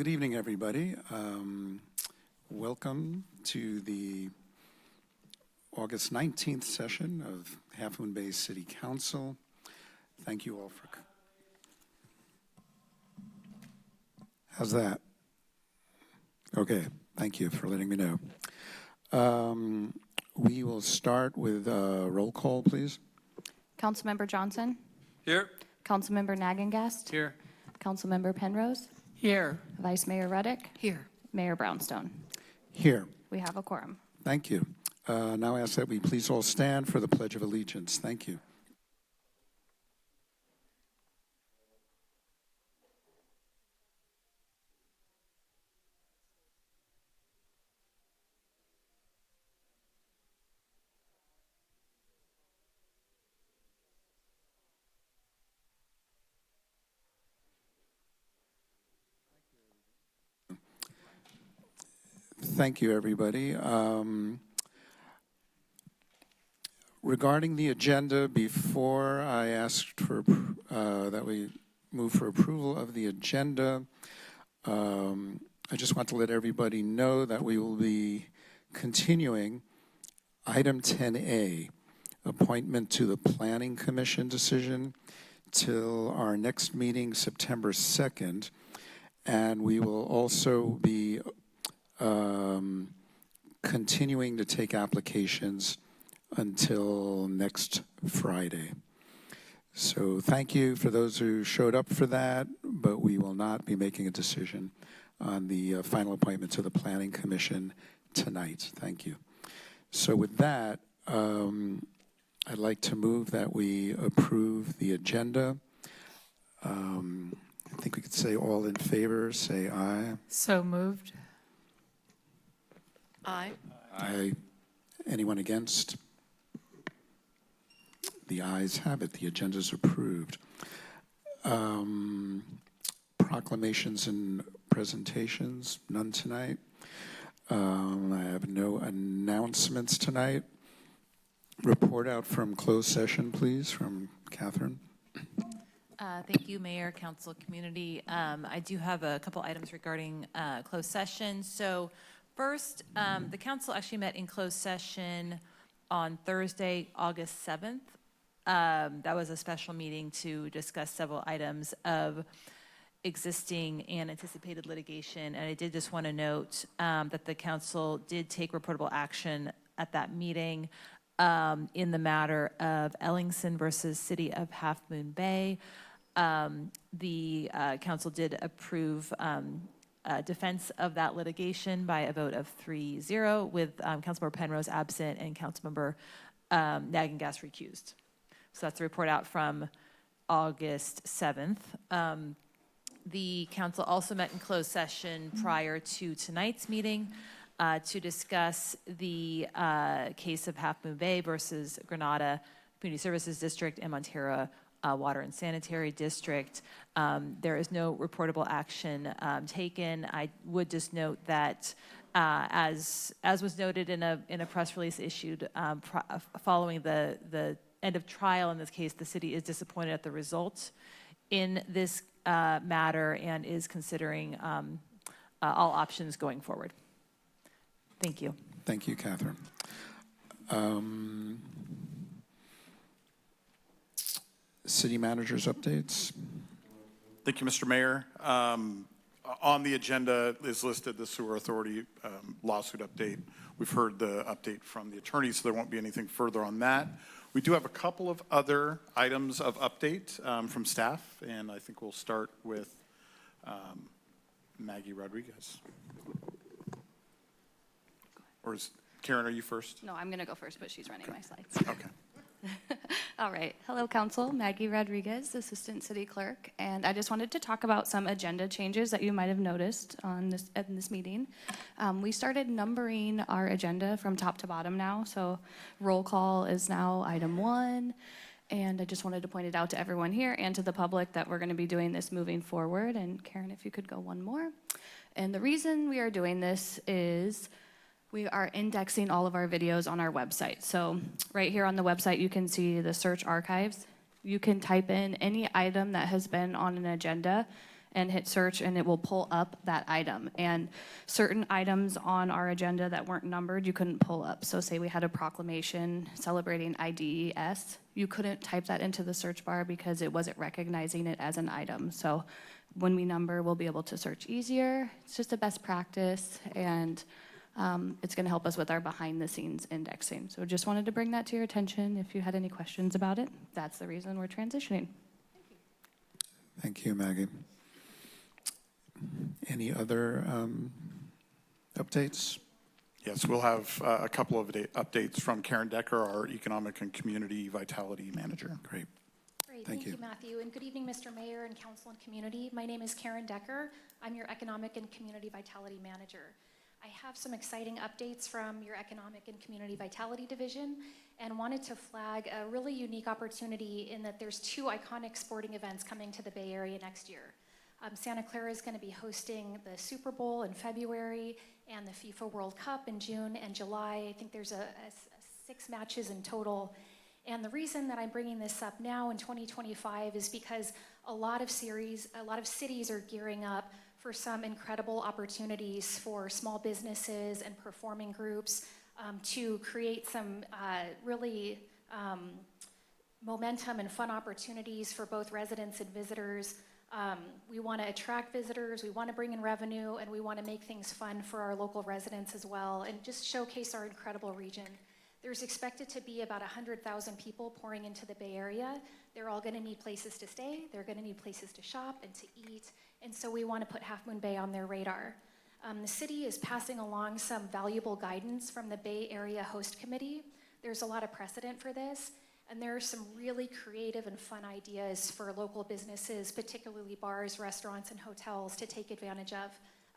Good evening, everybody. Welcome to the August 19th session of Half Moon Bay City Council. Thank you all for... How's that? Okay, thank you for letting me know. We will start with a roll call, please. Councilmember Johnson? Here. Councilmember Nagengast? Here. Councilmember Penrose? Here. Vice Mayor Reddick? Here. Mayor Brownstone? Here. We have a quorum. Thank you. Now I ask that we please all stand for the Pledge of Allegiance. Thank you. Thank you, everybody. Regarding the agenda, before I asked for that we move for approval of the agenda, I just want to let everybody know that we will be continuing item 10A, appointment to the Planning Commission decision, till our next meeting, September 2nd, and we will also be continuing to take applications until next Friday. So thank you for those who showed up for that, but we will not be making a decision on the final appointment to the Planning Commission tonight. Thank you. So with that, I'd like to move that we approve the agenda. I think we could say all in favor, say aye. So moved. Aye. Aye. Anyone against? The ayes have it. The agenda is approved. Proclamations and presentations, none tonight. I have no announcements tonight. Report out from closed session, please, from Catherine. Thank you, Mayor, Council, Community. I do have a couple items regarding closed session. So first, the council actually met in closed session on Thursday, August 7th. That was a special meeting to discuss several items of existing and anticipated litigation. And I did just want to note that the council did take reportable action at that meeting in the matter of Ellingson versus City of Half Moon Bay. The council did approve defense of that litigation by a vote of 3-0 with Councilmember Penrose absent and Councilmember Nagengast recused. So that's the report out from August 7th. The council also met in closed session prior to tonight's meeting to discuss the case of Half Moon Bay versus Granada Community Services District and Montero Water and Sanitary District. There is no reportable action taken. I would just note that as was noted in a press release issued following the end of trial in this case, the city is disappointed at the results in this matter and is considering all options going forward. Thank you. Thank you, Catherine. City managers updates. Thank you, Mr. Mayor. On the agenda is listed the Sewer Authority lawsuit update. We've heard the update from the attorney, so there won't be anything further on that. We do have a couple of other items of update from staff, and I think we'll start with Maggie Rodriguez. Or is Karen, are you first? No, I'm going to go first, but she's running my slides. Okay. All right. Hello, Council. Maggie Rodriguez, Assistant City Clerk. And I just wanted to talk about some agenda changes that you might have noticed in this meeting. We started numbering our agenda from top to bottom now. So roll call is now item 1. And I just wanted to point it out to everyone here and to the public that we're going to be doing this moving forward. And Karen, if you could go one more. And the reason we are doing this is we are indexing all of our videos on our website. So right here on the website, you can see the search archives. You can type in any item that has been on an agenda and hit search, and it will pull up that item. And certain items on our agenda that weren't numbered, you couldn't pull up. So say we had a proclamation celebrating IDES, you couldn't type that into the search bar because it wasn't recognizing it as an item. So when we number, we'll be able to search easier. It's just a best practice, and it's going to help us with our behind-the-scenes indexing. So just wanted to bring that to your attention. If you had any questions about it, that's the reason we're transitioning. Thank you, Maggie. Any other updates? Yes, we'll have a couple of updates from Karen Decker, our Economic and Community Vitality Manager. Great. Great, Thank thank you. you, Matthew, and good evening, Mr. Mayor and Council and Community. My name is Karen Decker. I'm your Economic and Community Vitality Manager. I have some exciting updates from your Economic and Community Vitality Division and wanted to flag a really unique opportunity in that there's 2 iconic sporting events coming to the Bay Area next year. Santa Clara is going to be hosting the Super Bowl in February and the FIFA World Cup in June and July. I think there's 6 matches in total. And the reason that I'm bringing this up now in 2025 is because a lot of cities are gearing up for some incredible opportunities for small businesses and performing groups to create some really momentum and fun opportunities for both residents and visitors. We want to attract visitors, we want to bring in revenue, and we want to make things fun for our local residents as well, and just showcase our incredible region. There's expected to be about 100,000 people pouring into the Bay Area. They're all going to need places to stay, they're going to need places to shop and to eat, and so we want to put Half Moon Bay on their radar. The city is passing along some valuable guidance from the Bay Area Host Committee. There's a lot of precedent for this, and there are some really creative and fun ideas for local businesses, particularly bars, restaurants, and hotels to take advantage of,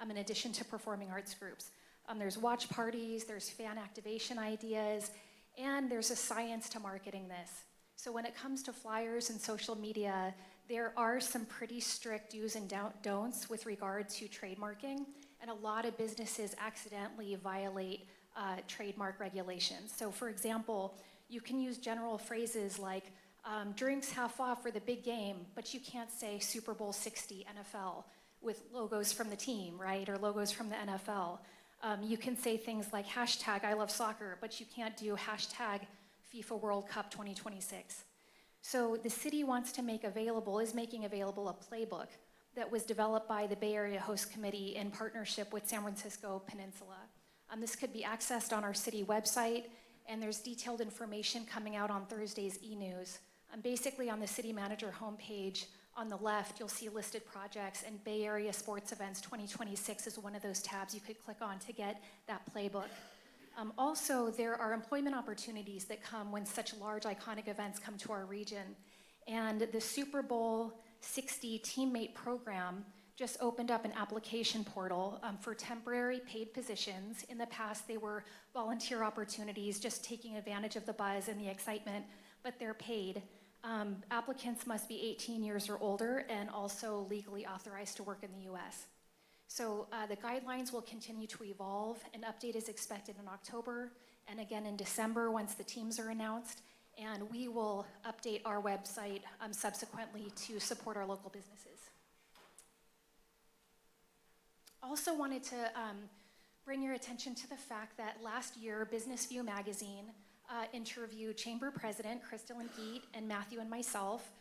in addition to performing arts groups. There's watch parties, there's fan activation ideas, and there's a science to marketing this. So when it comes to flyers and social media, there are some pretty strict do's and don'ts with regard to trademarking, and a lot of businesses accidentally violate trademark regulations. So for example, you can use general phrases like, drinks half off for the big game, but you can't say Super Bowl 60 NFL with logos from the team, right, or logos from the NFL. You can say things like hashtag I love soccer, but you can't do hashtag FIFA World Cup 2026. So the city is making available a playbook that was developed by the Bay Area Host Committee in partnership with San Francisco Peninsula. This could be accessed on our city website, and there's detailed information coming out on Thursday's e-news. Basically on the city manager homepage, on the left, you'll see listed projects, and Bay Area Sports Events 2026 is one of those tabs you could click on to get that playbook. Also, there are employment opportunities that come when such large iconic events come to our region. And the Super Bowl 60 teammate program just opened up an application portal for temporary paid positions. In the past, they were volunteer opportunities, just taking advantage of the buzz and the excitement, but they're paid. Applicants must be 18 years or older and also legally authorized to work in the US. So the guidelines will continue to evolve. An update is expected in October and again in December once the teams are announced. And we will update our website subsequently to support our local businesses. Also wanted to bring your attention to the fact that last year, Business View magazine interviewed Chamber President Crystalline Geet and Matthew and myself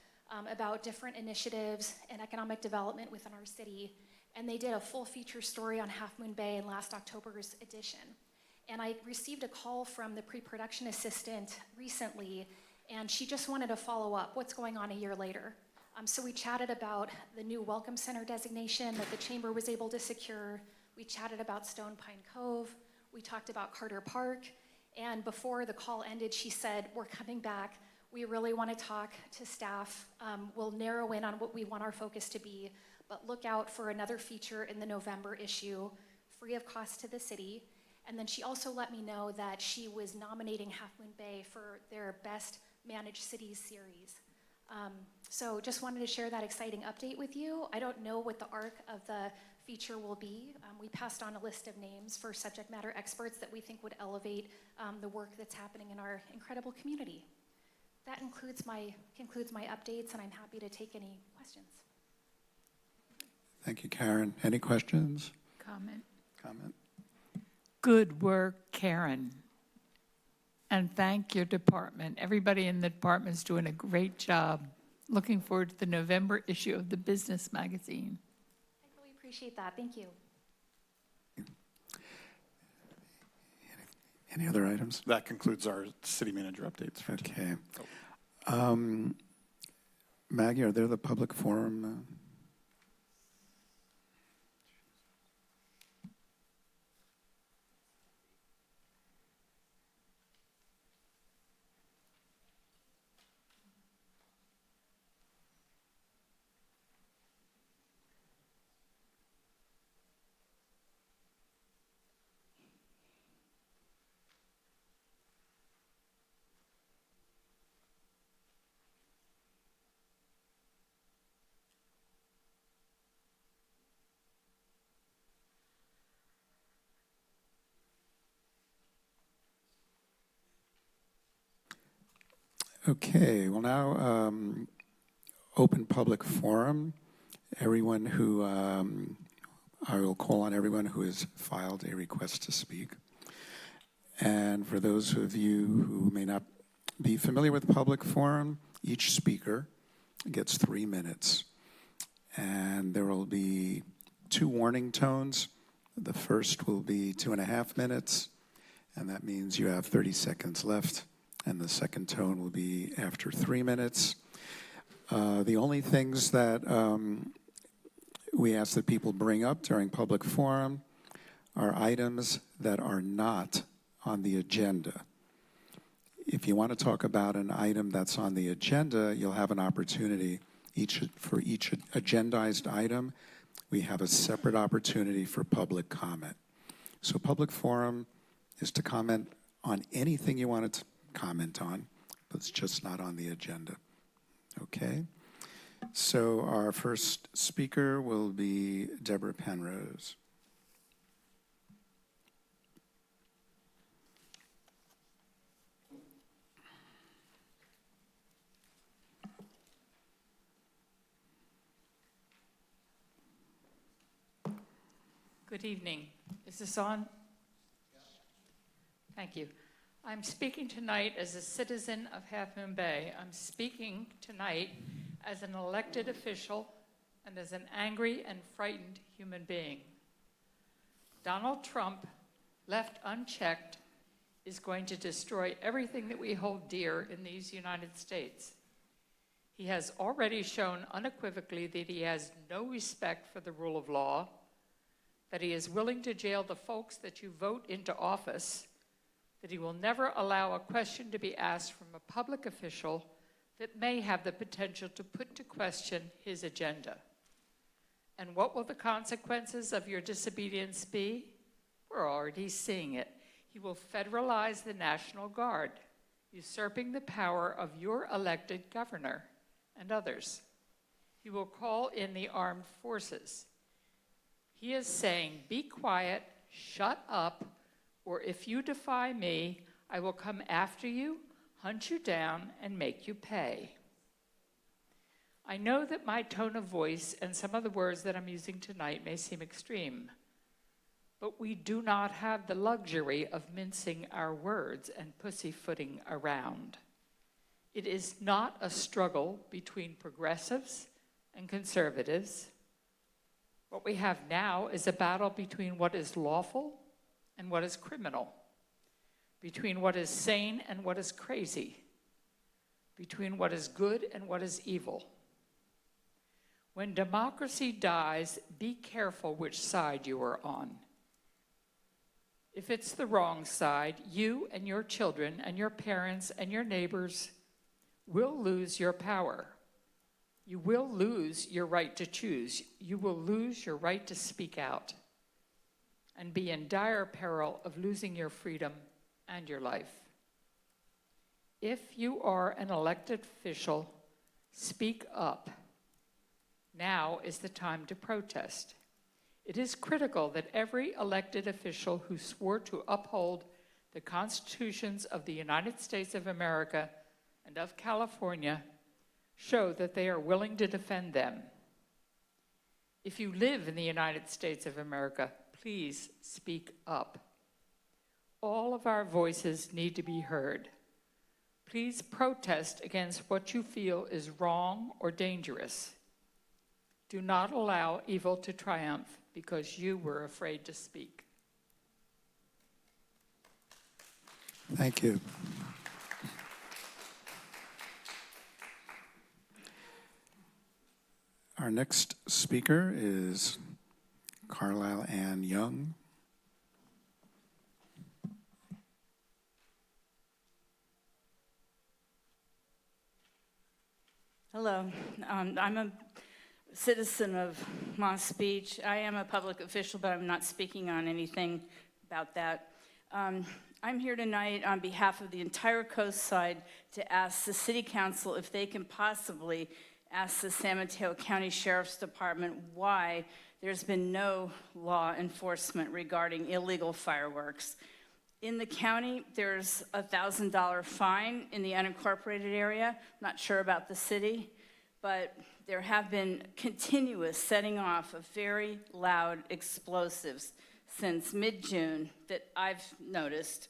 about different initiatives and economic development within our city. And they did a full feature story on Half Moon Bay in last October's edition. And I received a call from the pre-production assistant recently, and she just wanted to follow up. What's going on a year later? So we chatted about the new Welcome Center designation that the Chamber was able to secure. We chatted about Stone Pine Cove. We talked about Carter Park. And before the call ended, she said, we're coming back. We really want to talk to staff. We'll narrow in on what we want our focus to be, but look out for another feature in the November issue, free of cost to the city. And then she also let me know that she was nominating Half Moon Bay for their Best Managed Cities series. So just wanted to share that exciting update with you. I don't know what the arc of the feature will be. We passed on a list of names for subject matter experts that we think would elevate the work that's happening in our incredible community. That concludes my updates, and I'm happy to take any questions. Thank you, Karen. Any questions? Comment. Comment? Good work, Karen. And thank your department. Everybody in the department is doing a great job. Looking forward to the November issue of the Business Magazine. I really appreciate that. Thank you. Any other items? That concludes our city manager updates for today. Okay. Maggie, are there the public forum? Okay, well now, open public forum. Everyone who, I will call on everyone who has filed a request to speak. And for those of you who may not be familiar with public forum, each speaker gets 3 minutes. And there will be 2 warning tones. The first will be 2.5 minutes, and that means you have 30 seconds left. And the second tone will be after 3 minutes. The only things that we ask that people bring up during public forum are items that are not on the agenda. If you want to talk about an item that's on the agenda, you'll have an opportunity for each agendized item. We have a separate opportunity for public comment. So public forum is to comment on anything you wanted to comment on, but it's just not on the agenda. Okay? So our first speaker will be Deborah Penrose. Good evening. Is this on? Thank you. I'm speaking tonight as a citizen of Half Moon Bay. I'm speaking tonight as an elected official and as an angry and frightened human being. Donald Trump, left unchecked, is going to destroy everything that we hold dear in these United States. He has already shown unequivocally that he has no respect for the rule of law, that he is willing to jail the folks that you vote into office, that he will never allow a question to be asked from a public official that may have the potential to put to question his agenda. And what will the consequences of your disobedience be? We're already seeing it. He will federalize the National Guard, usurping the power of your elected governor and others. He will call in the armed forces. He is saying, be quiet, shut up, or if you defy me, I will come after you, hunt you down, and make you pay. I know that my tone of voice and some of the words that I'm using tonight may seem extreme, but we do not have the luxury of mincing our words and pussyfooting around. It is not a struggle between progressives and conservatives. What we have now is a battle between what is lawful and what is criminal, between what is sane and what is crazy, between what is good and what is evil. When democracy dies, be careful which side you are on. If it's the wrong side, you and your children and your parents and your neighbors will lose your power. You will lose your right to choose. You will lose your right to speak out and be in dire peril of losing your freedom and your life. If you are an elected official, speak up. Now is the time to protest. It is critical that every elected official who swore to uphold the constitutions of the United States of America and of California show that they are willing to defend them. If you live in the United States of America, please speak up. All of our voices need to be heard. Please protest against what you feel is wrong or dangerous. Do not allow evil to triumph because you were afraid to speak. Thank you. Our next speaker is Carlisle Ann Young. Hello, I'm a citizen of Moss Beach. I am a public official, but I'm not speaking on anything about that. I'm here tonight on behalf of the entire coast side to ask the City Council if they can possibly ask the San Mateo County Sheriff's Department why there's been no law enforcement regarding illegal fireworks. In the county, there's a $1,000 fine in the unincorporated area. Not sure about the city, but there have been continuous setting off of very loud explosives since mid-June that I've noticed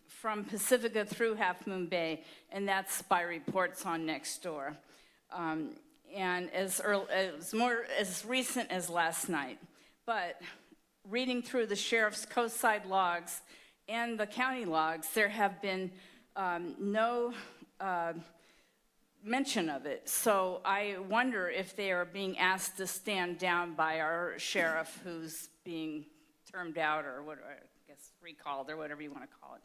from Pacifica through Half Moon Bay, and that's by reports on Nextdoor. And as recent as last night. But reading through the sheriff's coastside logs and the county logs, there have been no mention of it. So I wonder if they are being asked to stand down by our sheriff who's being termed out or what, I guess recalled or whatever you want to call it.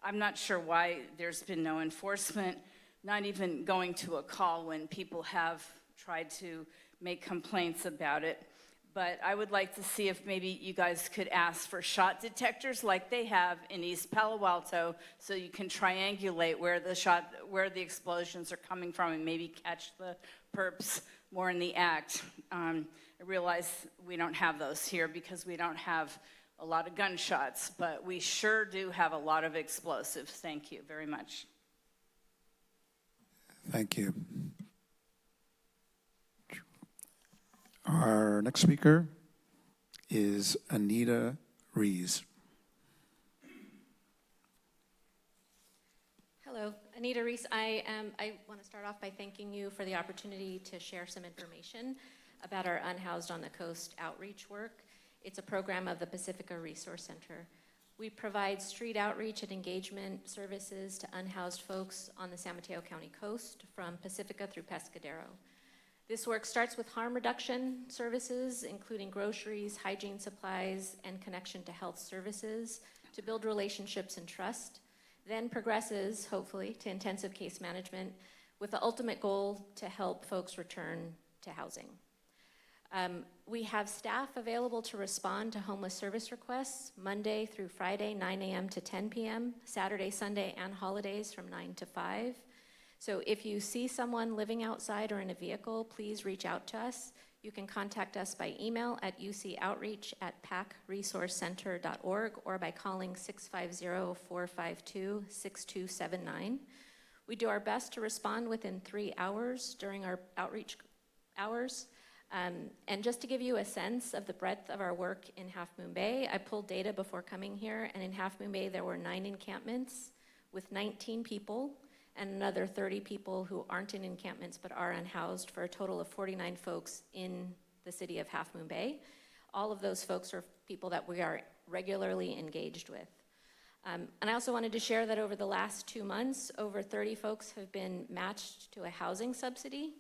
I'm not sure why there's been no enforcement, not even going to a call when people have tried to make complaints about it. But I would like to see if maybe you guys could ask for shot detectors like they have in East Palo Alto so you can triangulate where the explosions are coming from and maybe catch the perps more in the act. I realize we don't have those here because we don't have a lot of gunshots, but we sure do have a lot of explosives. Thank you very much. Thank you. Our next speaker is Anita Rees. Hello, Anita Rees. I want to start off by thanking you for the opportunity to share some information about our Unhoused on the Coast outreach work. It's a program of the Pacifica Resource Center. We provide street outreach and engagement services to unhoused folks on the San Mateo County coast from Pacifica through Pescadero. This work starts with harm reduction services, including groceries, hygiene supplies, and connection to health services to build relationships and trust, then progresses, hopefully, to intensive case management with the ultimate goal to help folks return to housing. We have staff available to respond to homeless service requests Monday through Friday, 9 a.m. to 10 p.m., Saturday, Sunday, and holidays from 9 to 5. So if you see someone living outside or in a vehicle, please reach out to us. You can contact us by email at ucoutreach@pacresourcecenter.org or by calling 650-452-6279. We do our best to respond within 3 hours during our outreach hours. And just to give you a sense of the breadth of our work in Half Moon Bay, I pulled data before coming here, and in Half Moon Bay there were 9 encampments with 19 people, and another 30 people who aren't in encampments but are unhoused, for a total of 49 folks in the city of Half Moon Bay. All of those folks are people that we are regularly engaged with. And I also wanted to share that over the last 2 months, over 30 folks have been matched to a housing subsidy.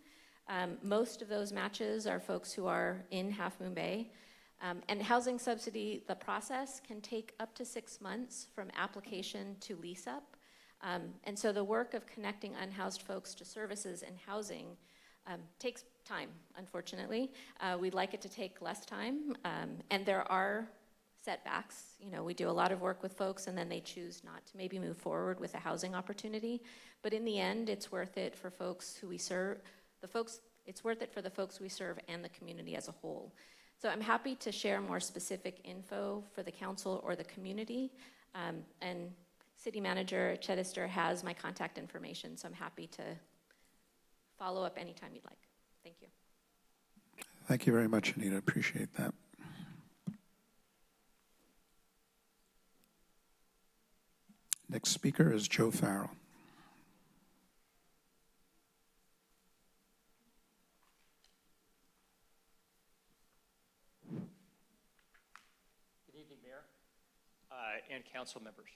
Most of those matches are folks who are in Half Moon Bay. And housing subsidy, the process can take up to 6 months from application to lease up. And so the work of connecting unhoused folks to services and housing takes time, unfortunately. We'd like it to take less time, and there are setbacks. You know, we do a lot of work with folks and then they choose not to maybe move forward with a housing opportunity. But in the end, it's worth it for folks who we serve, it's worth it for the folks we serve and the community as a whole. So I'm happy to share more specific info for the council or the community. And City Manager Chedister has my contact information, so I'm happy to follow up anytime you'd like. Thank you. Thank you very much, Anita. Appreciate that. Next speaker is Joe Farrell. Good evening, Mayor and council members.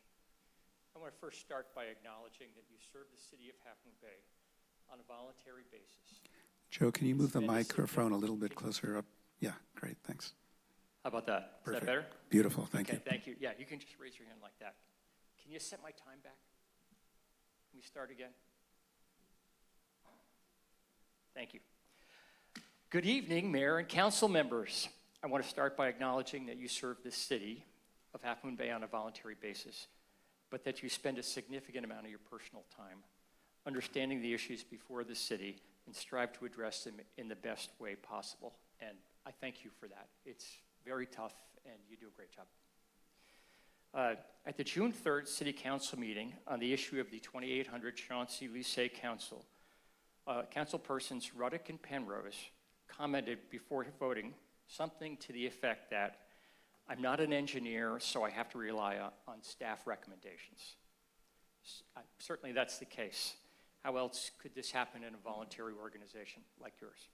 I want to first start by acknowledging that you serve the city of Half Moon Bay on a voluntary basis. Joe, can you move the Spend a microphone a significant- little bit closer up? Yeah, great, thanks. How about that? Is Perfect. that better? Beautiful, thank you. Okay, thank you. Yeah, you can just raise your hand like that. Can you set my time back? Can we start again? Thank you. Good evening, Mayor and council members. I want to start by acknowledging that you serve the city of Half Moon Bay on a voluntary basis, but that you spend a significant amount of your personal time understanding the issues before the city and strive to address them in the best way possible. And I thank you for that. It's very tough, and you do a great job. At the June 3rd City Council meeting on the issue of the 2800 Chauncey-Lycée Council, councilpersons Ruddock and Penrose commented before voting something to the effect that I'm not an engineer, so I have to rely on staff recommendations. Certainly that's the case. How else could this happen in a voluntary organization like yours?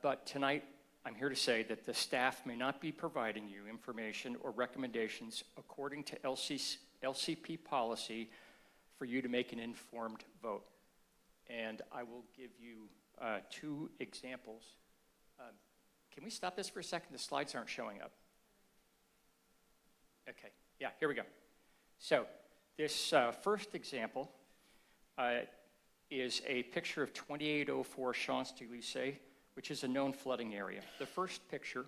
But tonight, I'm here to say that the staff may not be providing you information or recommendations according to LCP policy for you to make an informed vote. And I will give you 2 examples. Can we stop this for a second? The slides aren't showing up. Okay, yeah, here we go. So this first example is a picture of 2804 Champs-Élysées, which is a known flooding area. The first picture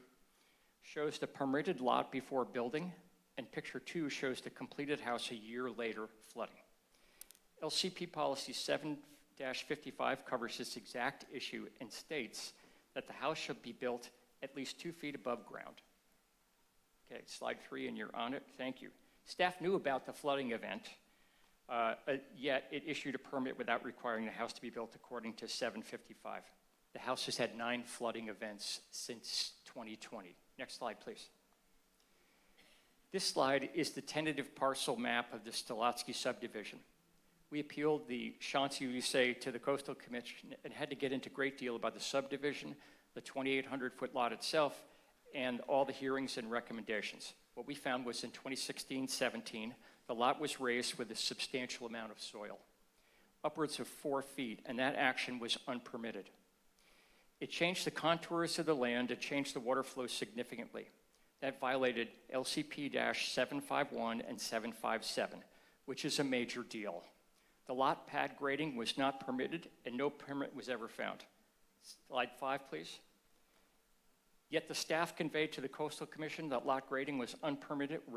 shows the permitted lot before building, and picture 2 shows the completed house a year later flooding. LCP policy 7-55 covers this exact issue and states that the house should be built at least 2 feet above ground. Okay, slide 3, and you're on it. Thank you. Staff knew about the flooding event, yet it issued a permit without requiring the house to be built according to 755. The house has had 9 flooding events since 2020. Next slide, please. This slide is the tentative parcel map of the Stolatsky subdivision. We appealed the Champs-Élysées to the Coastal Commission and had to get into a great deal about the subdivision, the 2,800-foot lot itself, and all the hearings and recommendations. What we found was in 2016-17, the lot was raised with a substantial amount of soil, upwards of 4 feet, and that action was unpermitted. It changed the contours of the land, it changed the water flow significantly. That violated LCP-751 and 757, which is a major deal. The lot pad grading was not permitted, and no permit was ever found. Slide 5, please. Yet the staff conveyed to the Coastal Commission that lot grading was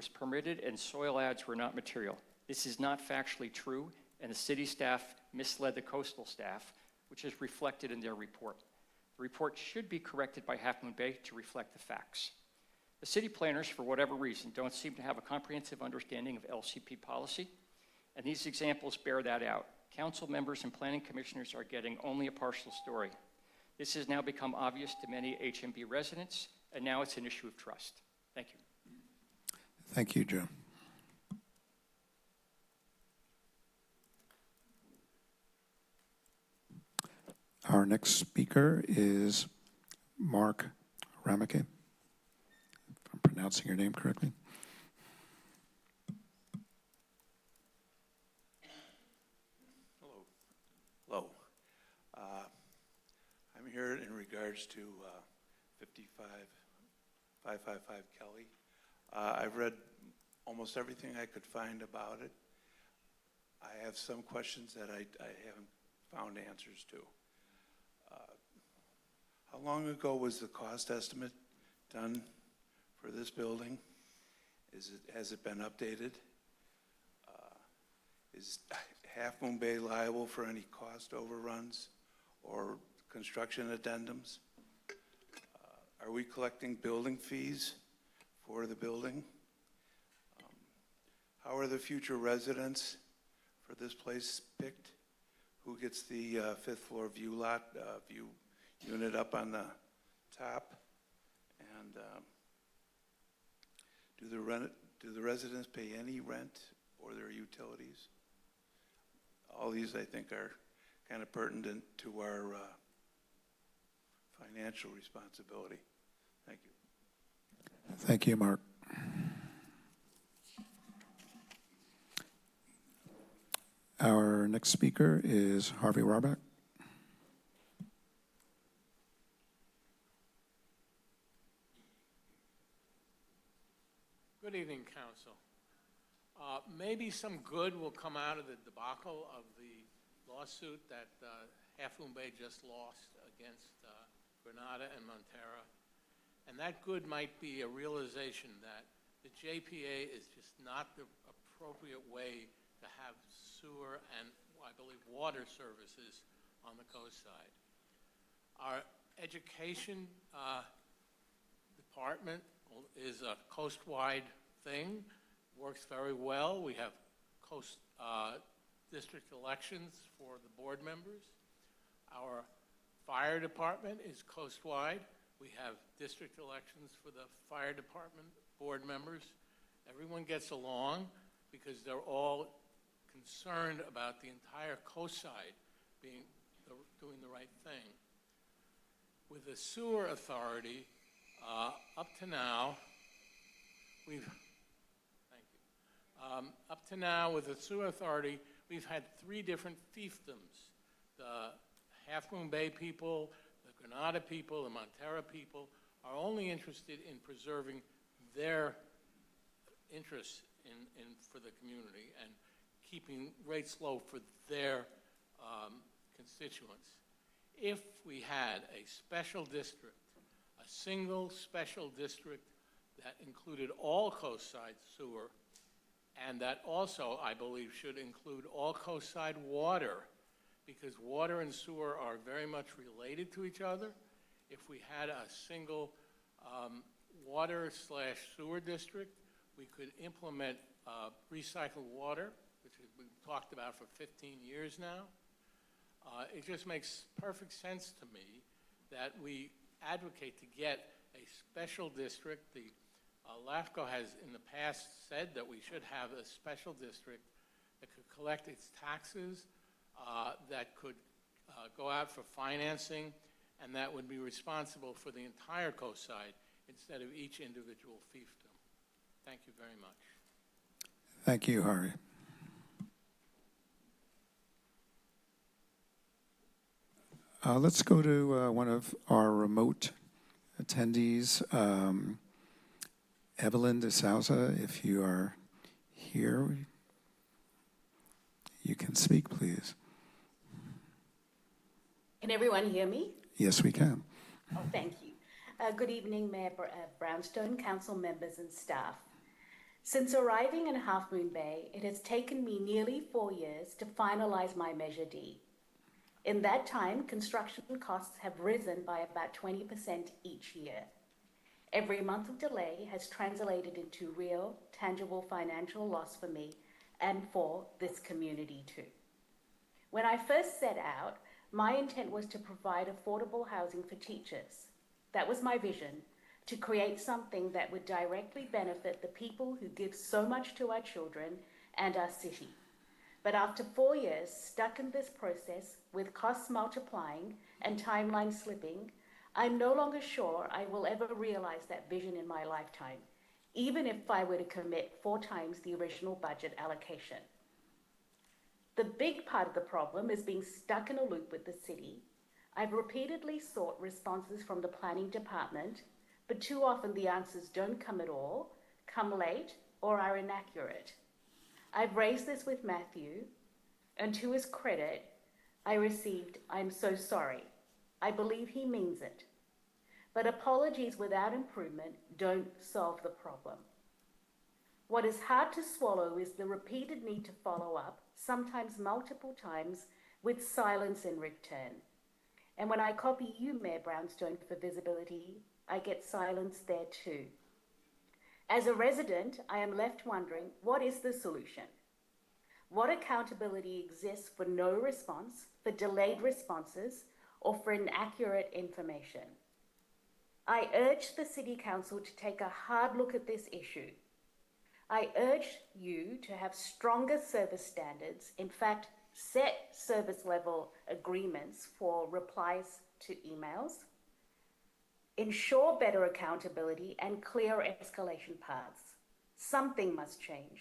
permitted, and soil adds were not material. This is not factually true, and the city staff misled the coastal staff, which is reflected in their report. The report should be corrected by Half Moon Bay to reflect the facts. The city planners, for whatever reason, don't seem to have a comprehensive understanding of LCP policy, and these examples bear that out. Council members and planning commissioners are getting only a partial story. This has now become obvious to many HMB residents, and now it's an issue of trust. Thank you. Thank you, Joe. Our next speaker is Mark Ramake, if I'm pronouncing your name correctly. Hello. I'm here in regards to 555 Kelly. I've read almost everything I could find about it. I have some questions that I haven't found answers to. How long ago was the cost estimate done for this building? Has it been updated? Is Half Moon Bay liable for any cost overruns or construction addendums? Are we collecting building fees for the building? How are the future residents for this place picked? Who gets the 5th floor view lot, view unit up on the top? And do the residents pay any rent or their utilities? All these, I think, are kind of pertinent to our financial responsibility. Thank you. Thank you, Mark. Our next speaker is Harvey Warbeck. Good evening, Council. Maybe some good will come out of the debacle of the lawsuit that Half Moon Bay just lost against Granada and Montera. And that good might be a realization that the JPA is just not the appropriate way to have sewer and, I believe, water services on the coast side. Our education department is a coast-wide thing, works very well. We have coast district elections for the board members. Our fire department is coast-wide. We have district elections for the fire department board members. Everyone gets along because they're all concerned about the entire coast side doing the right thing. With the sewer authority, up to now, with the sewer authority, we've had 3 different fiefdoms. The Half Moon Bay people, the Granada people, the Montera people are only interested in preserving their interests for the community and keeping rates low for their constituents. If we had a special district, a single special district that included all coastside sewer, and that also, I believe, should include all coastside water, because water and sewer are very much related to each other. If we had a single water/sewer district, we could implement recycled water, which we've talked about for 15 years now. It just makes perfect sense to me that we advocate to get a special district. The LAFCO has in the past said that we should have a special district that could collect its taxes, that could go out for financing, and that would be responsible for the entire coast side instead of each individual fiefdom. Thank you very much. Thank you, Harvey. Let's go to one of our remote attendees, Evelyn de Souza. If you are here, you can speak, please. Can everyone hear me? Yes, we can. Oh, thank you. Good evening, Mayor Brownstone, council members and staff. Since arriving in Half Moon Bay, it has taken me nearly 4 years to finalize my Measure D. In that time, construction costs have risen by about 20% each year. Every month of delay has translated into real, tangible financial loss for me and for this community too. When I first set out, my intent was to provide affordable housing for teachers. That was my vision, to create something that would directly benefit the people who give so much to our children and our city. But after 4 years stuck in this process, with costs multiplying and timelines slipping, I'm no longer sure I will ever realize that vision in my lifetime, even if I were to commit 4 times the original budget allocation. The big part of the problem is being stuck in a loop with the city. I've repeatedly sought responses from the planning department, but too often the answers don't come at all, come late, or are inaccurate. I've raised this with Matthew, and to his credit, I received, "I'm so sorry." I believe he means it. But apologies without improvement don't solve the problem. What is hard to swallow is the repeated need to follow up, sometimes multiple times, with silence in return. And when I copy you, Mayor Brownstone, for visibility, I get silence there too. As a resident, I am left wondering, what is the solution? What accountability exists for no response, for delayed responses, or for inaccurate information? I urge the City Council to take a hard look at this issue. I urge you to have stronger service standards, in fact, set service level agreements for replies to emails, ensure better accountability and clear escalation paths. Something must change.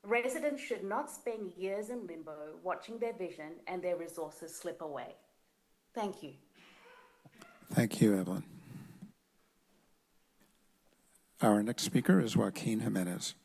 Residents should not spend years in limbo watching their vision and their resources slip away. Thank you. Thank you, Evelyn. Our next speaker is Joaquin Jimenez.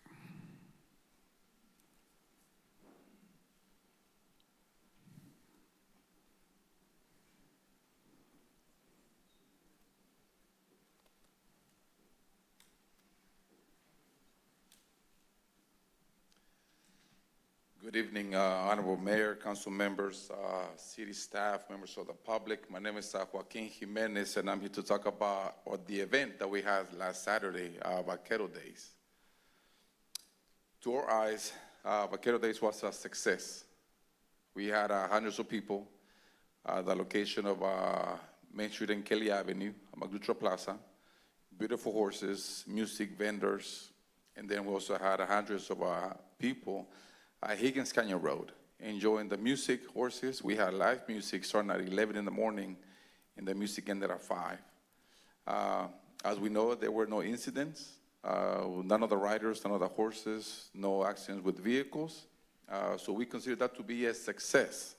Good evening, Honorable Mayor, council members, city staff, members of the public. My name is Joaquin Jimenez, and I'm here to talk about the event that we had last Saturday, Vaquero Days. To our eyes, Vaquero Days was a success. We had hundreds of people at the location of Main Street and Kelly Avenue, Maglucho Plaza, beautiful horses, music vendors, and then we also had hundreds of people Higgins Canyon Road, enjoying the music, horses. We had live music starting at 11 in the morning, and the music ended at 5. As we know, there were no incidents. None of the riders, none of the horses, no accidents with vehicles. So we consider that to be a success.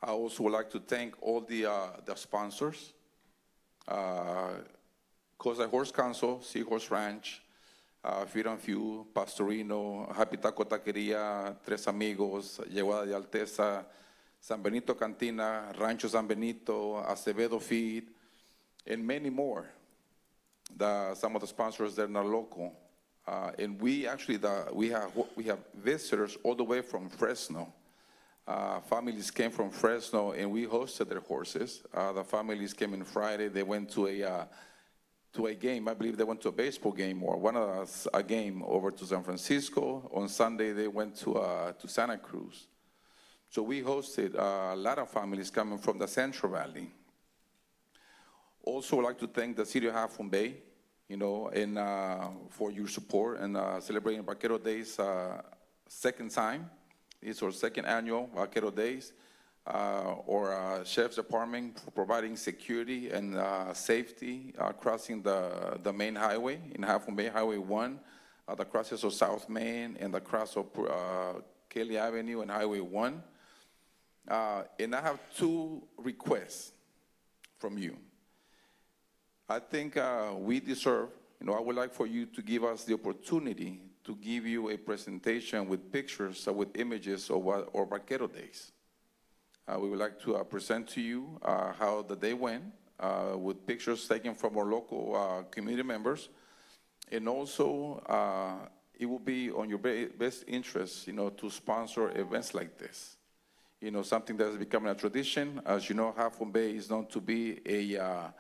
I also would like to thank all the sponsors, Coastal Horse Council, Seahorse Ranch, Feed and Fuel, Pastorino, Happy Taco Taqueria, Tres Amigos, Yeguada de Alteza, San Benito Cantina, Rancho San Benito, Acevedo Feed, and many more. Some of the sponsors that are not local. And we actually, we have visitors all the way from Fresno. Families came from Fresno and we hosted their horses. The families came in Friday, they went to a game. I believe they went to a baseball game or a game over to San Francisco. On Sunday, they went to Santa Cruz. So we hosted a lot of families coming from the Central Valley. Also, I'd like to thank the City of Half Moon Bay, and for your support and celebrating Vaquero Days second time. It's our second annual Vaquero Days. Or Sheriff's Department for providing security and safety crossing the main highway in Half Moon Bay, Highway 1, the crosses of South Main and the cross of Kelly Avenue and Highway 1. And I have 2 requests from you. I think we deserve, I would like for you to give us the opportunity to give you a presentation with pictures, with images of our Vaquero Days. We would like to present to you how the day went with pictures taken from our local community members. And also, it will be on your best interest, to sponsor events like this. Something that is becoming a tradition. As you know, Half Moon Bay is known to be a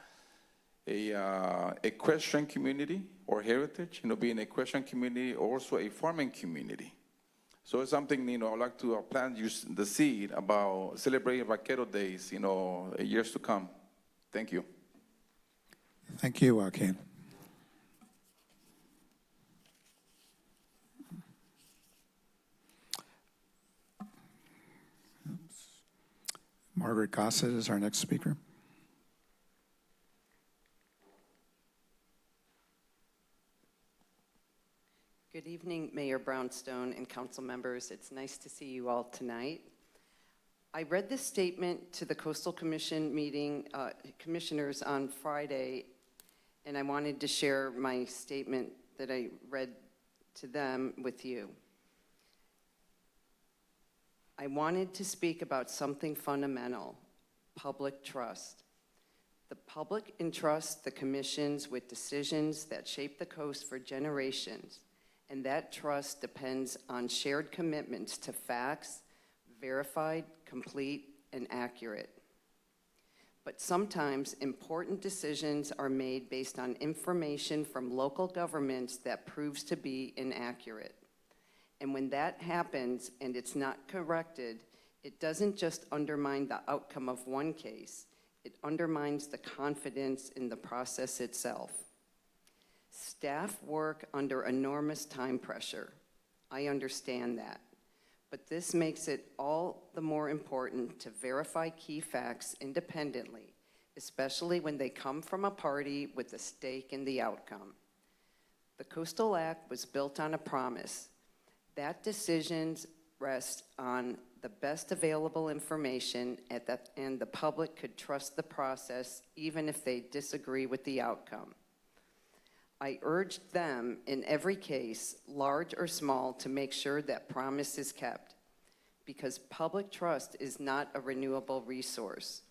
equestrian community or heritage, being an equestrian community, also a farming community. So it's something, I'd like to plant the seed about celebrating Vaquero Days, years to come. Thank you. Thank you, Joaquin. Margaret Gossett is our next speaker. Good evening, Mayor Brownstone and council members. It's nice to see you all tonight. I read this statement to the Coastal Commission meeting, commissioners on Friday, and I wanted to share my statement that I read to them with you. I wanted to speak about something fundamental, public trust. The public entrusts the commissions with decisions that shape the coast for generations. And that trust depends on shared commitments to facts, verified, complete, and accurate. But sometimes important decisions are made based on information from local governments that proves to be inaccurate. And when that happens and it's not corrected, it doesn't just undermine the outcome of one case, It undermines the confidence in the process itself. Staff work under enormous time pressure. I understand that. But this makes it all the more important to verify key facts independently, especially when they come from a party with a stake in the outcome. The Coastal Act was built on a promise that decisions rest on the best available information and the public could trust the process even if they disagree with the outcome. I urged them in every case, large or small, to make sure that promise is kept because public trust is not a renewable resource.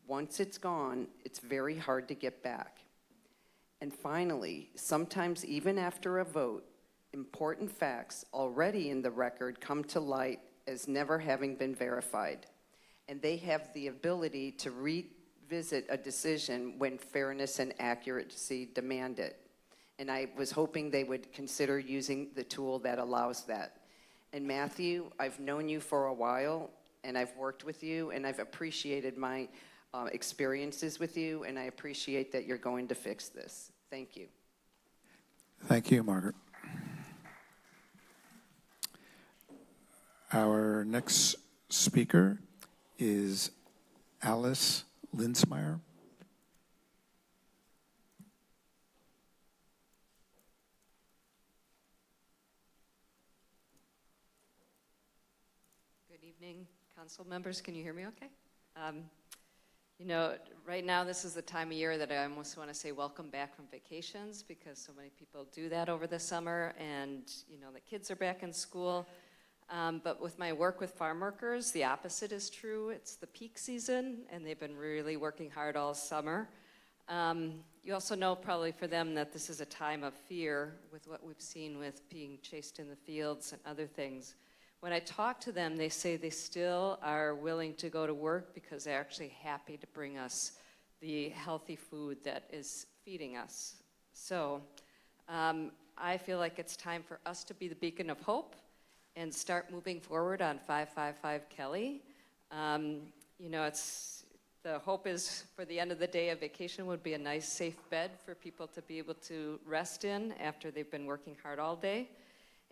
Once it's gone, it's very hard to get back. And finally, sometimes even after a vote, important facts already in the record come to light as never having been verified. And they have the ability to revisit a decision when fairness and accuracy demand it. And I was hoping they would consider using the tool that allows that. And Matthew, I've known you for a while, and I've worked with you, and I've appreciated my experiences with you, and I appreciate that you're going to fix this. Thank you. Thank you, Margaret. Our next speaker is Alice Linsmeyer. Good evening, council members. Can you hear me okay? You know, right now this is the time of year that I almost want to say welcome back from vacations because so many people do that over the summer and, you know, the kids are back in school. But with my work with farm workers, the opposite is true. It's the peak season and they've been really working hard all summer. You also know probably for them that this is a time of fear with what we've seen with being chased in the fields and other things. When I talk to them, they say they still are willing to go to work because they're actually happy to bring us the healthy food that is feeding us. So I feel like it's time for us to be the beacon of hope and start moving forward on 555 Kelly. You know, the hope is for the end of the day, a vacation would be a nice safe bed for people to be able to rest in after they've been working hard all day.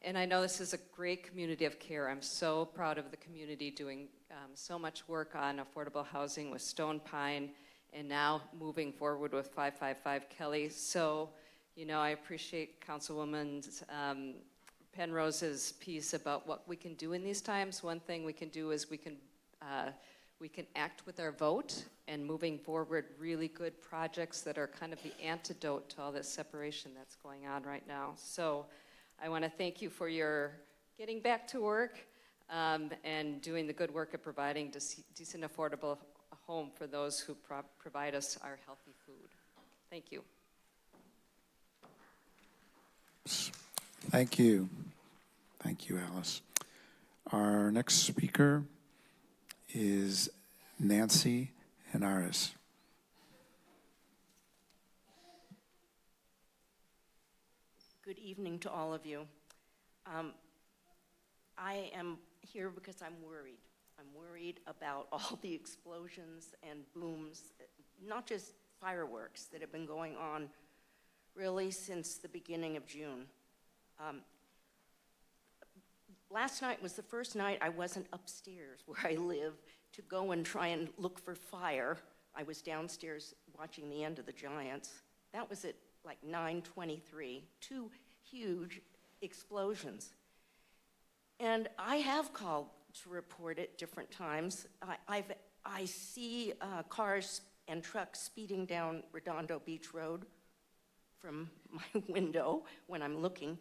And I know this is a great community of care. I'm so proud of the community doing so much work on affordable housing with Stone Pine and now moving forward with 555 Kelly. So, you know, I appreciate Councilwoman Penrose's piece about what we can do in these times. One thing we can do is we can act with our vote and moving forward really good projects that are kind of the antidote to all this separation that's going on right now. So I want to thank you for your getting back to work and doing the good work of providing decent, affordable home for those who provide us our healthy food. Thank you. Thank you. Thank you, Alice. Our next speaker is Nancy Henares. Good evening to all of you. I am here because I'm worried. I'm worried about all the explosions and booms, not just fireworks that have been going on really since the beginning of June. Last night was the first night I wasn't upstairs where I live to go and try and look for fire. I was downstairs watching the end of the Giants. That was at like 9:23, two huge explosions. And I have called to report at different times. I see cars and trucks speeding down Redondo Beach Road from my window when I'm looking.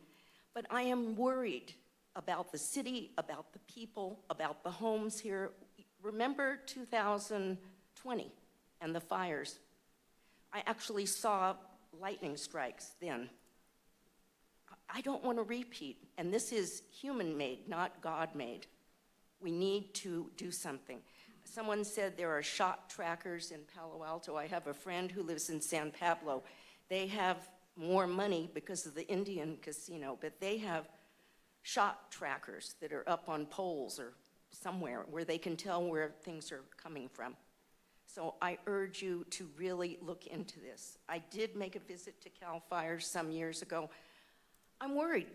But I am worried about the city, about the people, about the homes here. Remember 2020 and the fires? I actually saw lightning strikes then. I don't want to repeat, and this is human-made, not God-made. We need to do something. Someone said there are shot trackers in Palo Alto. I have a friend who lives in San Pablo. They have more money because of the Indian casino, but they have shot trackers that are up on poles or somewhere where they can tell where things are coming from. So I urge you to really look into this. I did make a visit to CAL FIRE some years ago. I'm worried.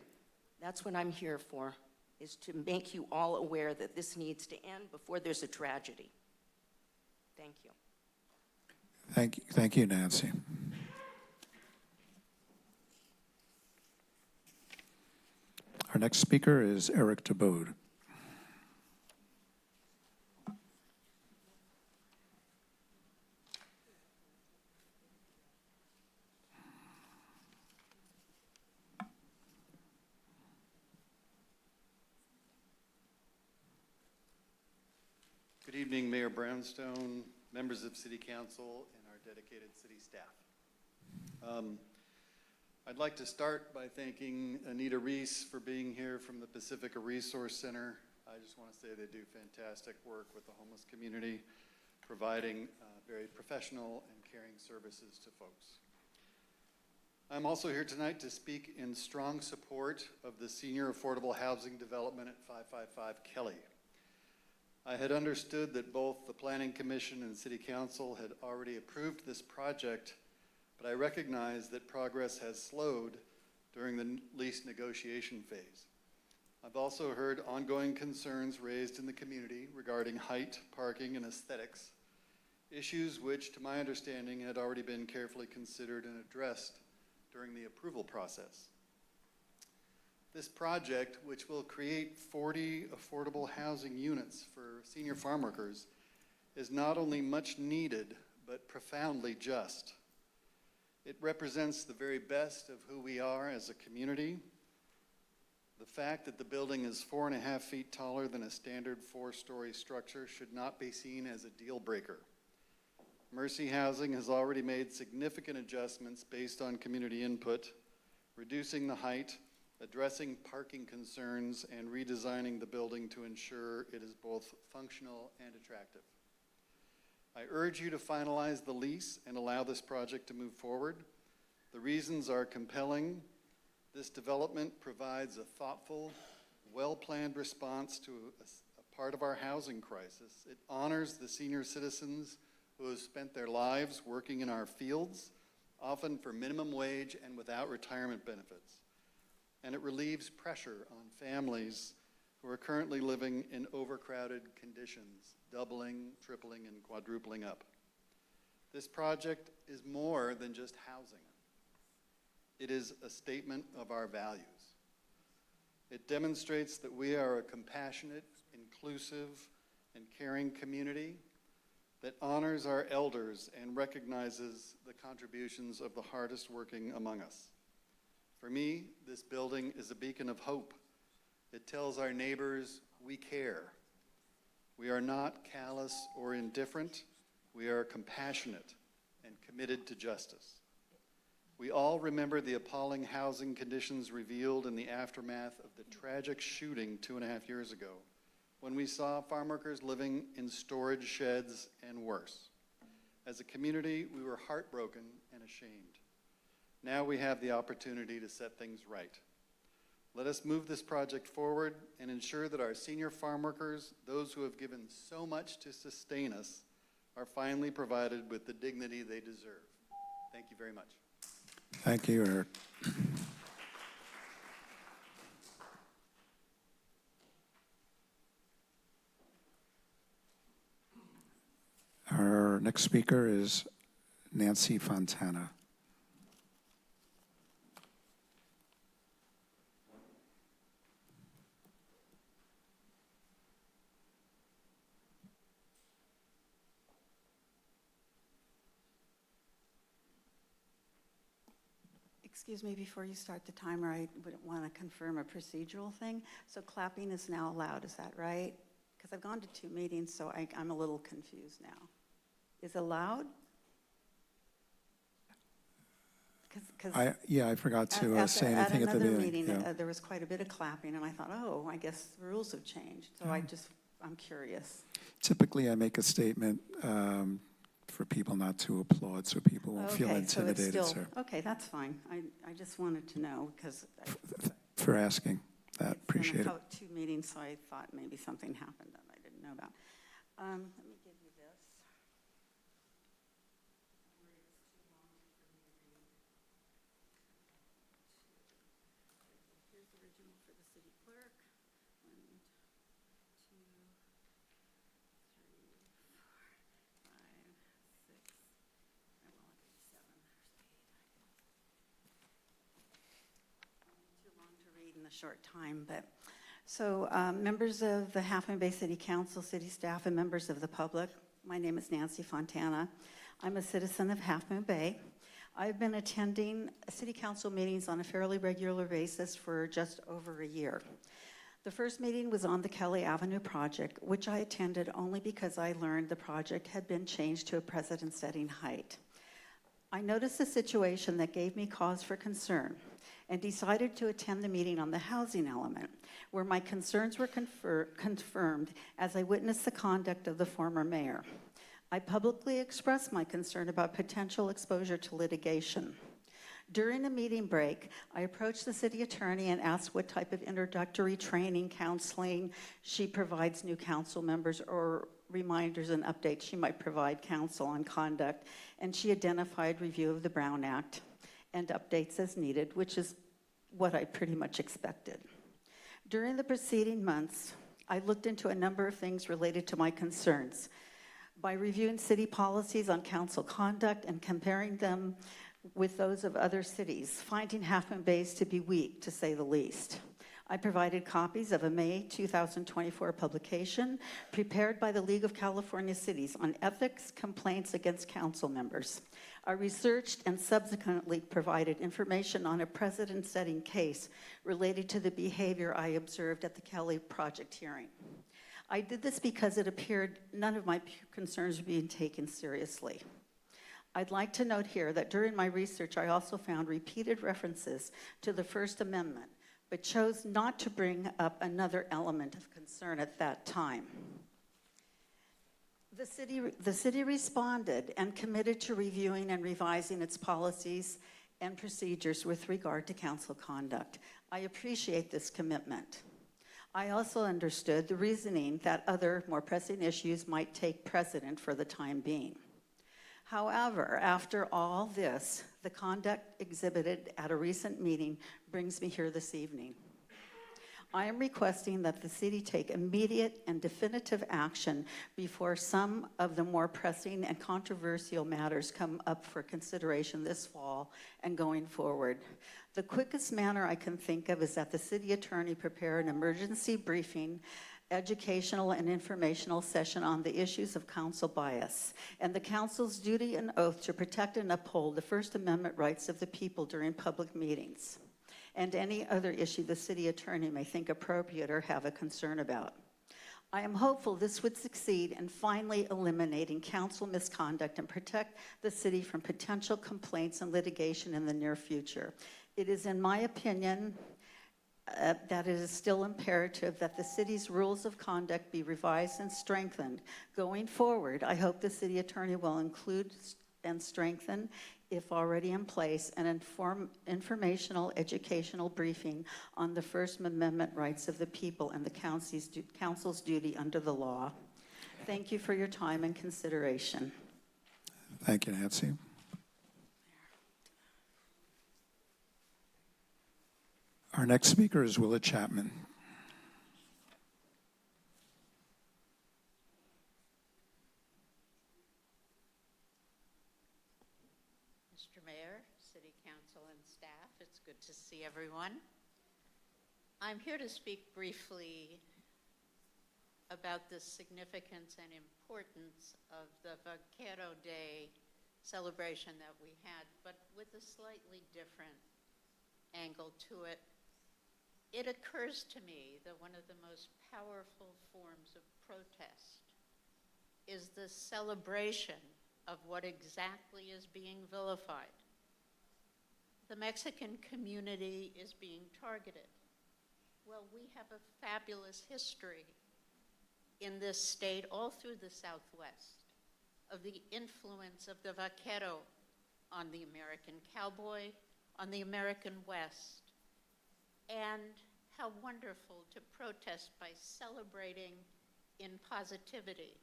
That's what I'm here for, is to make you all aware that this needs to end before there's a tragedy. Thank you. Thank you, Nancy. Our next speaker is Eric DeBode. Good evening, Mayor Brownstone, members of City Council, and our dedicated city staff. I'd like to start by thanking Anita Reese for being here from the Pacifica Resource Center. I just want to say they do fantastic work with the homeless community, providing very professional and caring services to folks. I'm also here tonight to speak in strong support of the senior affordable housing development at 555 Kelly. I had understood that both the Planning Commission and City Council had already approved this project, but I recognize that progress has slowed during the lease negotiation phase. I've also heard ongoing concerns raised in the community regarding height, parking, and aesthetics, issues which, to my understanding, had already been carefully considered and addressed during the approval process. This project, which will create 40 affordable housing units for senior farm workers, is not only much needed, but profoundly just. It represents the very best of who we are as a community. The fact that the building is 4.5 feet taller than a standard 4-story structure should not be seen as a deal breaker. Mercy Housing has already made significant adjustments based on community input, reducing the height, addressing parking concerns, and redesigning the building to ensure it is both functional and attractive. I urge you to finalize the lease and allow this project to move forward. The reasons are compelling. This development provides a thoughtful, well-planned response to a part of our housing crisis. It honors the senior citizens who have spent their lives working in our fields, often for minimum wage and without retirement benefits. And it relieves pressure on families who are currently living in overcrowded conditions, doubling, tripling, and quadrupling up. This project is more than just housing. It is a statement of our values. It demonstrates that we are a compassionate, inclusive, and caring community that honors our elders and recognizes the contributions of the hardest working among us. For me, this building is a beacon of hope. It tells our neighbors we care. We are not callous or indifferent. We are compassionate and committed to justice. We all remember the appalling housing conditions revealed in the aftermath of the tragic shooting 2.5 years ago, when we saw farm workers living in storage sheds and worse. As a community, we were heartbroken and ashamed. Now we have the opportunity to set things right. Let us move this project forward and ensure that our senior farm workers, those who have given so much to sustain us, are finally provided with the dignity they deserve. Thank you very much. Thank you, Eric. Our next speaker is Nancy Fontana. Excuse me, before you start the timer, I would want to confirm a procedural thing. So clapping is now allowed, is that right? Because I've gone to 2 meetings, so I'm a little confused now. Is it allowed? I forgot to say anything at the another beginning. meeting, Yeah. there was quite a bit of clapping, and I thought, oh, I guess the rules have changed. So I'm curious. Typically, I make a statement for people not to applaud, so people won't feel Okay, intimidated. so it's still, okay, that's fine. I just wanted to know, because For asking that, appreciate it. I've 2 meetings, so I thought maybe something happened that I didn't know about. Let me give you this. short time, but, so members of the Half Moon Bay City Council, city staff, and members of the public, my name is Nancy Fontana. I'm a citizen of Half Moon Bay. I've been attending city council meetings on a fairly regular basis for just over a year. The first meeting was on the Kelly Avenue project, which I attended only because I learned the project had been changed to a precedent-setting height. I noticed a situation that gave me cause for concern and decided to attend the meeting on the housing element, where my concerns were confirmed as I witnessed the conduct of the former mayor. I publicly expressed my concern about potential exposure to litigation. During a meeting break, I approached the city attorney and asked what type of introductory training, counseling she provides new council members, or reminders and updates she might provide council on conduct, and she identified review of the Brown Act and updates as needed, which is what I pretty much expected. During the preceding months, I looked into a number of things related to my concerns by reviewing city policies on council conduct and comparing them with those of other cities, finding Half Moon Bay's to be weak, to say the least. I provided copies of a May 2024 publication prepared by the League of California Cities on ethics complaints against council members. I researched and subsequently provided information on a precedent-setting case related to the behavior I observed at the Kelly project hearing. I did this because it appeared none of my concerns were being taken seriously. I'd like to note here that during my research, I also found repeated references to the First Amendment, but chose not to bring up another element of concern at that time. The city responded and committed to reviewing and revising its policies and procedures with regard to council conduct. I appreciate this commitment. I also understood the reasoning that other more pressing issues might take precedent for the time being. However, after all this, the conduct exhibited at a recent meeting brings me here this evening. I am requesting that the city take immediate and definitive action before some of the more pressing and controversial matters come up for consideration this fall and going forward. The quickest manner I can think of is that the city attorney prepare an emergency briefing, educational and informational session on the issues of council bias and the council's duty and oath to protect and uphold the First Amendment rights of the people during public meetings, and any other issue the city attorney may think appropriate or have a concern about. I am hopeful this would succeed in finally eliminating council misconduct and protect the city from potential complaints and litigation in the near future. It is, in my opinion, that it is still imperative that the city's rules of conduct be revised and strengthened. Going forward, I hope the city attorney will include and strengthen, if already in place, an informational, educational briefing on the First Amendment rights of the people and the council's duty under the law. Thank you for your time and consideration. Thank you, Nancy. Our next speaker is Willa Chapman. Mr. Mayor, City Council, and staff, it's good to see everyone. I'm here to speak briefly about the significance and importance of the Vaquero Day celebration that we had, but with a slightly different angle to it. It occurs to me that one of the most powerful forms of protest is the celebration of what exactly is being vilified. The Mexican community is being targeted. Well, we have a fabulous history in this state, all through the Southwest, of the influence of the vaquero on the American cowboy, on the American West, and how wonderful to protest by celebrating in positivity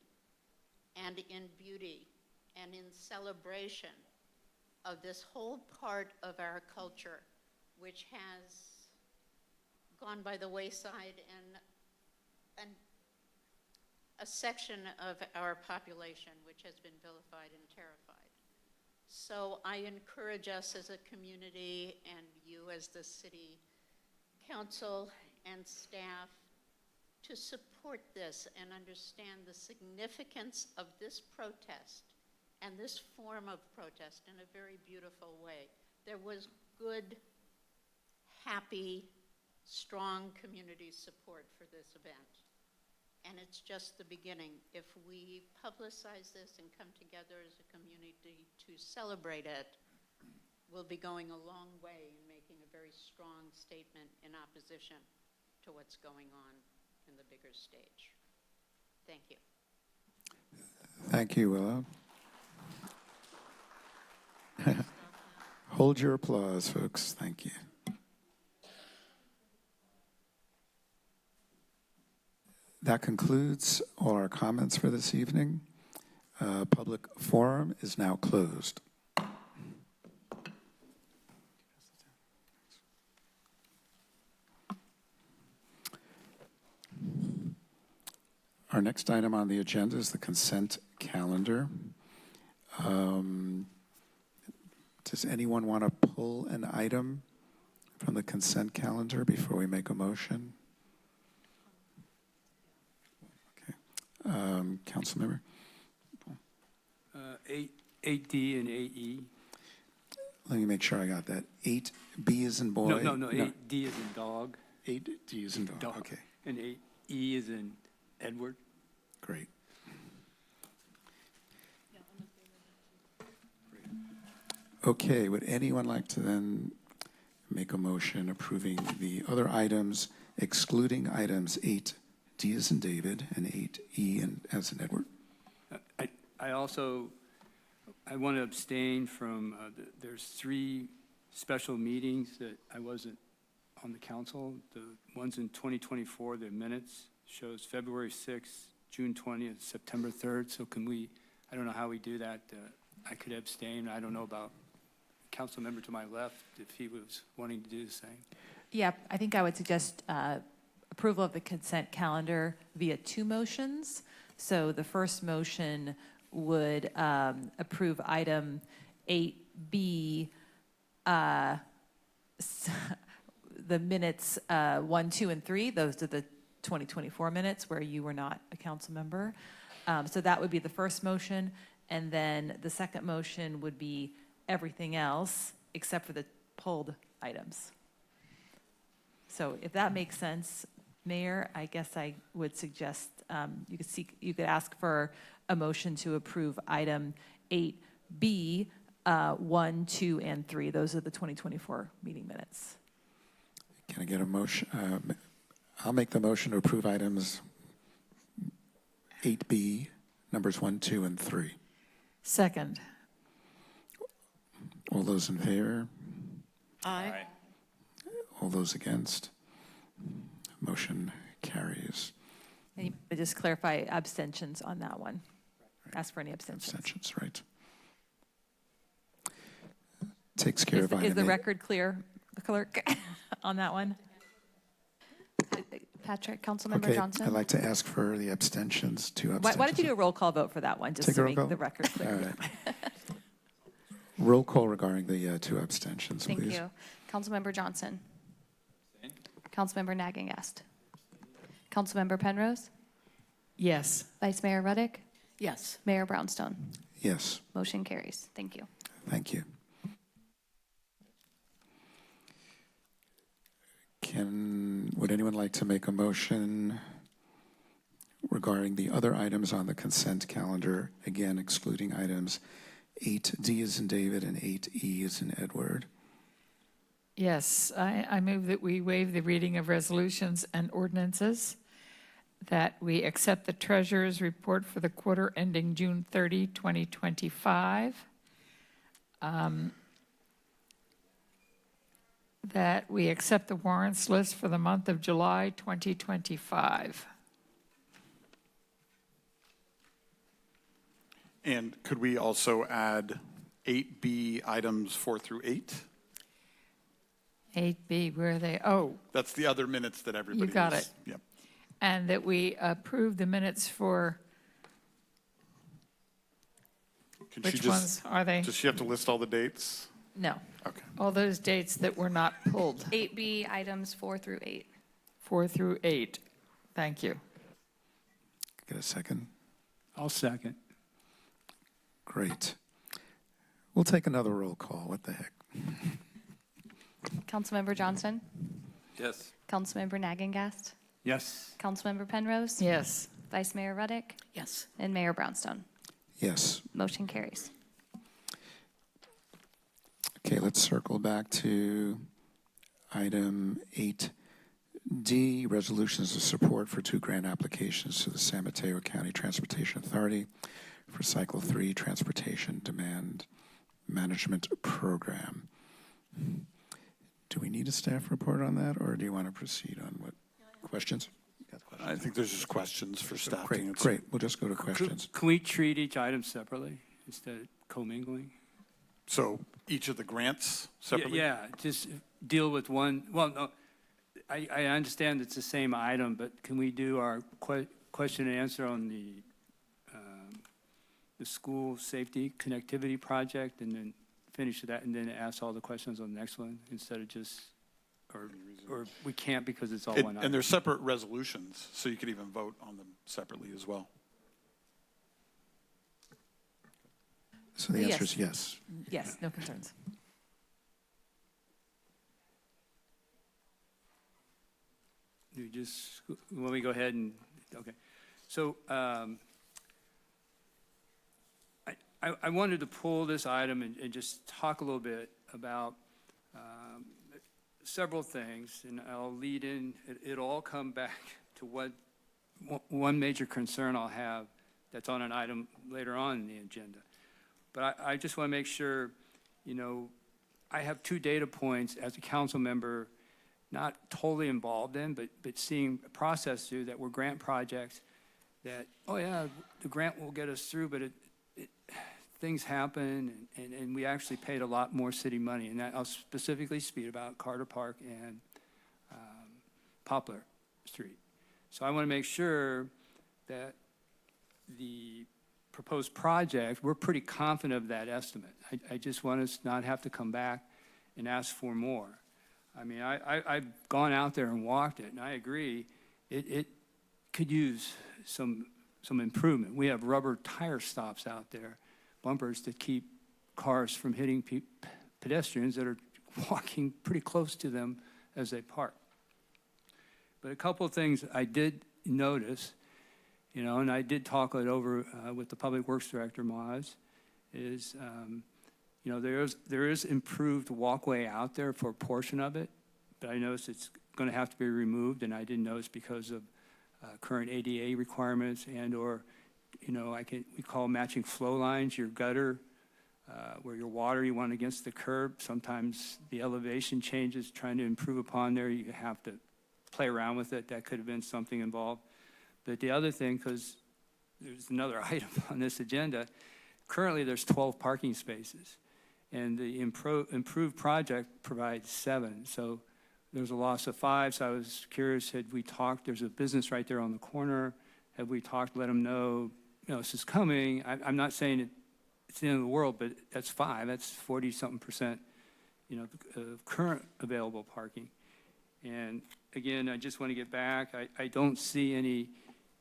and in beauty and in celebration of this whole part of our culture, which has gone by the wayside, and a section of our population which has been vilified and terrified. So I encourage us as a community and you as the city council and staff to support this and understand the significance of this protest and this form of protest in a very beautiful way. There was good, happy, strong community support for this event. And it's just the beginning. If we publicize this and come together as a community to celebrate it, we'll be going a long way in making a very strong statement in opposition to what's going on in the bigger stage. Thank you. Thank you, Willow. Hold your applause, folks. Thank you. That concludes all our comments for this evening. Public forum is now closed. Our next item on the agenda is the consent calendar. Does anyone want to pull an item from the consent calendar before we make a motion? Okay. Councilmember? 8D and 8E. Let me make sure I got that. 8B is in boy? No, 8D is in dog. 8D is in dog, okay. And 8E is in Edward. Great. Okay, would anyone like to then make a motion approving the other items, excluding items 8D as in David and 8E as in Edward? I want to abstain from, there's 3 special meetings that I wasn't on the council. The ones in 2024, the minutes shows February 6th, June 20th, September 3rd. So can we, I don't know how we do that. I could abstain. I don't know about council member to my left if he was wanting to do the same. Yeah, I think I would suggest approval of the consent calendar via 2 motions. So the first motion would approve item 8B, the minutes 1, 2, and 3. Those are the 2024 minutes where you were not a council member. So that would be the first motion. And then the second motion would be everything else except for the pulled items. So if that makes sense, Mayor, I guess I would suggest you could ask for a motion to approve item 8B, 1, 2, and 3. Those are the 2024 meeting minutes. Can I get a motion? I'll make the motion to approve items 8B, numbers 1, 2, and 3. Second. All those in favor? Aye. All those against? Motion carries. And you could just clarify abstentions on that one. Ask for any abstentions. Abstentions, right. Takes care of item Is the 8. record clear, clerk, on that one? Patrick, Councilmember Okay, Johnson? I'd like to ask for the abstentions, 2 abstentions. Why don't you do a roll call vote for that one, just Take to a roll make call? the record clear? All right. Roll call regarding the 2 abstentions, Thank please. you. Councilmember Johnson? Councilmember Nagengast? Councilmember Penrose? Yes. Vice Mayor Ruddick? Yes. Mayor Brownstone? Yes, Motion carries. Thank you. thank you. Would anyone like to make a motion regarding the other items on the consent calendar, again excluding items 8D as in David and 8E as in Edward? Yes, I move that we waive the reading of resolutions and ordinances, that we accept the treasurer's report for the quarter ending June 30, 2025, that we accept the warrants list for the month of July 2025. And could we also add 8B items 4 through 8? 8B, where are they? Oh, That's the other minutes that everybody you got is- it. Yep. And that we approve the minutes for, Can she which just- ones are they? Does she have to list all the dates? No. Okay. All those dates that were not pulled, 8B items 4 through 8. 4 through 8. Thank you. Get a second? I'll second. Great. We'll take another roll call. What the heck? Councilmember Johnston? Yes. Councilmember Nagengast? Yes. Councilmember Penrose? Yes. Vice Mayor Ruddick? Yes. And Mayor Brownstone? Yes. Motion carries. Okay, let's circle back to item 8D, resolutions of support for 2 grant applications to the San Mateo County Transportation Authority for Cycle 3 Transportation Demand Management Program. Do we need a staff report on that, or do you want to proceed on what? Questions? I think there's just questions for staff. to Great, answer. great. We'll just go to questions. Can we treat each item separately instead of commingling? So each of the grants separately? Yeah, just deal with one. Well, no, I understand it's the same item, but can we do our question and answer on the school safety connectivity project and then finish that and then ask all the questions on the next one instead of just, or we can't because it's all one item? And they're separate resolutions, so you could even vote on them separately as well. So the answer is yes. Yes, no concerns. You just, let me go ahead and, okay. So I wanted to pull this item and just talk a little bit about several things, and I'll lead in, it'll all come back to one major concern I'll have that's on an item later on in the agenda. But I just want to make sure, you know, I have 2 data points as a council member, not totally involved in, but seeing a process through that were grant projects that, oh yeah, the grant will get us through, but things happen, and we actually paid a lot more city money. And that, I'll specifically speak about Carter Park and Poplar Street. So I want to make sure that the proposed project, we're pretty confident of that estimate. I just want us not have to come back and ask for more. I mean, I've gone out there and walked it, and I agree, it could use some improvement. We have rubber tire stops out there, bumpers that keep cars from hitting pedestrians that are walking pretty close to them as they park. But a couple of things I did notice, you know, and I did talk it over with the Public Works Director, Moz, is, you know, there is improved walkway out there for a portion of it, but I noticed it's going to have to be removed, and I didn't notice because of current ADA requirements and or, you know, we call matching flow lines, your gutter, where your water you want against the curb. Sometimes the elevation changes, trying to improve upon there, you have to play around with it. That could have been something involved. But the other thing, because there's another item on this agenda, currently there's 12 parking spaces, and the improved project provides 7. So there's a loss of 5. So I was curious, had we talked, there's a business right there on the corner, have we talked, let them know, you know, this is coming. I'm not saying it's the end of the world, but that's 5, that's 40-something%, you know, of current available parking. And again, I just want to get back, I don't see any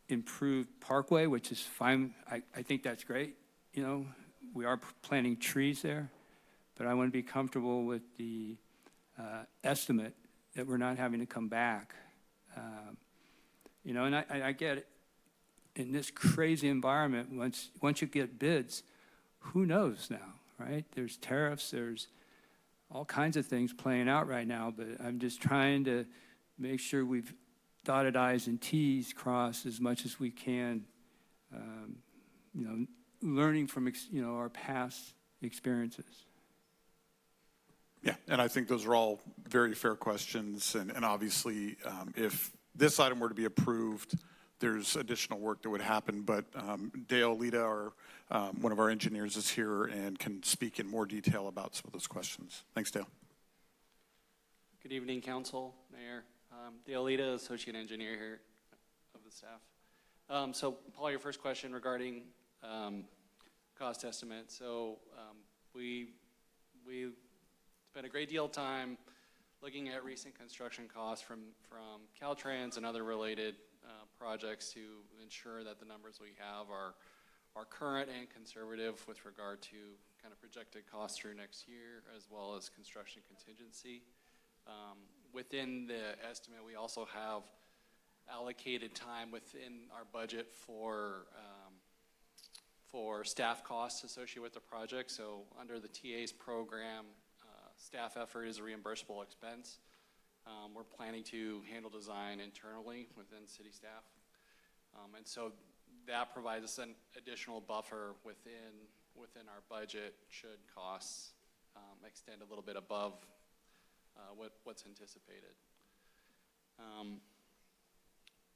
improved parkway, which is fine. I think that's great. You know, we are planting trees there, but I want to be comfortable with the estimate that we're not having to come back. You know, and I get it. In this crazy environment, once you get bids, who knows now, right? There's tariffs, there's all kinds of things playing out right now, but I'm just trying to make sure we've dotted I's and T's crossed as much as we can, you know, learning from, you know, our past experiences. Yeah, and I think those are all very fair questions, and obviously, if this item were to be approved, there's additional work that would happen, but Dale Lita, one of our engineers, is here and can speak in more detail about some of those questions. Thanks, Dale. Good evening, Council, Mayor. Dale Lita, Associate Engineer here of the staff. So, Paul, your first question regarding cost estimate. So we spent a great deal of time looking at recent construction costs from Caltrans and other related projects to ensure that the numbers we have are current and conservative with regard to kind of projected costs through next year, as well as construction contingency. Within the estimate, we also have allocated time within our budget for staff costs associated with the project. So under the TA's program, staff effort is a reimbursable expense. We're planning to handle design internally within city staff. And so that provides us an additional buffer within our budget should costs extend a little bit above what's anticipated.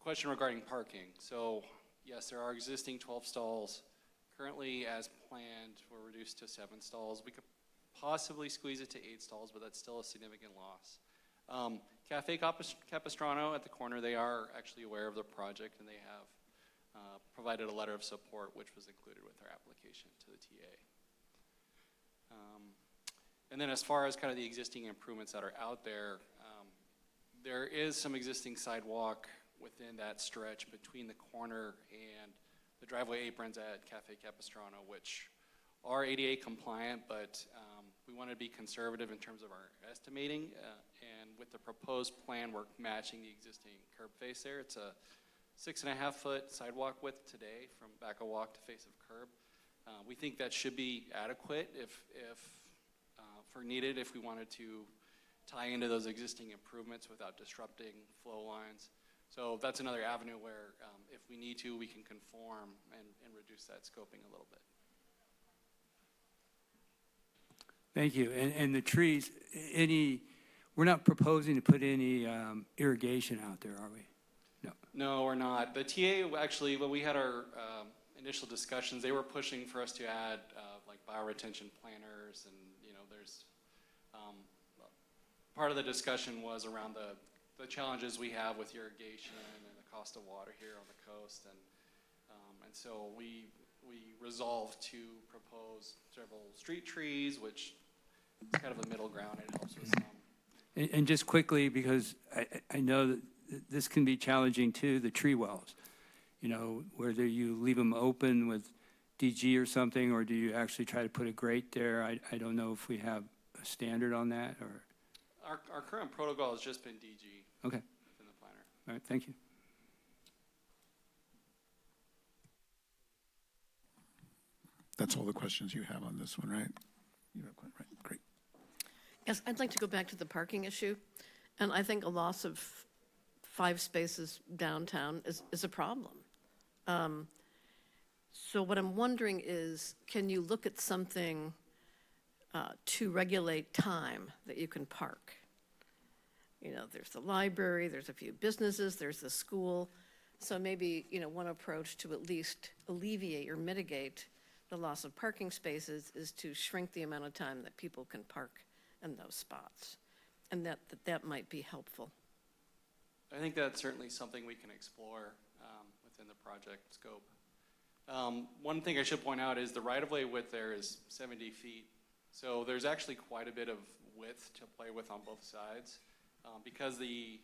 Question regarding parking. So yes, there are existing 12 stalls. Currently, as planned, we're reduced to 7 stalls. We could possibly squeeze it to 8 stalls, but that's still a significant loss. Cafe Capistrano at the corner, they are actually aware of the project, and they have provided a letter of support, which was included with our application to the TA. And then as far as kind of the existing improvements that are out there, there is some existing sidewalk within that stretch between the corner and the driveway aprons at Cafe Capistrano, which are ADA compliant, but we want to be conservative in terms of our estimating. And with the proposed plan, we're matching the existing curb face there. It's a 6.5-foot sidewalk width today from back of walk to face of curb. We think that should be adequate if needed, if we wanted to tie into those existing improvements without disrupting flow lines. So that's another avenue where if we need to, we can conform and reduce that scoping a little bit. Thank you. And the trees, we're not proposing to put any irrigation out there, are we? No. No, we're not. The TA actually, when we had our initial discussions, they were pushing for us to add like bioretention planters, and there's part of the discussion was around the challenges we have with irrigation and the cost of water here on the coast, and so we resolved to propose several street trees, which is kind of a middle ground. It helps with some. And just quickly, because I know that this can be challenging too, the tree wells. Whether you leave them open with DG or something, or do you actually try to put a grate there? I don't know if we have a standard on that, or. Our current protocol has just been DG. Okay. Within the planner. All right, thank you. That's all the questions you have on this one, right? You have one, right? Great. Yes, I'd like to go back to the parking issue. And I think a loss of 5 spaces downtown is a problem. So what I'm wondering is, can you look at something to regulate time that you can park? There's the library, there's a few businesses, there's the school. So maybe, one approach to at least alleviate or mitigate the loss of parking spaces is to shrink the amount of time that people can park in those spots. And that might be helpful. I think that's certainly something we can explore within the project scope. One thing I should point out is the right-of-way width there is 70 feet. So there's actually quite a bit of width to play with on both sides. Because the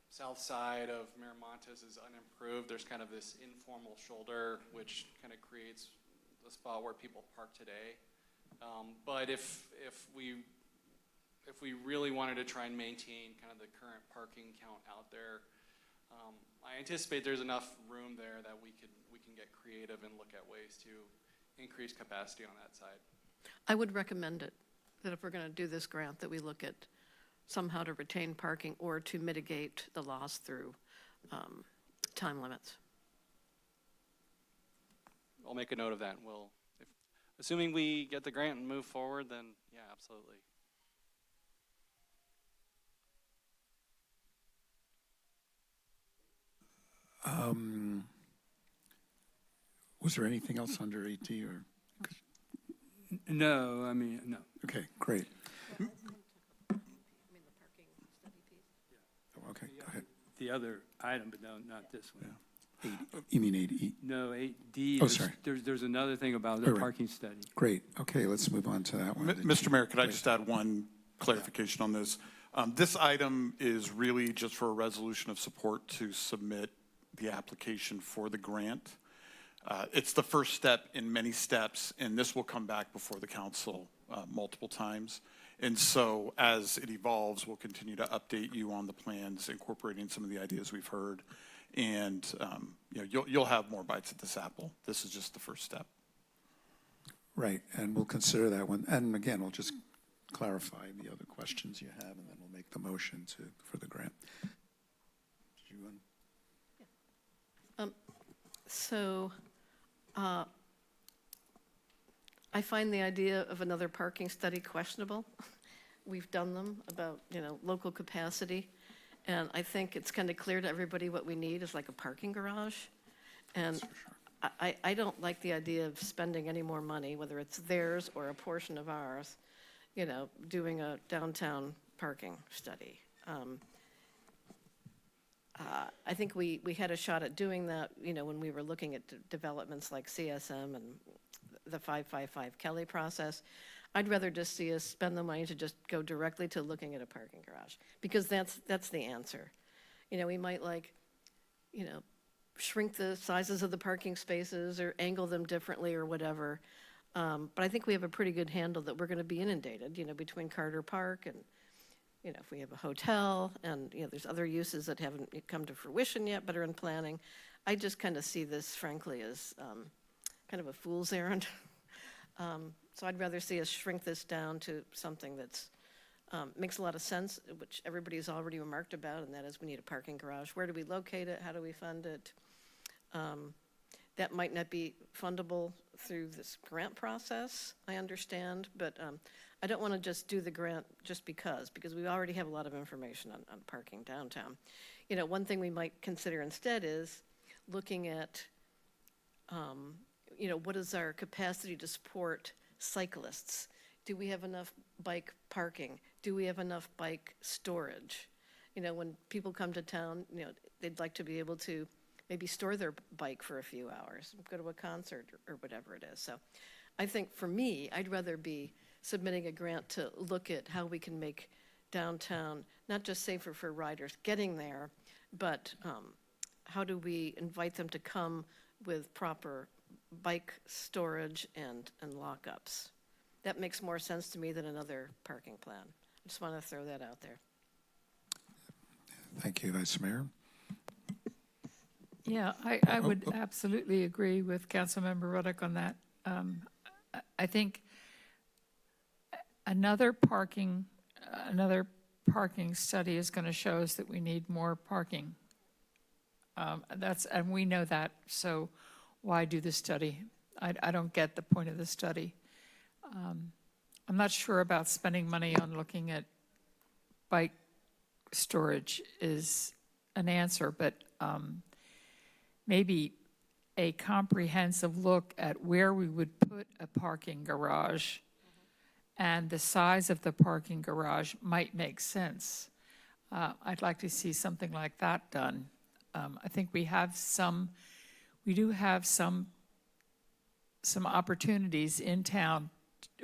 south side of Miramontes is unimproved, there's kind of this informal shoulder, which kind of creates the spot where people park today. But if we really wanted to try and maintain kind of the current parking count out there, I anticipate there's enough room there that we can get creative and look at ways to increase capacity on that side. I would recommend it, that if we're going to do this grant, that we look at somehow to retain parking or to mitigate the loss through time limits. I'll make a note of that. Assuming we get the grant and move forward, then yeah, absolutely. Was there anything else under AT or? No, no. Okay, great. Okay, go ahead. The other item, but no, not this one. You mean 8E? No, 8D. Oh, sorry. There's another thing about Oh, the right. parking study. Great. Okay, let's move on to that one. Mr. Mayor, could I just add one clarification on this? This item is really just for a resolution of support to submit the application for the grant. It's the first step in many steps, and this will come back before the council multiple times. And so as it evolves, we'll continue to update you on the plans, incorporating some of the ideas we've heard. And you'll have more bites at this apple. This is just the first step. Right, and we'll consider that one. And again, we'll just clarify the other questions you have, and then we'll make the motion for the grant. Did you want? So I find the idea of another parking study questionable. We've done them about, local capacity. And I think it's kind of clear to everybody what we need is like a parking garage. And I don't like the idea of spending any more money, whether it's theirs or a portion of ours, doing a downtown parking study. I think we had a shot at doing that, when we were looking at developments like CSM and the 555 Kelly process. I'd rather just see us spend the money to just go directly to looking at a parking garage, because that's the answer. We might shrink the sizes of the parking spaces or angle them differently or whatever. But I think we have a pretty good handle that we're going to be inundated, between Carter Park and, if we have a hotel and, there's other uses that haven't come to fruition yet but are in planning. I just kind of see this, frankly, as kind of a fool's errand. So I'd rather see us shrink this down to something that's makes a lot of sense, which everybody's already remarked about, and that is we need a parking garage. Where do we locate it? How do we fund it? That might not be fundable through this grant process, I understand, but I don't want to just do the grant just because we already have a lot of information on parking downtown. One thing we might consider instead is looking at, what is our capacity to support cyclists? Do we have enough bike parking? Do we have enough bike storage? When people come to town, they'd like to be able to maybe store their bike for a few hours, go to a concert or whatever it is. So I think for me, I'd rather be submitting a grant to look at how we can make downtown not just safer for riders getting there, but how do we invite them to come with proper bike storage and lockups. That makes more sense to me than another parking plan. I just want to throw that out there. Thank you, Vice Mayor. Yeah, I would absolutely agree with Councilmember Ruddock on that. I think another parking study is going to show us that we need more parking. And we know that, so why do the study? I don't get the point of the study. I'm not sure about spending money on looking at bike storage is an answer, but maybe a comprehensive look at where we would put a parking garage and the size of the parking garage might make sense. I'd like to see something like that done. I think we do have some opportunities in town.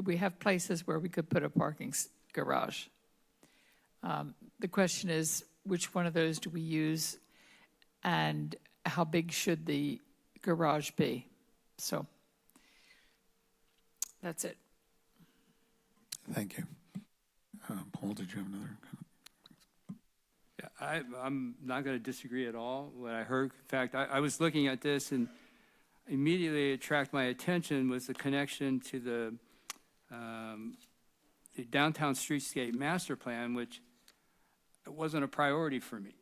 We have places where we could put a parking garage. The question is, which one of those do we use, and how big should the garage be? So that's it. Thank you. Paul, did you have another comment? Yeah, I'm not going to disagree at all. What I heard, in fact, I was looking at this and immediately attracted my attention was the connection to the downtown streetscape master plan, which wasn't a priority for me.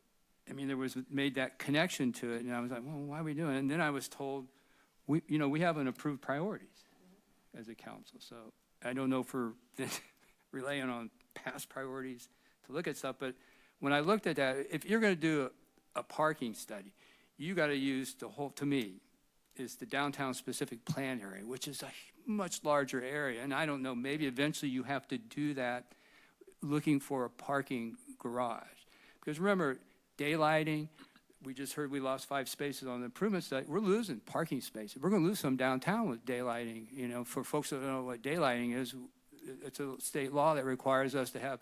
I mean, there was made that connection to it, and I was like, well, why are we doing it? And then I was told, we haven't approved priorities as a council. So I don't know if we're relying on past priorities to look at stuff, but when I looked at that, if you're going to do a parking study, you got to use the whole, to me, is the downtown specific plan area, which is a much larger area. And I don't know, maybe eventually you have to do that looking for a parking garage. Because remember, daylighting, we just heard we lost 5 spaces on the improvement study. We're losing parking spaces. We're going to lose some downtown with daylighting. You know, for folks that don't know what daylighting is, it's a state law that requires us to have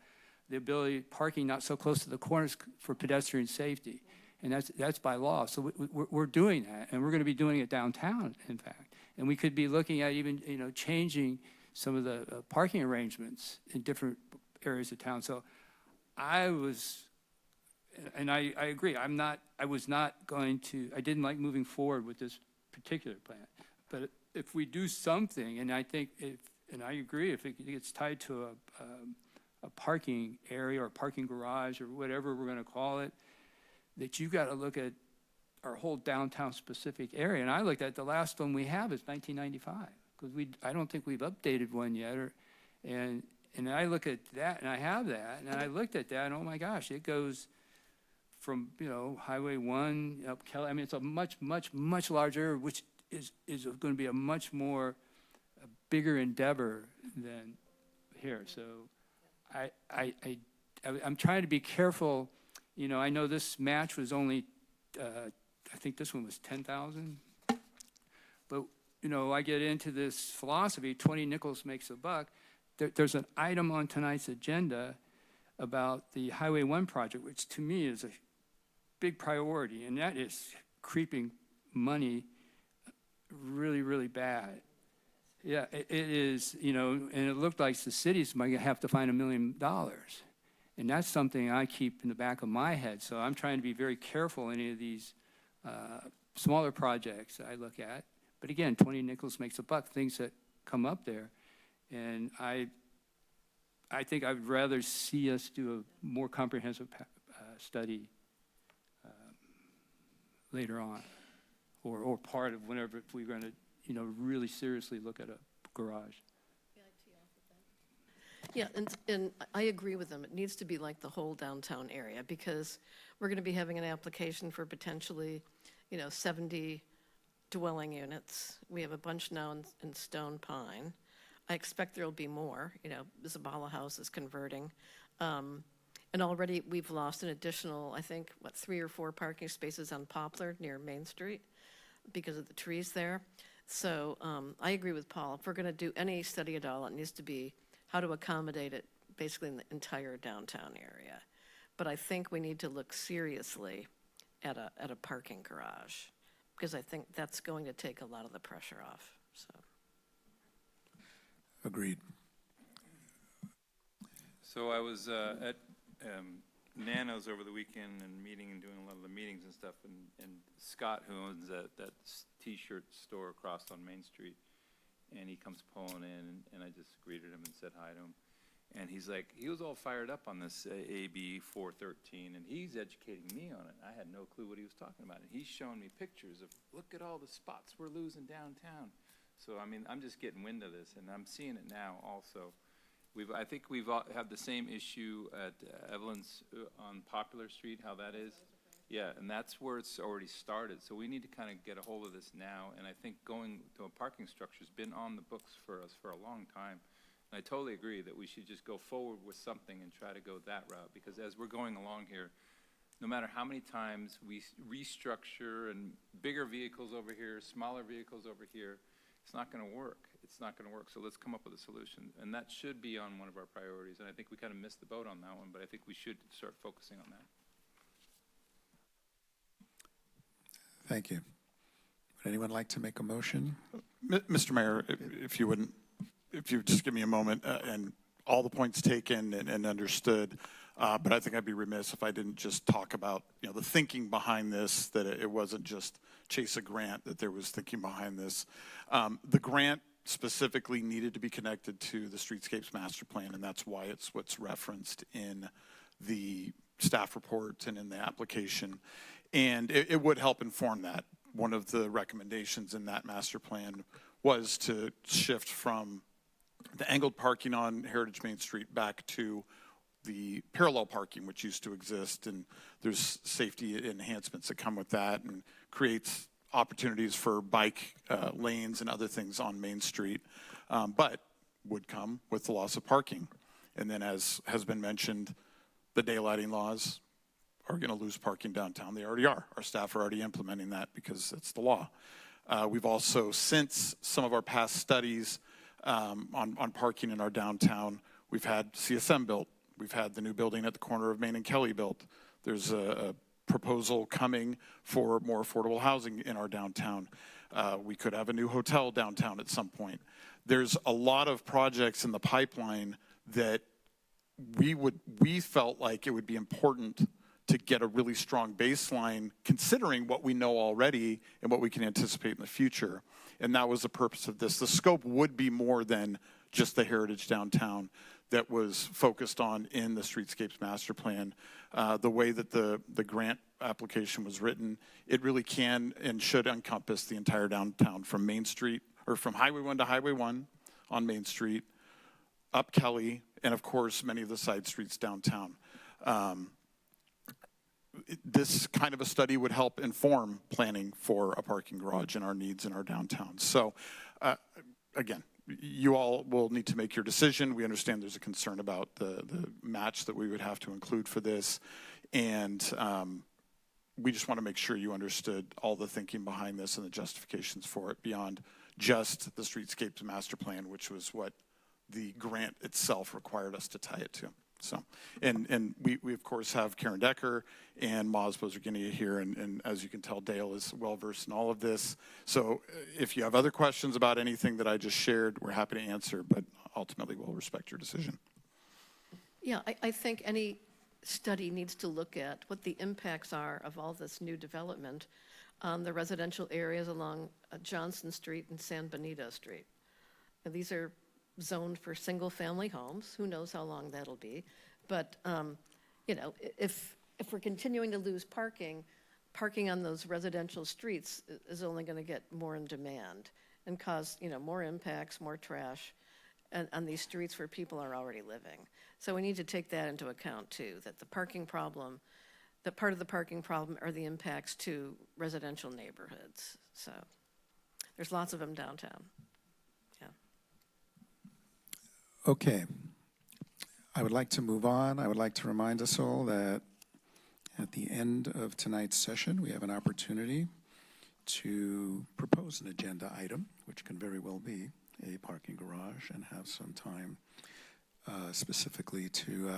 the ability, parking not so close to the corners for pedestrian safety. And that's by law. So we're doing that, and we're going to be doing it downtown, in fact. And we could be looking at even, you know, changing some of the parking arrangements in different areas of town. So I was, and I agree, I didn't like moving forward with this particular plan. But if we do something, and I think and I agree, if it gets tied to a parking area or parking garage or whatever we're going to call it, that you got to look at our whole downtown specific area. And I looked at the last one we have is 1995, because I don't think we've updated one yet. And I look at that, and I have that, and I looked at that, and oh my gosh, it goes from, you know, Highway 1 up Kelly. I mean, it's a much, much, much larger, which is going to be a much more bigger endeavor than here. So I'm trying to be careful. You know, I know this match was only, I think this one was 10,000. But, you know, I get into this philosophy, 20 nickels makes a buck. There's an item on tonight's agenda about the Highway 1 project, which to me is a big priority, and that is creeping money really, really bad. Yeah, it is, you know, and it looked like the cities might have to find $1 million. And that's something I keep in the back of my head. So I'm trying to be very careful in any of these smaller projects I look at. But again, 20 nickels makes a buck, things that come up there. And I think I would rather see us do a more comprehensive study later on, or part of whenever, if we're going to, you know, really seriously look at a garage. Yeah, and I agree with them. It needs to be like the whole downtown area, because we're going to be having an application for potentially, you know, 70 dwelling units. We have a bunch now in Stone Pine. I expect there'll be more. You know, Zabala House is converting. And already we've lost an additional, I think, 3 or 4 parking spaces on Poplar near Main Street because of the trees there. So I agree with Paul. If we're going to do any study at all, it needs to be how to accommodate it basically in the entire downtown area. But I think we need to look seriously at a parking garage, because I think that's going to take a lot of the pressure off. So. Agreed. So I was at Nano's over the weekend and meeting and doing a lot of the meetings and stuff, and Scott, who owns that T-shirt store across on Main Street, and he comes pulling in, and I just greeted him and said hi to him. And he's like, he was all fired up on this AB 413, and he's educating me on it. I had no clue what he was talking about. And he's showing me pictures of, look at all the spots we're losing downtown. So, I mean, I'm just getting wind of this, and I'm seeing it now also. I think we've had the same issue at Evelyn's on Popular Street, how that is. Yeah, and that's where it's already started. So we need to kind of get a hold of this now. And I think going to a parking structure has been on the books for us for a long time. And I totally agree that we should just go forward with something and try to go that route. Because as we're going along here, no matter how many times we restructure and bigger vehicles over here, smaller vehicles over here, it's not going to work. It's not going to work. So let's come up with a solution. And that should be on one of our priorities. And I think we kind of missed the boat on that one, but I think we should start focusing on that. Thank you. Would anyone like to make a motion? Mr. Mayor, if you would just give me a moment, and all the points taken and understood, but I think I'd be remiss if I didn't just talk about, you know, the thinking behind this, that it wasn't just chase a grant, that there was thinking behind this. The grant specifically needed to be connected to the Streetscapes Master Plan, and that's why it's what's referenced in the staff report and in the application. And it would help inform that. One of the recommendations in that master plan was to shift from the angled parking on Heritage Main Street back to the parallel parking, which used to exist, and there's safety enhancements that come with that, and creates opportunities for bike lanes and other things on Main Street, but would come with the loss of parking. And then, as has been mentioned, the daylighting laws are going to lose parking downtown. They already are. Our staff are already implementing that because it's the law. We've also, since some of our past studies on parking in our downtown, we've had CSM built. We've had the new building at the corner of Main and Kelly built. There's a proposal coming for more affordable housing in our downtown. We could have a new hotel downtown at some point. There's a lot of projects in the pipeline that we felt like it would be important to get a really strong baseline considering what we know already and what we can anticipate in the future. And that was the purpose of this. The scope would be more than just the heritage downtown that was focused on in the Streetscapes Master Plan. The way that the grant application was written, it really can and should encompass the entire downtown from Main Street, or from Highway 1 to Highway 1 on Main Street, up Kelly, and of course, many of the side streets downtown. This kind of a study would help inform planning for a parking garage and our needs in our downtown. So, again, you all will need to make your decision. We understand there's a concern about the match that we would have to include for this. And we just want to make sure you understood all the thinking behind this and the justifications for it beyond just the Streetscapes Master Plan, which was what the grant itself required us to tie it to. So, and we of course have Karen Decker and Maz Bozerginia here, and as you can tell, Dale is well versed in all of this. So if you have other questions about anything that I just shared, we're happy to answer, but ultimately we'll respect your decision. Yeah, I think any study needs to look at what the impacts are of all this new development on the residential areas along Johnson Street and San Benito Street. And these are zoned for single-family homes. Who knows how long that'll be? But you know, if we're continuing to lose parking on those residential streets is only going to get more in demand and cause, you know, more impacts, more trash on these streets where people are already living. So we need to take that into account too, that the parking problem, that part of the parking problem are the impacts to residential neighborhoods. So there's lots of them downtown. Okay. I would like to move on. I would like to remind us all that at the end of tonight's session, we have an opportunity to propose an agenda item, which can very well be a parking garage, and have some time specifically to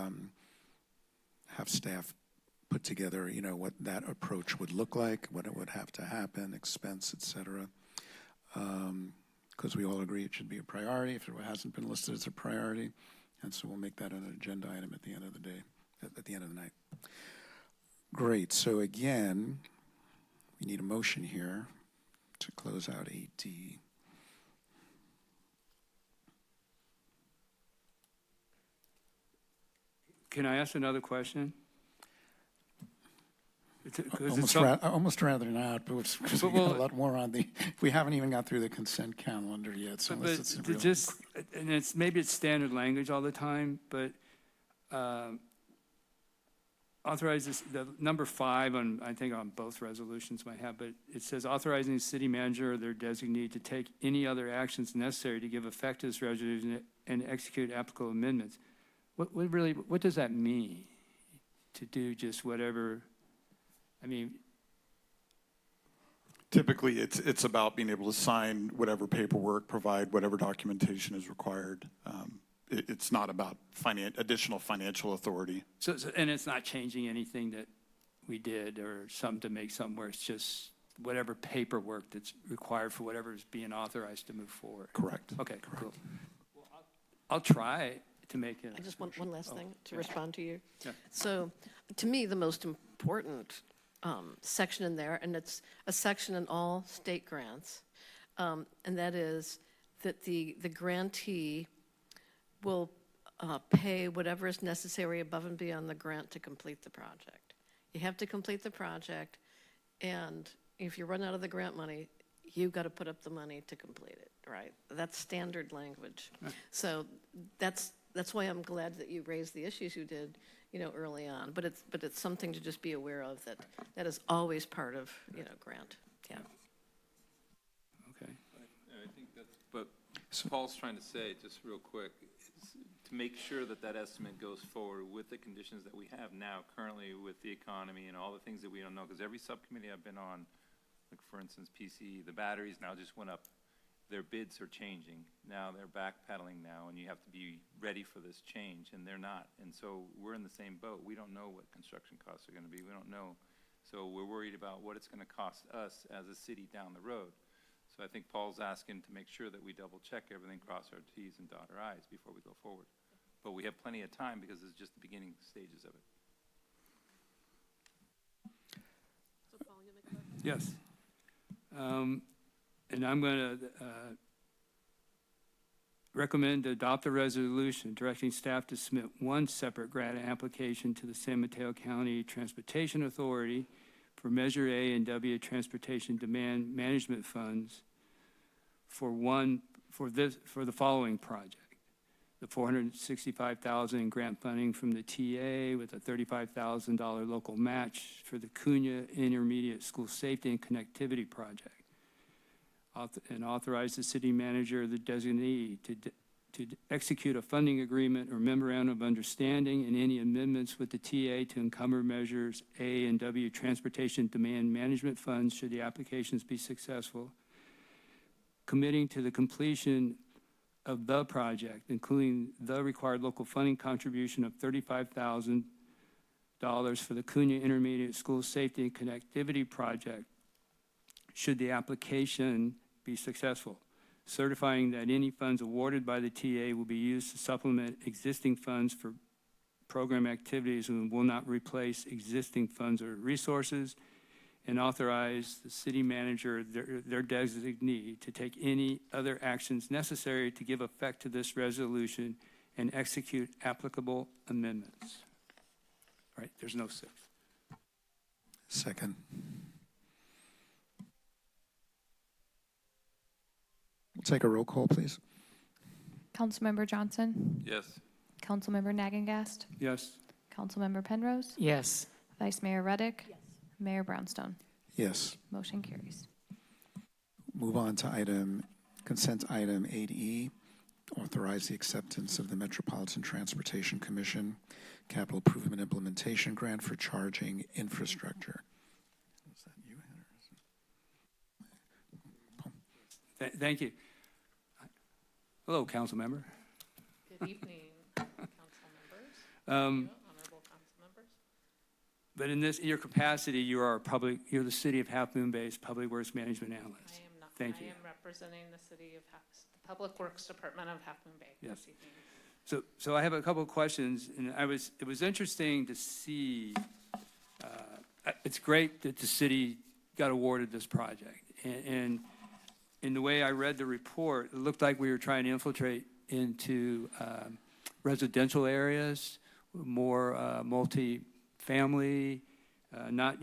have staff put together, you know, what that approach would look like, what it would have to happen, expense, et cetera. Because we all agree it should be a priority if it hasn't been listed as a priority. And so we'll make that an agenda item at the end of the day, at the end of the night. Great. So again, we need a motion here to close out 8D. Can I ask another question? Almost rather not, but because we got a lot more on the, we haven't even got through the consent calendar yet. So but it's real, just, and maybe it's standard language all the time, but authorizes the number 5 on, I think on both resolutions might have, but it says authorizing the city manager or their designee to take any other actions necessary to give effect to this resolution and execute applicable amendments. What does that mean? To do just whatever? I mean, typically it's about being able to sign whatever paperwork, provide whatever documentation is required. It's not about additional financial authority. So, and it's not changing anything that we did or something to make something where it's just whatever paperwork that's required for whatever is being authorized to move forward. Correct. Okay, correct. Cool. Well, I'll try to make it. I just want one last thing to respond to you. Yeah. So to me, the most important section in there, and it's a section in all state grants, and that is that the grantee will pay whatever is necessary above and beyond the grant to complete the project. You have to complete the project, and if you run out of the grant money, you've got to put up the money to complete it, right? That's standard language. Right. So that's why I'm glad that you raised the issues you did, you know, early on. But it's something to just be aware of, that is always part of, you know, grant. Yeah. Okay. I think that's what Paul's trying to say, just real quick. To to make sure that that estimate goes forward with the conditions that we have now currently with the economy and all the things that we don't know. Because every subcommittee I've been on, like for instance, PCE, the batteries now just went up. Their bids are changing. Now they're backpedaling now, and you have to be ready for this change, and they're not. And so we're in the same boat. We don't know what construction costs are going to be. We don't know. So we're worried about what it's going to cost us as a city down the road. So I think Paul's asking to make sure that we double check everything, cross our T's and dot our I's before we go forward. But we have plenty of time because it's just the beginning stages of it. So Paul, you make a motion? Yes. And I'm going to recommend to adopt a resolution directing staff to submit one separate grant application to the San Mateo County Transportation Authority for Measure A and W Transportation Demand Management Funds for the following project. The $465,000 in grant funding from the TA with a $35,000 local match for the Cunha Intermediate School Safety and Connectivity Project. And authorize the city manager or the designee to execute a funding agreement or memorandum of understanding and any amendments with the TA to encumber measures A and W transportation demand management funds should the applications be successful. Committing to the completion of the project, including the required local funding contribution of $35,000 for the Cunha Intermediate School Safety and Connectivity Project should the application be successful, certifying that any funds awarded by the TA will be used to supplement existing funds for program activities and will not replace existing funds or resources, and authorize the city manager, their designee, to take any other actions necessary to give effect to this resolution and execute applicable amendments. All right, there's no sixth. Second. We'll take a roll call, please. Councilmember Johnson? Yes. Councilmember Nagengast? Yes. Councilmember Penrose? Yes. Vice Mayor Reddick? Yes. Mayor Brownstone? Yes. Motion carries. Move on to consent item 8E, authorize the acceptance of the Metropolitan Transportation Commission Capital Improvement Implementation Grant for charging infrastructure. Was that you, Paul? Thank you. Hello, council member. Good evening, council members, honorable council members. But in your capacity, you're the City of Half Moon Bay's Public Works Management Analyst. I am not. Thank you. I am representing the city of the Public Works Department of Half Moon Bay Yes. this evening. So I have a couple of questions, and it was interesting to see. It's great that the city got awarded this project, and in the way I read the report, it looked like we were trying to infiltrate into residential areas, more multi-family, not,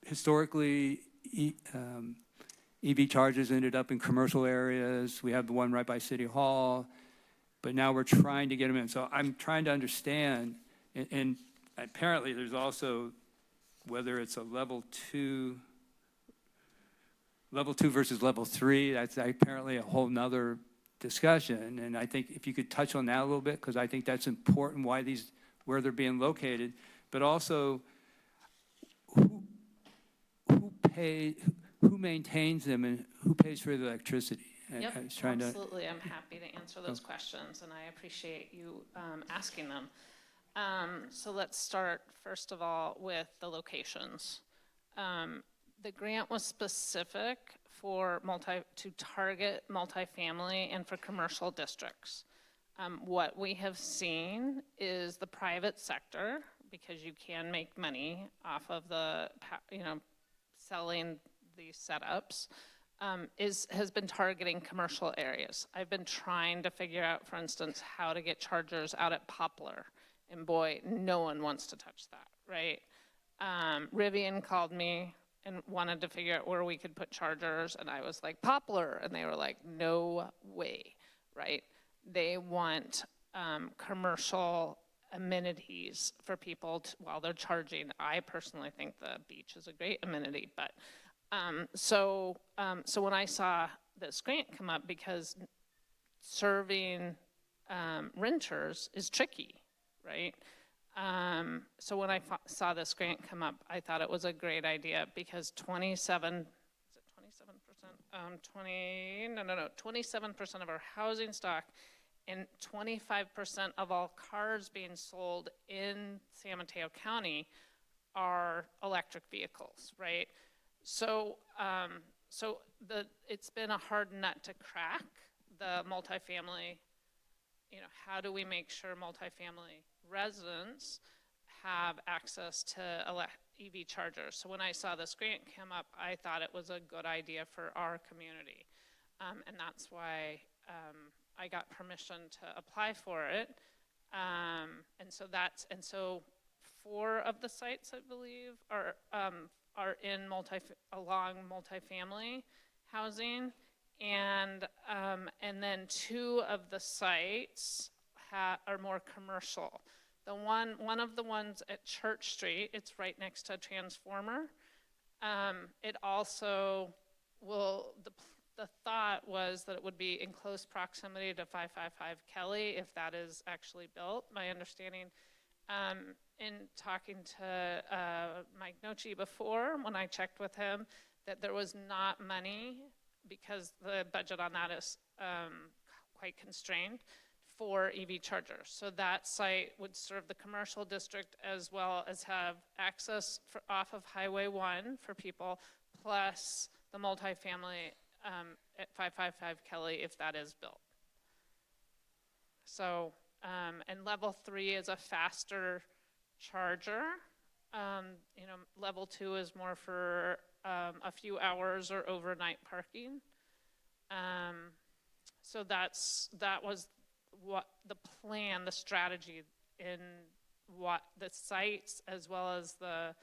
historically, EV chargers ended up in commercial areas. We have the one right by City Hall, but now we're trying to get them in. So I'm trying to understand, and apparently there's also, whether it's a level two versus level 3, that's apparently a whole nother discussion. And I think if you could touch on that a little bit, because I think that's important, where they're being located, but also who maintains them and who pays for the electricity? Yep, I was trying absolutely. I'm happy to answer those questions, and I appreciate you asking them. So let's start, first of all, with the locations. The grant was specific to target multifamily and for commercial districts. What we have seen is the private sector, because you can make money off of selling these setups, has been targeting commercial areas. I've been trying to figure out, for instance, how to get chargers out at Poplar, and boy, no one wants to touch that, right? Rivian called me and wanted to figure out where we could put chargers, and I was like, Poplar, and they were like, no way, right? They want commercial amenities for people while they're charging. I personally think the beach is a great amenity, but so when I saw this grant come up, because serving renters is tricky, right? So when I saw this grant come up, I thought it was a great idea because 27% of our housing stock and 25% of all cars being sold in San Mateo County are electric vehicles, right? So, it's been a hard nut to crack, the multifamily. How do we make sure multifamily residents have access to EV chargers? So when I saw this grant come up, I thought it was a good idea for our community. And that's why I got permission to apply for it. And so 4 of the sites, I believe, are in along multifamily housing. And then 2 of the sites are more commercial. One of the ones at Church Street, it's right next to a transformer. It also will, the thought was that it would be in close proximity to 555 Kelly if that is actually built. My understanding, in talking to Mike Nochi before, when I checked with him, that there was not money because the budget on that is quite constrained for EV chargers. So that site would serve the commercial district as well as have access off of Highway 1 for people, plus the multifamily at 555 Kelly if that is built. So, and level 3 is a faster charger. Level 2 is more for a few hours or overnight parking. So that was what the plan, the strategy in what the sites as well as the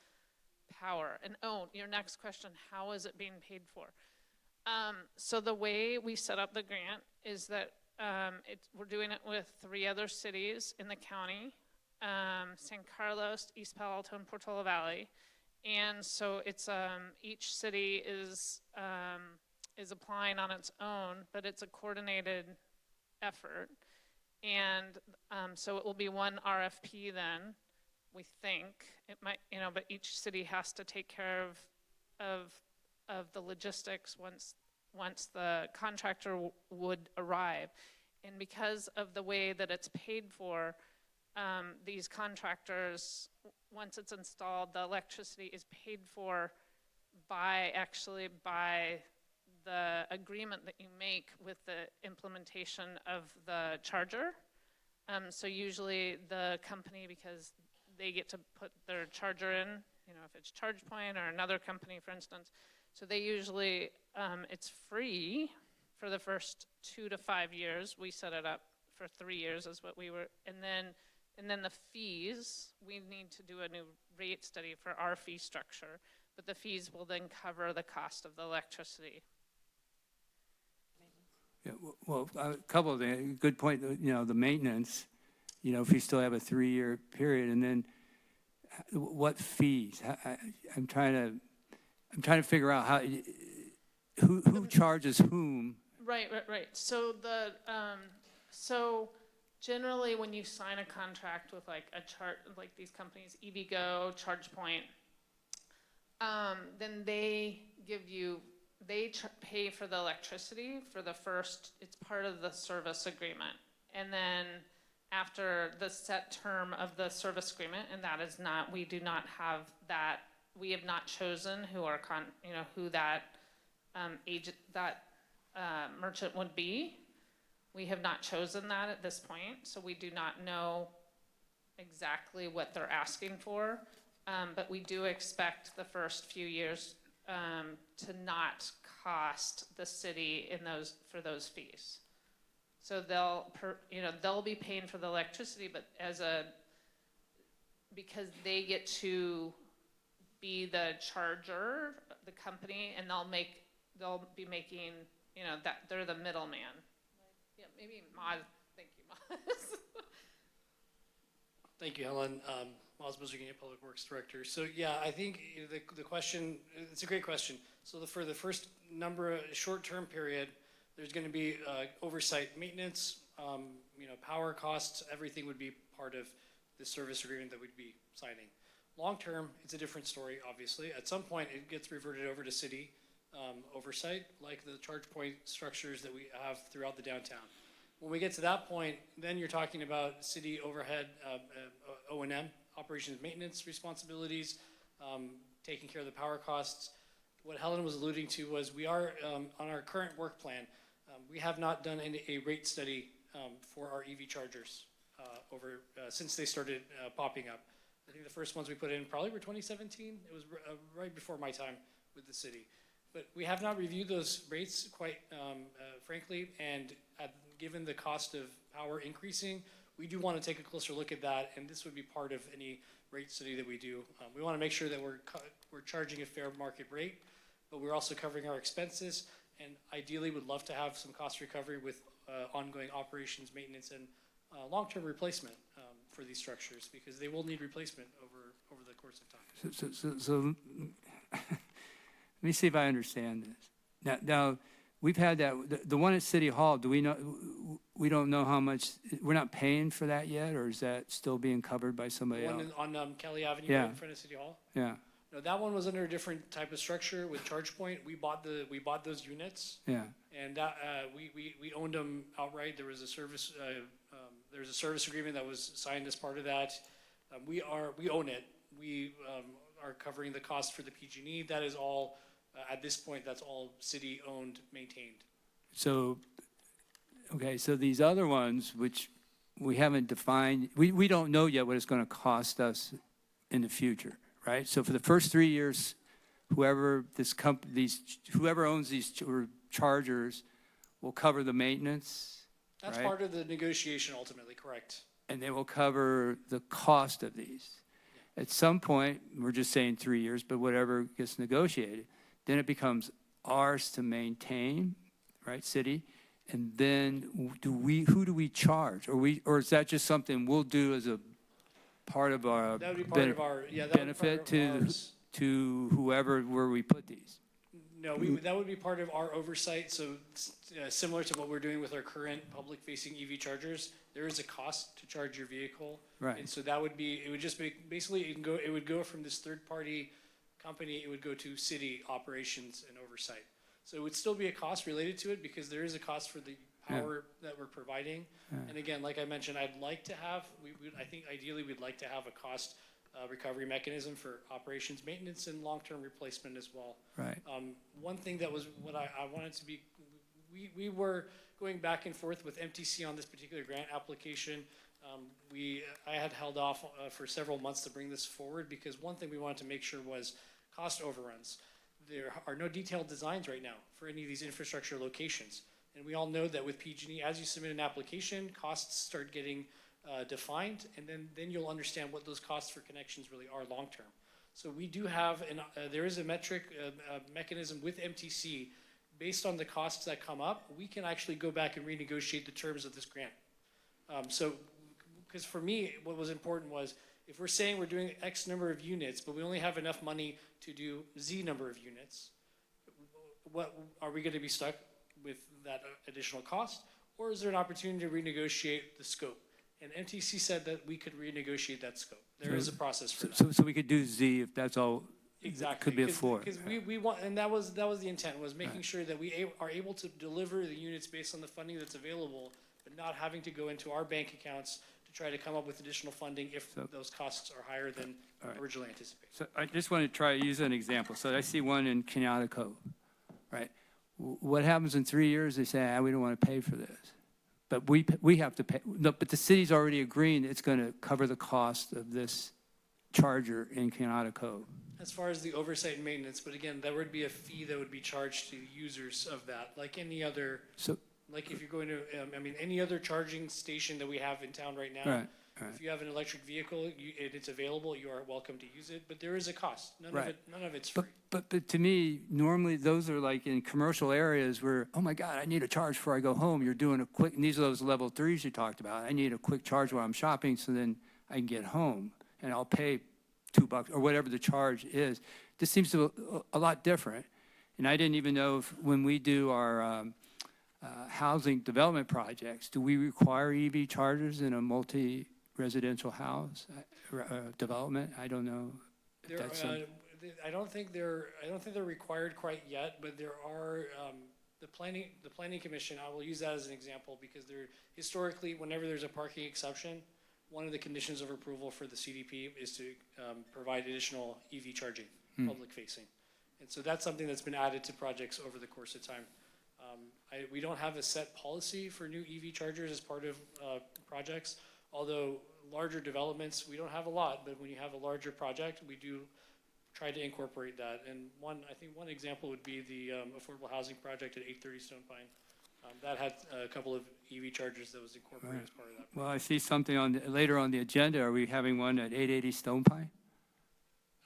power. And your next question, how is it being paid for? So the way we set up the grant is that we're doing it with 3 other cities in the county, San Carlos, East Palo Alto, and Portola Valley. And so it's each city is applying on its own, but it's a coordinated effort. And so it will be one RFP then, we think. It might, but each city has to take care of the logistics once the contractor would arrive. And because of the way that it's paid for, these contractors, once it's installed, the electricity is paid for by the agreement that you make with the implementation of the charger. So usually the company, because they get to put their charger in, if it's ChargePoint or another company, for instance, so they usually, it's free for the first 2 to 5 years. We set it up for 3 years is what we were, and then the fees, we need to do a new rate study for our fee structure, but the fees will then cover the cost of the electricity. Yeah, well, a couple of things. Good point. The maintenance. If we still have a 3-year period, and then what fees? I'm trying to figure out who charges whom. Right. So so generally, when you sign a contract with like these companies, EVgo, ChargePoint, then they give you. They pay for the electricity for the first, it's part of the service agreement. And then after the set term of the service agreement, and that is not, we do not have that, we have not chosen who that agent, that merchant would be. We have not chosen that at this point, so we do not know exactly what they're asking for. But we do expect the first few years to not cost the city for those fees. So they'll be paying for the electricity, but because they get to be the charger, the company, and they'll be making, that they're the middleman. Yeah, maybe Maz. Thank you, Maz. Thank you, Helen. Miles Virginia, Public Works Director. So yeah, I think the question, it's a great question. So for the first short-term period, there's going to be oversight maintenance power costs, everything would be part of the service agreement that we'd be signing. Long-term, it's a different story, obviously. At some point, it gets reverted over to city oversight, like the charge point structures that we have throughout the downtown. When we get to that point, then you're talking about city overhead, O&M, operations maintenance responsibilities, taking care of the power costs. What Helen was alluding to was we are, on our current work plan, we have not done a rate study for our EV chargers since they started popping up. I think the first ones we put in probably were 2017. It was right before my time with the city. But we have not reviewed those rates quite frankly, and given the cost of power increasing, we do want to take a closer look at that, and this would be part of any rate study that we do. We want to make sure that we're charging a fair market rate, but we're also covering our expenses, and ideally would love to have some cost recovery with ongoing operations, maintenance, and long-term replacement for these structures, because they will need replacement over the course of time. So let me see if I understand this. Now we've had that, the one at City Hall, do we know, we don't know how much, we're not paying for that yet, or is that still being covered by somebody else? One on Kelly Avenue, Yeah. right in front of City Hall? Yeah, No, that one was under a different type of structure with ChargePoint. We bought those units, yeah. and that we owned them outright. There was a service agreement that was signed as part of that. We own it. We are covering the cost for the PG&E. That is all at this point. That's all city owned, maintained. So, okay, so these other ones, which we haven't defined, we don't know yet what it's going to cost us in the future, right? So for the first 3 years, whoever owns these chargers will cover the maintenance, That's right? part of the negotiation ultimately, correct. And they will cover the cost of these. At some point, we're just saying 3 years, but whatever gets negotiated, then it becomes ours to maintain, right, city? And then who do we charge? Or is that just something we'll do as a part of our That would be part of our, yeah, that would be part benefit of ours. to whoever, where we put these? No, that would be part of our oversight. So similar to what we're doing with our current public-facing EV chargers, there is a cost to charge your vehicle. Right. And so that would be, it would just be, basically it would go from this third-party company, it would go to city operations and oversight. So it would still be a cost related to it because there is a cost for the power that we're providing. And again, like I mentioned, I'd like to have, I think ideally we'd like to have a cost recovery mechanism for operations, maintenance, and long-term replacement as well. Right. One thing that was what I wanted to be, we were going back and forth with MTC on this particular grant application. I had held off for several months to bring this forward because one thing we wanted to make sure was cost overruns. There are no detailed designs right now for any of these infrastructure locations. And we all know that with PG&E, as you submit an application, costs start getting defined, and then you'll understand what those costs for connections really are long-term. So we do have, there is a mechanism with MTC based on the costs that come up. We can actually go back and renegotiate the terms of this grant. So, because for me, what was important was if we're saying we're doing X number of units, but we only have enough money to do Z number of units, what are we going to be stuck with that additional cost? Or is there an opportunity to renegotiate the scope? And MTC said that we could renegotiate that scope. There is a process for that. So we could do Z if that's all. Exactly. Could be a floor. Because we want, and that was the intent, was making sure that we are able to deliver the units based on the funding that's available, but not having to go into our bank accounts to try to come up with additional funding if those costs are higher than originally anticipated. So I just want to try to use an example. So I see one in Kenyatta Cove, right? What happens in 3 years? They say, we don't want to pay for this. But we have to pay. No, but the city's already agreeing it's going to cover the cost of this charger in Kenyatta Cove. As far as the oversight and maintenance, but again, there would be a fee that would be charged to users of that, like any other, like if you're going to, any other charging station that we have in town right now. Right. If you have an electric vehicle and it's available, you are welcome to use it, but there is a cost. None of it's free. But to me, normally those are like in commercial areas where, oh my God, I need a charge before I go home. You're doing a quick, and these are those level 3s you talked about. I need a quick charge while I'm shopping so then I can get home and I'll pay $2 or whatever the charge is. This seems a lot different. And I didn't even know if when we do our housing development projects, do we require EV chargers in a multi-residential house development? I don't know. If There, that's I don't think they're required quite yet, but there are, the planning commission, I will use that as an example because historically, whenever there's a parking exception, one of the conditions of approval for the CDP is to provide additional EV charging, public facing. And so that's something that's been added to projects over the course of time. We don't have a set policy for new EV chargers as part of projects, although larger developments, we don't have a lot, but when you have a larger project, we do try to incorporate that. And I think one example would be the affordable housing project at 830 Stone Pine. That had a couple of EV chargers that was incorporated as part of that. Well, I see something later on the agenda. Are we having one at 880 Stone Pine?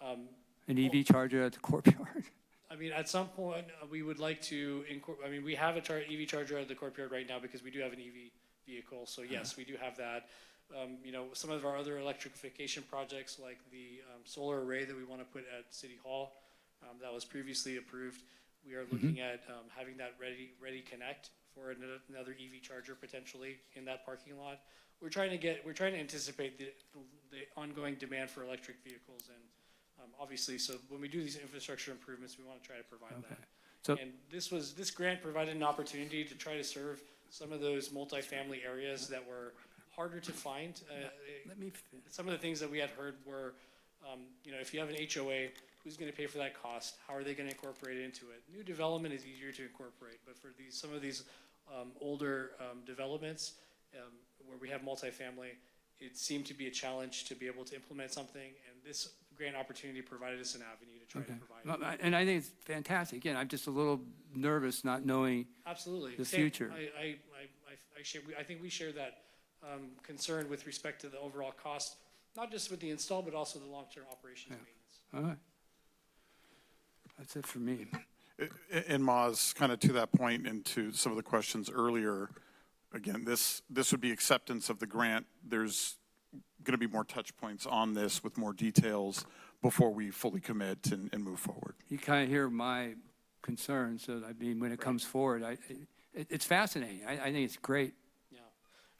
An EV charger at the courtyard? I mean, at some point, we would like to we have a EV charger at the courtyard right now because we do have an EV vehicle. So yes, we do have that. Some of our other electrification projects, like the solar array that we want to put at City Hall, that was previously approved. We are looking at having that ready connect for another EV charger potentially in that parking lot. We're trying to anticipate the ongoing demand for electric vehicles, and obviously, so when we do these infrastructure improvements, we want to try to provide that. So, And this grant provided an opportunity to try to serve some of those multifamily areas that were harder to find. Some of the things that we had heard were, if you have an HOA, who's going to pay for that cost? How are they going to incorporate it into it? New development is easier to incorporate, but for some of these older developments where we have multifamily, it seemed to be a challenge to be able to implement something, and this grant opportunity provided us an avenue to try to provide it. And I think it's fantastic. Again, I'm just a little nervous not knowing Absolutely. the future. I think we share that concern with respect to the overall cost, not just with the install, but also the long-term operations maintenance. All right. That's it for me. And Maz, kind of to that point and to some of the questions earlier, again, this would be acceptance of the grant. There's going to be more touch points on this with more details before we fully commit and move forward. You kind of hear my concerns. So, I mean, when it comes forward, it's fascinating. I think it's great. Yeah.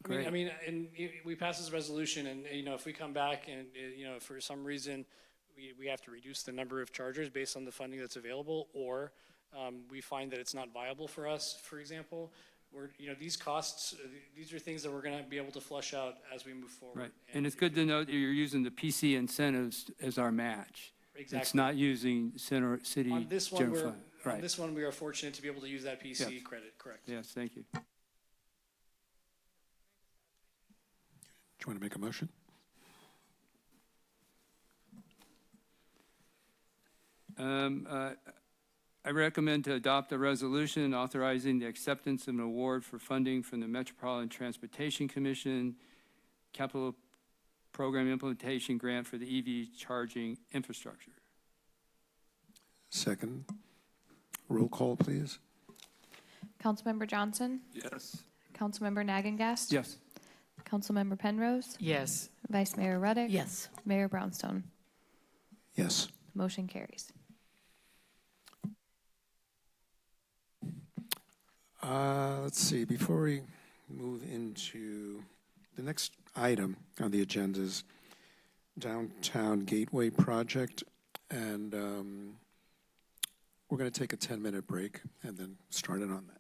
Great. And we pass this resolution, and, if we come back and, for some reason, we have to reduce the number of chargers based on the funding that's available, or we find that it's not viable for us, for example, these costs, these are things that we're going to be able to flush out as we move forward. Right. And it's good to know that you're using the PC incentives as our match. Exactly. It's not using city On this general one, fund. Right. on this one, we are fortunate to be able to use that PC credit, correct? Yes, thank you. Do you want to make a motion? I recommend to adopt a resolution authorizing the acceptance of an award for funding from the Metropolitan Transportation Commission Capital Program Implementation Grant for the EV charging infrastructure. Second. Roll call, please. Councilmember Johnson? Yes. Councilmember Nagengast? Yes. Councilmember Penrose? Yes. Vice Mayor Ruddick? Yes. Mayor Brownstone? Yes. Motion carries. Let's see, before we move into the next item on the agenda is Downtown Gateway Project, and we're going to take a 10-minute break and then start it on that.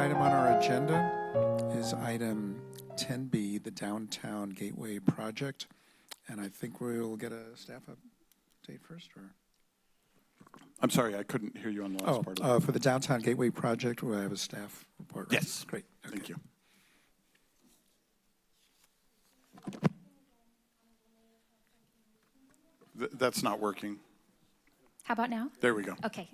item on our agenda is item 10B, the Downtown Gateway Project. And I think we'll get a staff update first, or? I'm sorry, I couldn't hear you on the last part of that. For the Downtown Gateway Project, will I have a staff report? Right? Yes. Great. Okay. Thank you. That's not working. How about now? There we go. Okay.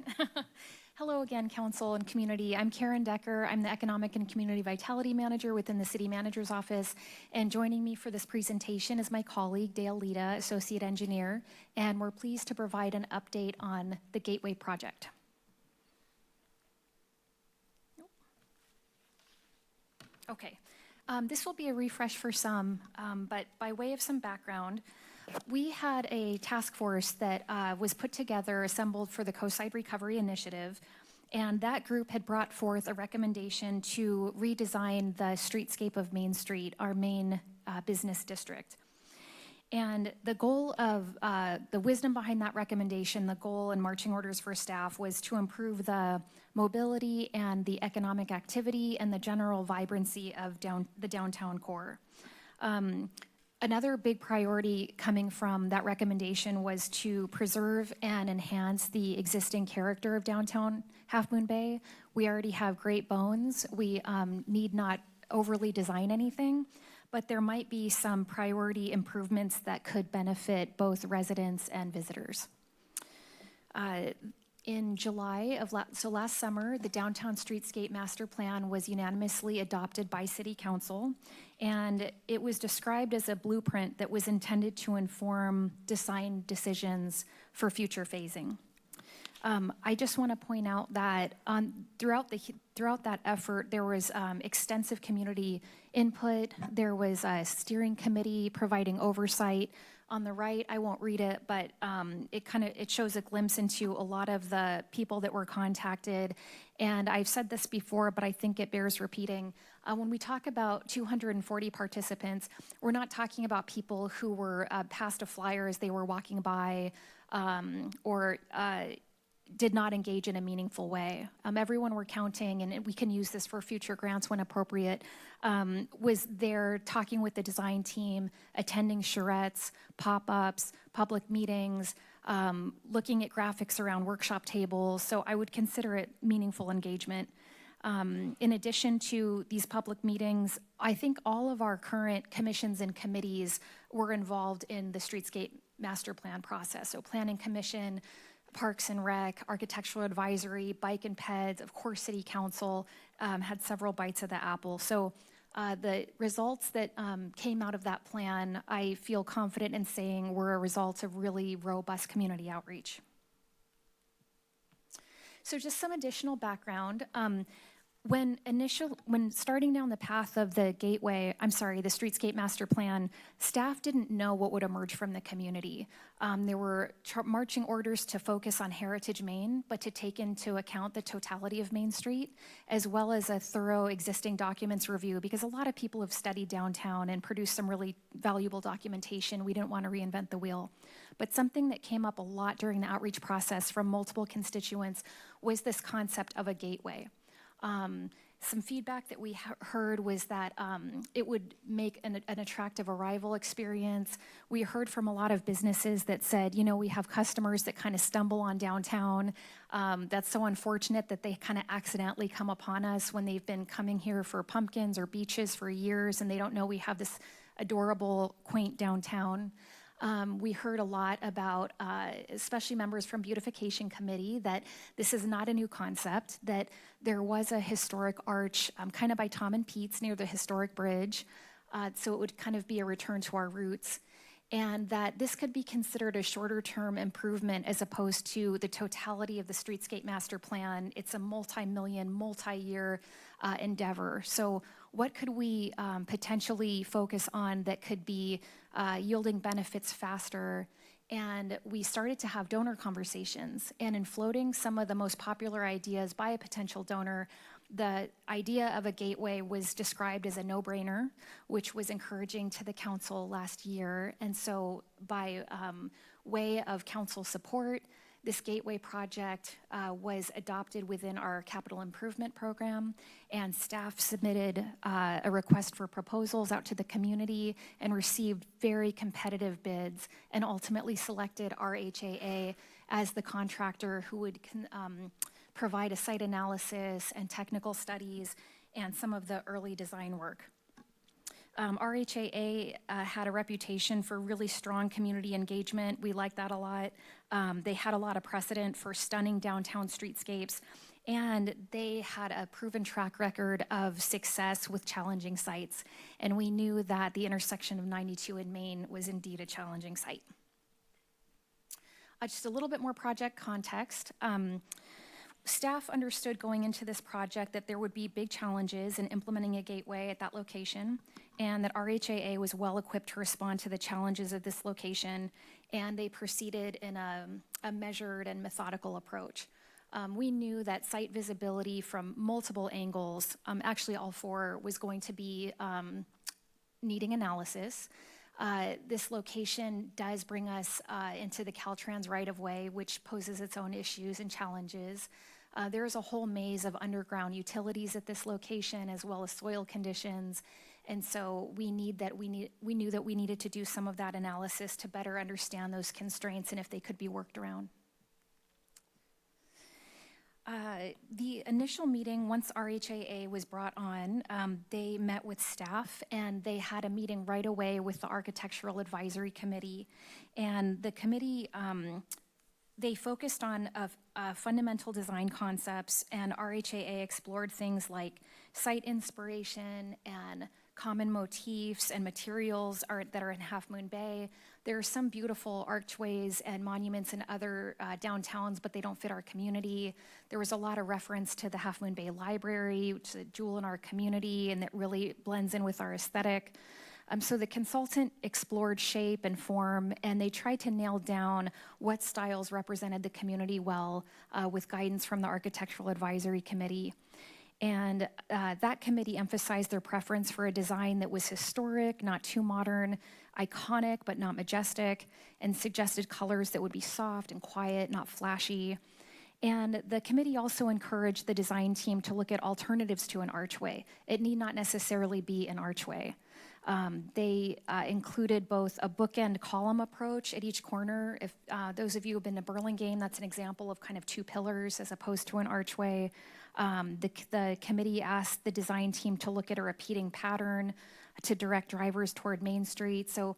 Hello again, council and community. I'm Karen Decker. I'm the Economic and Community Vitality Manager within the City Manager's Office. And joining me for this presentation is my colleague, Dale Lita, Associate Engineer. And we're pleased to provide an update on the Gateway Project. Okay. This will be a refresh for some, but by way of some background, we had a task force that was put together, assembled for the Coastside Recovery Initiative, and that group had brought forth a recommendation to redesign the streetscape of Main Street, our main business district. And the goal of the wisdom behind that recommendation, the goal and marching orders for staff was to improve the mobility and the economic activity and the general vibrancy of the downtown core. Another big priority coming from that recommendation was to preserve and enhance the existing character of downtown Half Moon Bay. We already have great bones. We need not overly design anything, but there might be some priority improvements that could benefit both residents and visitors. In July of last summer, the Downtown Streetscape Master Plan was unanimously adopted by City Council, and it was described as a blueprint that was intended to inform design decisions for future phasing. I just want to point out that throughout that effort, there was extensive community input. There was a steering committee providing oversight. On the right, I won't read it, but it shows a glimpse into a lot of the people that were contacted. And I've said this before, but I think it bears repeating. When we talk about 240 participants, we're not talking about people who were passed a flyer as they were walking by or did not engage in a meaningful way. Everyone we're counting, and we can use this for future grants when appropriate, was there talking with the design team, attending charrettes, pop-ups, public meetings, looking at graphics around workshop tables. So I would consider it meaningful engagement. In addition to these public meetings, I think all of our current commissions and committees were involved in the Streetscape Master Plan process. So Planning Commission, Parks and Rec, Architectural Advisory, Bike and Peds, of course City Council had several bites of the apple. So the results that came out of that plan, I feel confident in saying were a result of really robust community outreach. So just some additional background. When starting down the path of the the Streetscape Master Plan, staff didn't know what would emerge from the community. There were marching orders to focus on Heritage Main, but to take into account the totality of Main Street, as well as a thorough existing documents review, because a lot of people have studied downtown and produced some really valuable documentation. We didn't want to reinvent the wheel. But something that came up a lot during the outreach process from multiple constituents was this concept of a gateway. Some feedback that we heard was that it would make an attractive arrival experience. We heard from a lot of businesses that said, you know, we have customers that kind of stumble on downtown. That's so unfortunate that they kind of accidentally come upon us when they've been coming here for pumpkins or beaches for years and they don't know we have this adorable, quaint downtown. We heard a lot about, especially members from Beautification Committee, that this is not a new concept, that there was a historic arch kind of by Tom and Pete's near the historic bridge, so it would kind of be a return to our roots, and that this could be considered a shorter term improvement as opposed to the totality of the Streetscape Master Plan. It's a multi-million, multi-year endeavor. So what could we potentially focus on that could be yielding benefits faster? And we started to have donor conversations, and in floating some of the most popular ideas by a potential donor, the idea of a gateway was described as a no-brainer, which was encouraging to the council last year. And so by way of council support, This gateway project was adopted within our capital improvement program, and staff submitted a request for proposals out to the community and received very competitive bids and ultimately selected RHAA as the contractor who would provide a site analysis and technical studies and some of the early design work. RHAA had a reputation for really strong community engagement. We like that a lot. They had a lot of precedent for stunning downtown streetscapes, and they had a proven track record of success with challenging sites. And we knew that the intersection of 92 and Main was indeed a challenging site. Just a little bit more project context. Staff understood going into this project that there would be big challenges in implementing a gateway at that location, and that RHAA was well equipped to respond to the challenges of this location, and they proceeded in a measured and methodical approach. We knew that site visibility from multiple angles, actually all four, was going to be needing analysis. This location does bring us into the Caltrans right-of-way, which poses its own issues and challenges. There's a whole maze of underground utilities at this location, as well as soil conditions, and so we knew that we needed to do some of that analysis to better understand those constraints and if they could be worked around. The initial meeting, once RHAA was brought on, they met with staff and they had a meeting right away with the Architectural Advisory Committee. And the committee, they focused on fundamental design concepts, and RHAA explored things like site inspiration and common motifs and materials that are in Half Moon Bay. There are some beautiful archways and monuments in other downtowns, but they don't fit our community. There was a lot of reference to the Half Moon Bay Library, which is a jewel in our community, and that really blends in with our aesthetic. So the consultant explored shape and form, and they tried to nail down what styles represented the community well with guidance from the Architectural Advisory Committee. And that committee emphasized their preference for a design that was historic, not too modern, iconic, but not majestic, and suggested colors that would be soft and quiet, not flashy. And the committee also encouraged the design team to look at alternatives to an archway. It need not necessarily be an archway. They included both a bookend column approach at each corner. If those of you who have been to Burlingame, that's an example of kind of two pillars as opposed to an archway. The committee asked the design team to look at a repeating pattern to direct drivers toward Main Street. So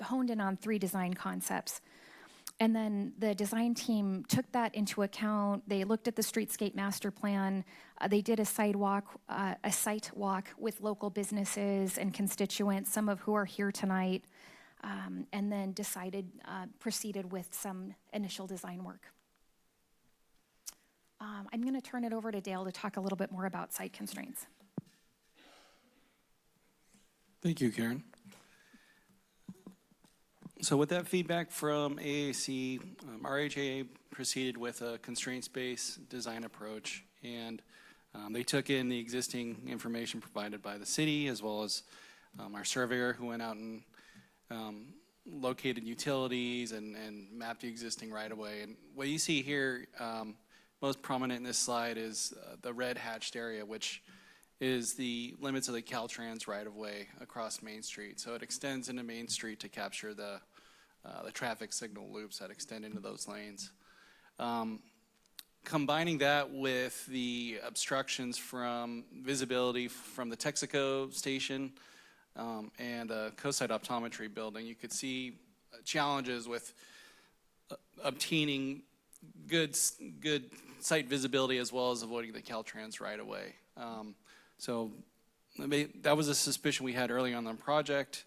honed in on 3 design concepts. And then the design team took that into account. They looked at the streetscape master plan. They did a site walk with local businesses and constituents, some of who are here tonight, and then proceeded with some initial design work. I'm going to turn it over to Dale to talk a little bit more about site constraints. Thank you, Karen. So with that feedback from AAC, RHAA proceeded with a constraints-based design approach, and they took in the existing information provided by the city, as well as our surveyor who went out and located utilities and mapped the existing right-of-way. And what you see here, most prominent in this slide, is the red hatched area, which is the limits of the Caltrans right-of-way across Main Street. So it extends into Main Street to capture the traffic signal loops that extend into those lanes. Combining that with the obstructions from visibility from the Texaco station and the Coastside Optometry building, you could see challenges with obtaining good site visibility as well as avoiding the Caltrans right-of-way. So that was a suspicion we had early on the project,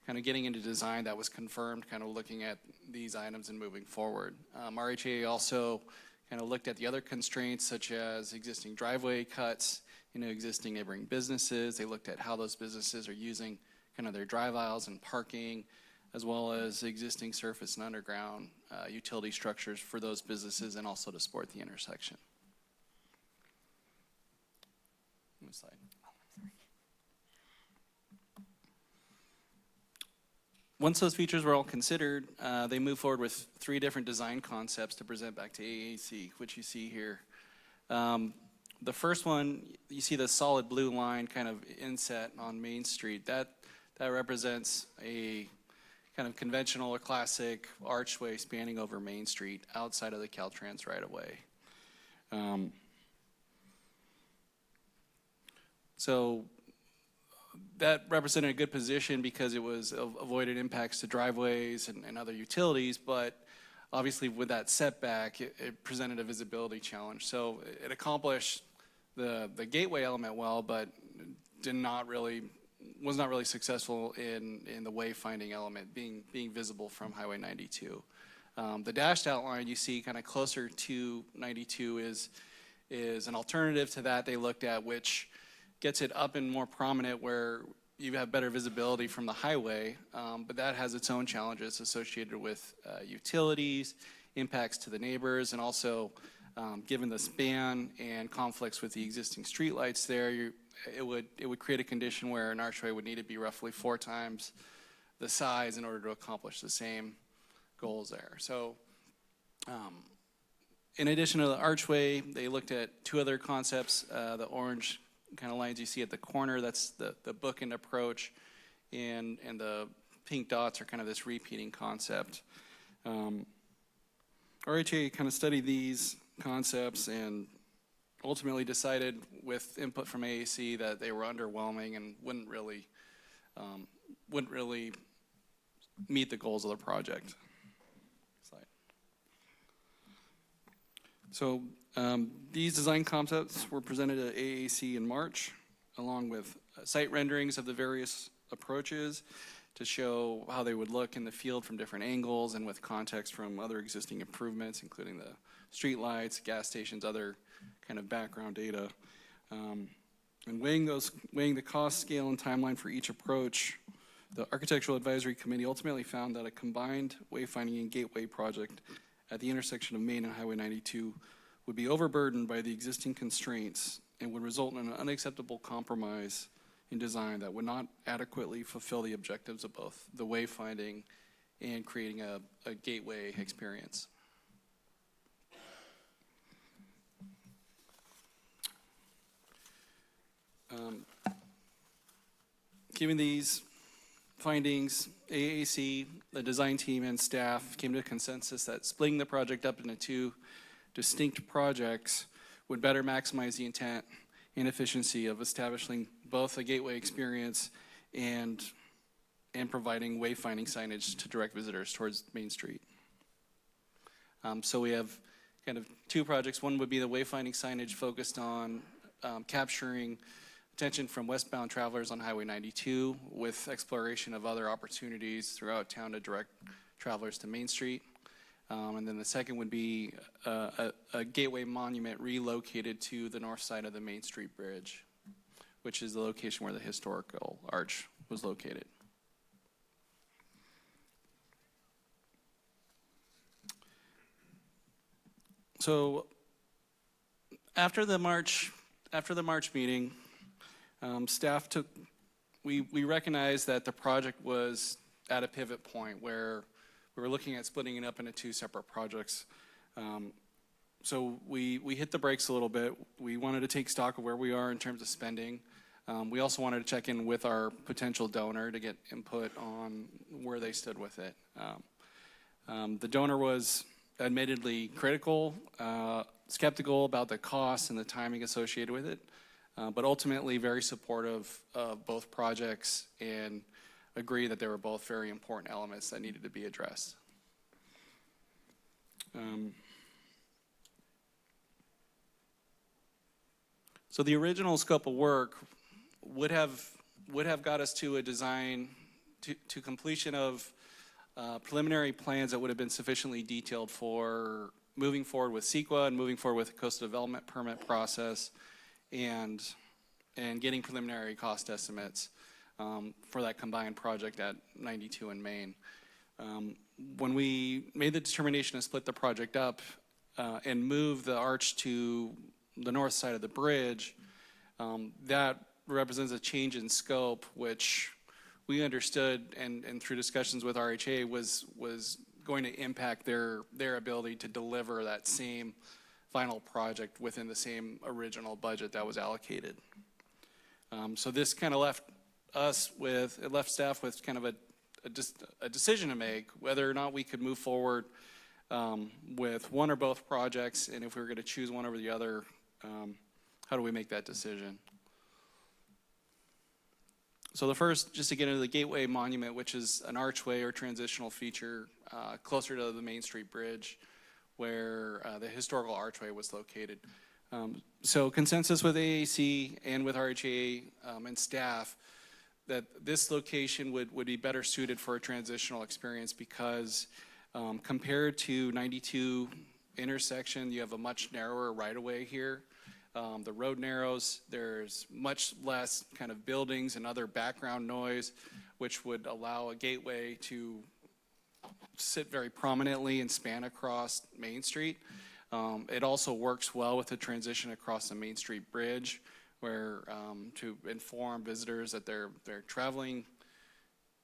kind of getting into design that was confirmed, kind of looking at these items and moving forward. RHA also kind of looked at the other constraints, such as existing driveway cuts, existing neighboring businesses. They looked at how those businesses are using kind of their drive aisles and parking, as well as existing surface and underground utility structures for those businesses, and also to support the intersection. Next slide. once those features were all considered, they moved forward with 3 different design concepts to present back to AAC, which you see here. The first one, you see the solid blue line kind of inset on Main Street. That represents a kind of conventional or classic archway spanning over Main Street outside of the Caltrans right-of-way. So that represented a good position because it was avoided impacts to driveways and other utilities, but obviously with that setback, it presented a visibility challenge. So it accomplished the gateway element well, but was not really successful in the wayfinding element, being visible from Highway 92. The dashed outline you see kind of closer to 92 is an alternative to that they looked at, which gets it up and more prominent where you have better visibility from the highway, but that has its own challenges associated with utilities, impacts to the neighbors, and also given the span and conflicts with the existing streetlights there, it would create a condition where an archway would need to be roughly 4 times the size in order to accomplish the same goals there. So in addition to the archway, they looked at 2 other concepts, the orange kind of lines you see at the corner, that's the bookend approach, and the pink dots are kind of this repeating concept. RHA kind of studied these concepts and ultimately decided with input from AAC that they were underwhelming and wouldn't really meet the goals of the project. Slide. So these design concepts were presented at AAC in March, along with site renderings of the various approaches to show how they would look in the field from different angles and with context from other existing improvements, including the street lights, gas stations, other kind of background data. And weighing the cost, scale, and timeline for each approach, the Architectural Advisory Committee ultimately found that a combined wayfinding and gateway project at the intersection of Main and Highway 92 would be overburdened by the existing constraints and would result in an unacceptable compromise in design that would not adequately fulfill the objectives of both the wayfinding and creating a gateway experience. Given these findings, AAC, the design team, and staff came to a consensus that splitting the project up into 2 distinct projects would better maximize the intent and efficiency of establishing both a gateway experience and providing wayfinding signage to direct visitors towards Main Street. So we have kind of 2 projects. One would be the wayfinding signage focused on capturing attention from westbound travelers on Highway 92 with exploration of other opportunities throughout town to direct travelers to Main Street. And then the second would be a gateway monument relocated to the north side of the Main Street Bridge, which is the location where the historical arch was located. So after the March meeting, staff we recognized that the project was at a pivot point where we were looking at splitting it up into 2 separate projects. So we hit the brakes a little bit. We wanted to take stock of where we are in terms of spending. We also wanted to check in with our potential donor to get input on where they stood with it. The donor was admittedly critical, skeptical about the costs and the timing associated with it, but ultimately very supportive of both projects and agree that they were both very important elements that needed to be addressed. So the original scope of work would have got us to a design, to completion of preliminary plans that would have been sufficiently detailed for moving forward with CEQA and moving forward with the coastal development permit process and getting preliminary cost estimates for that combined project at 92 and Main. When we made the determination to split the project up and move the arch to the north side of the bridge, that represents a change in scope, which we understood and through discussions with RHA was going to impact their ability to deliver that same final project within the same original budget that was allocated. So this kind of left staff with kind of a decision to make, whether or not we could move forward with one or both projects, and if we were going to choose one over the other, how do we make that decision? So the first, just to get into the Gateway Monument, which is an archway or transitional feature closer to the Main Street Bridge, where the historical archway was located. So consensus with AAC and with RHA and staff that this location would be better suited for a transitional experience because compared to 92 intersection, you have a much narrower right-of-way here. The road narrows, there's much less kind of buildings and other background noise, which would allow a gateway to sit very prominently and span across Main Street. It also works well with the transition across the Main Street Bridge, where to inform visitors that they're traveling,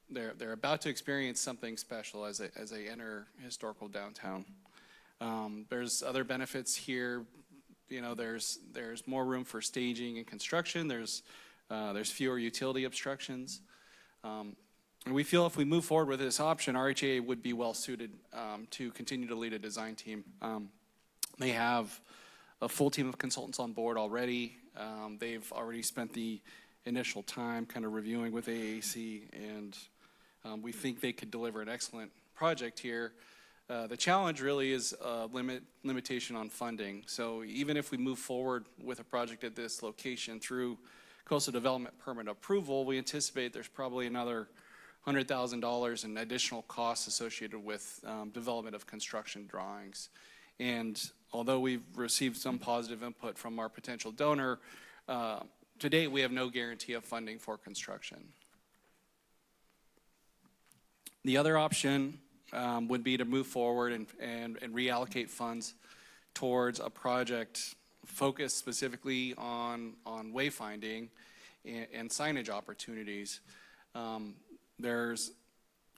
they're about to experience something special as they enter historical downtown. There's other benefits here. You know, there's more room for staging and construction. There's fewer utility obstructions. And we feel if we move forward with this option, RHA would be well suited to continue to lead a design team. They have a full team of consultants on board already. They've already spent the initial time kind of reviewing with AAC, and we think they could deliver an excellent project here. The challenge really is limitation on funding. So even if we move forward with a project at this location through coastal development permit approval, we anticipate there's probably another $100,000 in additional costs associated with development of construction drawings. And although we've received some positive input from our potential donor, to date we have no guarantee of funding for construction. The other option would be to move forward and reallocate funds towards a project focused specifically on wayfinding and signage opportunities. There's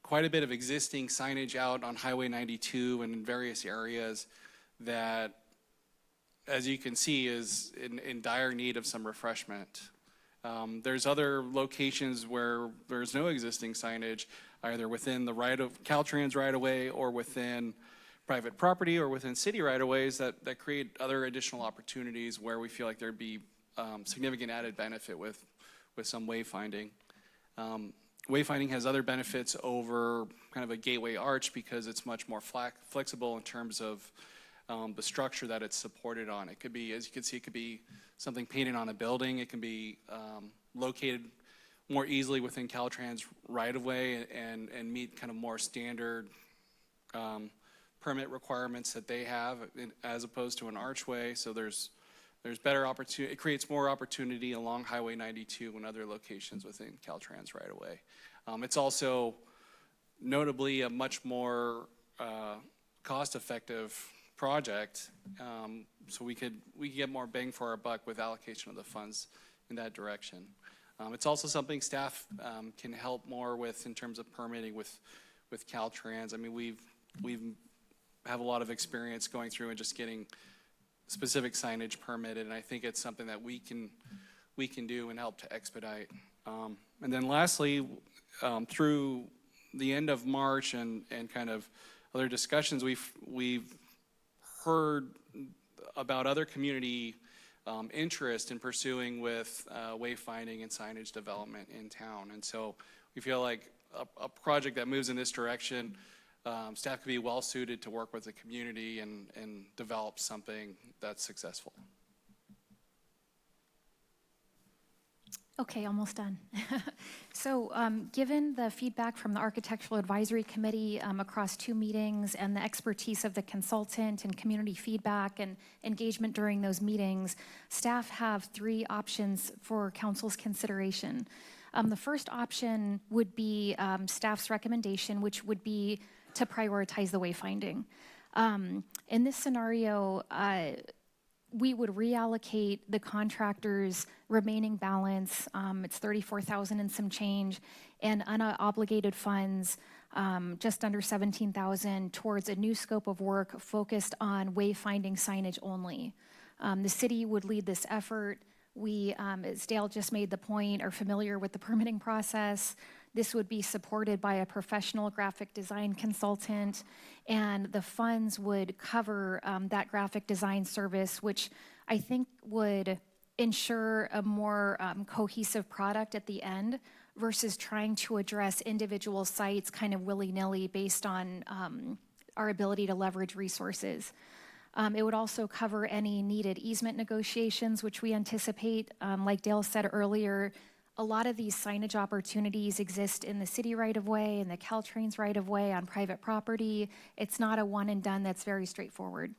quite a bit of existing signage out on Highway 92 and in various areas that, as you can see, is in dire need of some refreshment. There's other locations where there's no existing signage, either within the Caltrans right-of-way or within private property or within city right-of-ways that create other additional opportunities where we feel like there'd be significant added benefit with some wayfinding. Wayfinding has other benefits over kind of a gateway arch because it's much more flexible in terms of the structure that it's supported on. It could be, as you can see, it could be something painted on a building. It can be located more easily within Caltrans right-of-way and meet kind of more standard permit requirements that they have as opposed to an archway. So there's better opportunity. It creates more opportunity along Highway 92 and other locations within Caltrans right-of-way. It's also notably a much more cost-effective project, so we could get more bang for our buck with allocation of the funds in that direction. It's also something staff can help more with in terms of permitting with Caltrans. I mean, we've have a lot of experience going through and just getting specific signage permitted, and I think it's something that we can do and help to expedite. And then lastly, through the end of March and kind of other discussions, we've heard about other community interest in pursuing with wayfinding and signage development in town. And so we feel like a project that moves in this direction, staff could be well suited to work with the community and develop something that's successful. Okay, almost done. So given the feedback from the Architectural Advisory Committee across 2 meetings and the expertise of the consultant and community feedback and engagement during those meetings, staff have 3 options for council's consideration. The first option would be staff's recommendation, which would be to prioritize the wayfinding. In this scenario, we would reallocate the contractor's remaining balance, it's 34,000 and some change, and unobligated funds, just under 17,000, towards a new scope of work focused on wayfinding signage only. The city would lead this effort. We, as Dale just made the point, are familiar with the permitting process. This would be supported by a professional graphic design consultant, and the funds would cover that graphic design service, which I think would ensure a more cohesive product at the end versus trying to address individual sites kind of willy-nilly based on our ability to leverage resources. It would also cover any needed easement negotiations, which we anticipate. Like Dale said earlier, a lot of these signage opportunities exist in the city right-of-way, in the Caltrains right-of-way, on private property. It's not a one and done that's very straightforward.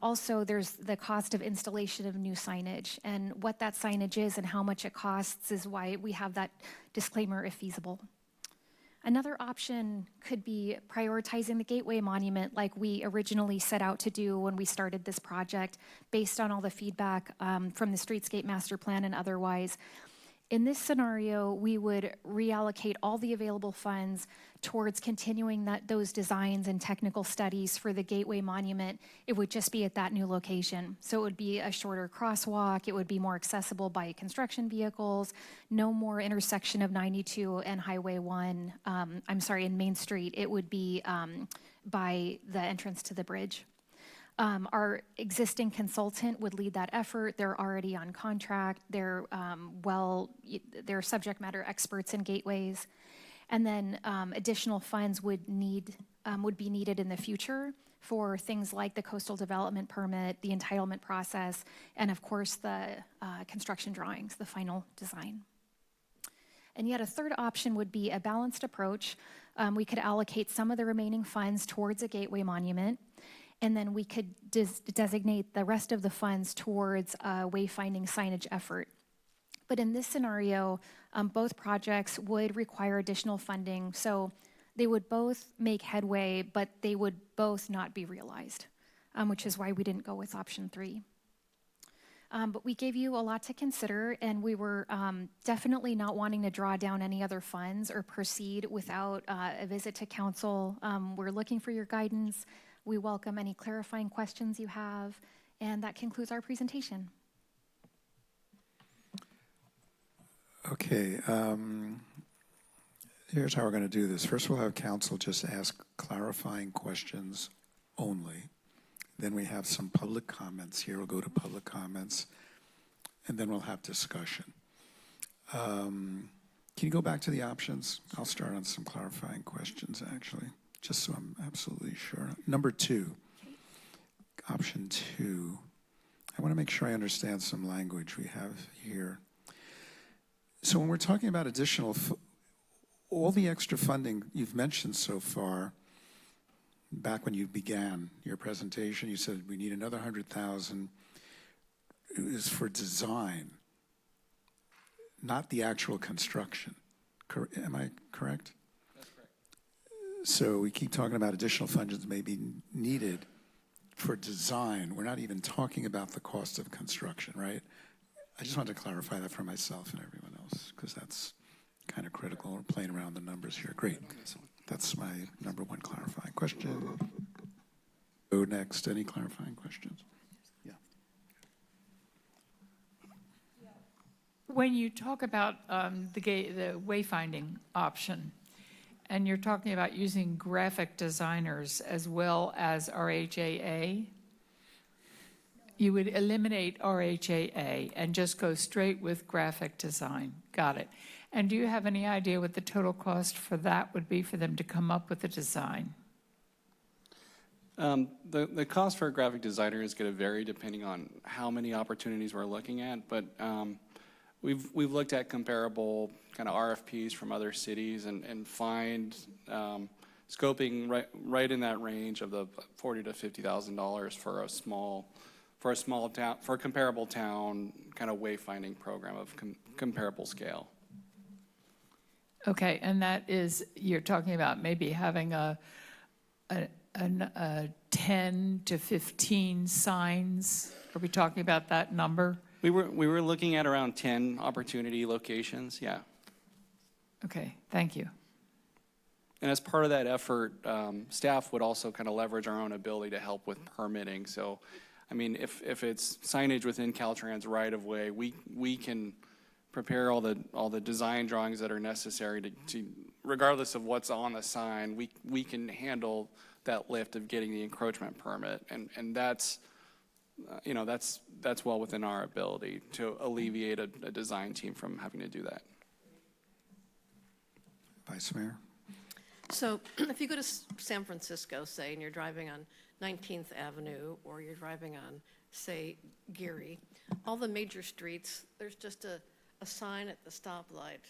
Also, there's the cost of installation of new signage, and what that signage is and how much it costs is why we have that disclaimer if feasible. Another option could be prioritizing the Gateway Monument like we originally set out to do when we started this project, based on all the feedback from the Streetscape Master Plan and otherwise. In this scenario, we would reallocate all the available funds towards continuing those designs and technical studies for the Gateway Monument. It would just be at that new location. So it would be a shorter crosswalk, it would be more accessible by construction vehicles, no more intersection of 92 and Highway 1, and Main Street. It would be by the entrance to the bridge. Our existing consultant would lead that effort. They're already on contract. They're subject matter experts in gateways. And then additional funds would be needed in the future for things like the coastal development permit, the entitlement process, and of course the construction drawings, the final design. And yet a third option would be a balanced approach. We could allocate some of the remaining funds towards a Gateway Monument, and then we could designate the rest of the funds towards a wayfinding signage effort. But in this scenario, both projects would require additional funding, so they would both make headway, but they would both not be realized, which is why we didn't go with option 3. But we gave you a lot to consider, and we were definitely not wanting to draw down any other funds or proceed without a visit to council. We're looking for your guidance. We welcome any clarifying questions you have, and that concludes our presentation. Okay, here's how we're going to do this. First, we'll have council just ask clarifying questions only. Then we have some public comments here. We'll go to public comments, and then we'll have discussion. Can you go back to the options? I'll start on some clarifying questions, actually, just so I'm absolutely sure. Number 2, option 2. I want to make sure I understand some language we have here. So when we're talking about additional, all the extra funding you've mentioned so far, back when you began your presentation, you said we need another 100,000 is for design, not the actual construction. Am I correct? That's correct. So we keep talking about additional funds may be needed for design. We're not even talking about the cost of construction, right? I just wanted to clarify that for myself and everyone else, because that's kind of critical. We're playing around the numbers here. Great. That's my number 1 clarifying question. Go next. Any clarifying questions? Yeah. When you talk about the wayfinding option, and you're talking about using graphic designers as well as RHAA, you would eliminate RHAA and just go straight with graphic design. Got it. And do you have any idea what the total cost for that would be for them to come up with a design? The cost for a graphic designer is going to vary depending on how many opportunities we're looking at, but we've looked at comparable kind of RFPs from other cities and find scoping right in that range of the $40,000 to $50,000 for a small town, for a comparable town kind of wayfinding program of comparable scale. Okay, and that is, you're talking about maybe having 10 to 15 signs? Are we talking about that number? We were looking at around 10 opportunity locations, yeah. Okay, thank you. And as part of that effort, staff would also kind of leverage our own ability to help with permitting. So, I mean, if it's signage within Caltrans right-of-way, we can prepare all the design drawings that are necessary to regardless of what's on the sign, we can handle that lift of getting the encroachment permit. And that's, that's well within our ability to alleviate a design team from having to do that. Vice Mayor? So if you go to San Francisco, say, and you're driving on 19th Avenue, or you're driving on, say, Geary, all the major streets, there's just a sign at the stoplight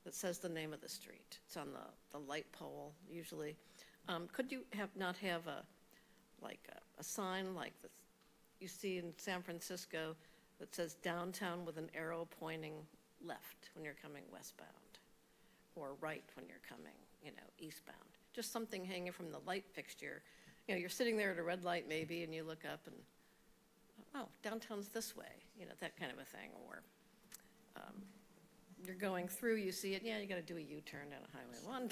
that says the name of the street. It's on the light pole, usually. Could you not have a sign like this you see in San Francisco that says downtown with an arrow pointing left when you're coming westbound, or right when you're coming, eastbound? Just something hanging from the light fixture. You're sitting there at a red light maybe, and you look up and, oh, downtown's this way, that kind of a thing. Or you're going through, you see it, yeah, you got to do a U-turn down Highway 1,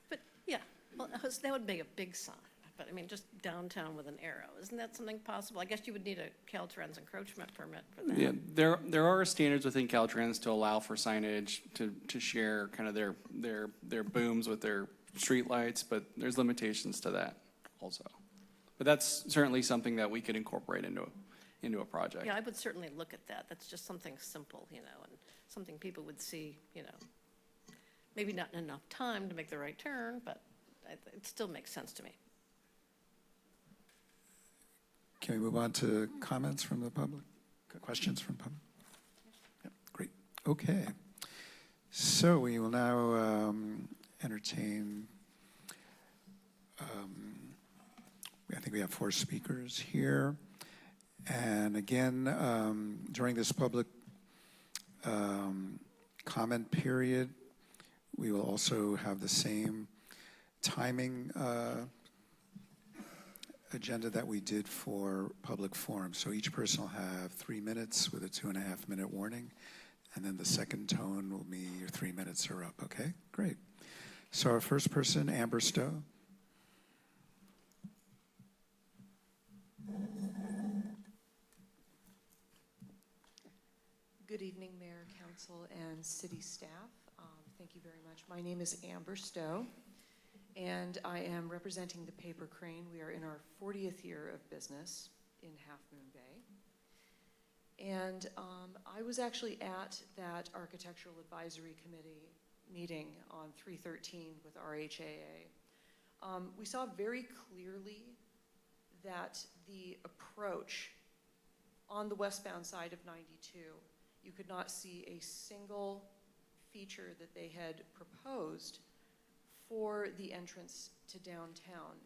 but yeah, well, that would make a big sign. But I mean, just downtown with an arrow, isn't that something possible? I guess you would need a Caltrans encroachment permit for that. Yeah, there are standards within Caltrans to allow for signage to share kind of their booms with their streetlights, but there's limitations to that also. But that's certainly something that we could incorporate into a project. Yeah, I would certainly look at that. That's just something simple, and something people would see, maybe not in enough time to make the right turn, but it still makes sense to me. Can we move on to comments from the public? Questions from the public? Yep, great. Okay. So we will now entertain, I think we have 4 speakers here. And again, during this public comment period, we will also have the same timing agenda that we did for public forum. So each person will have 3 minutes with a 2.5-minute warning, and then the second tone will be your 3 minutes are up. Okay, great. So our first person, Amber Stowe. Good evening, Mayor, Council, and City staff. Thank you very much. My name is Amber Stowe, and I am representing the Paper Crane. We are in our 40th year of business in Half Moon Bay. And I was actually at that Architectural Advisory Committee meeting on 3/13 with RHAA. We saw very clearly that the approach on the westbound side of 92, you could not see a single feature that they had proposed for the entrance to downtown.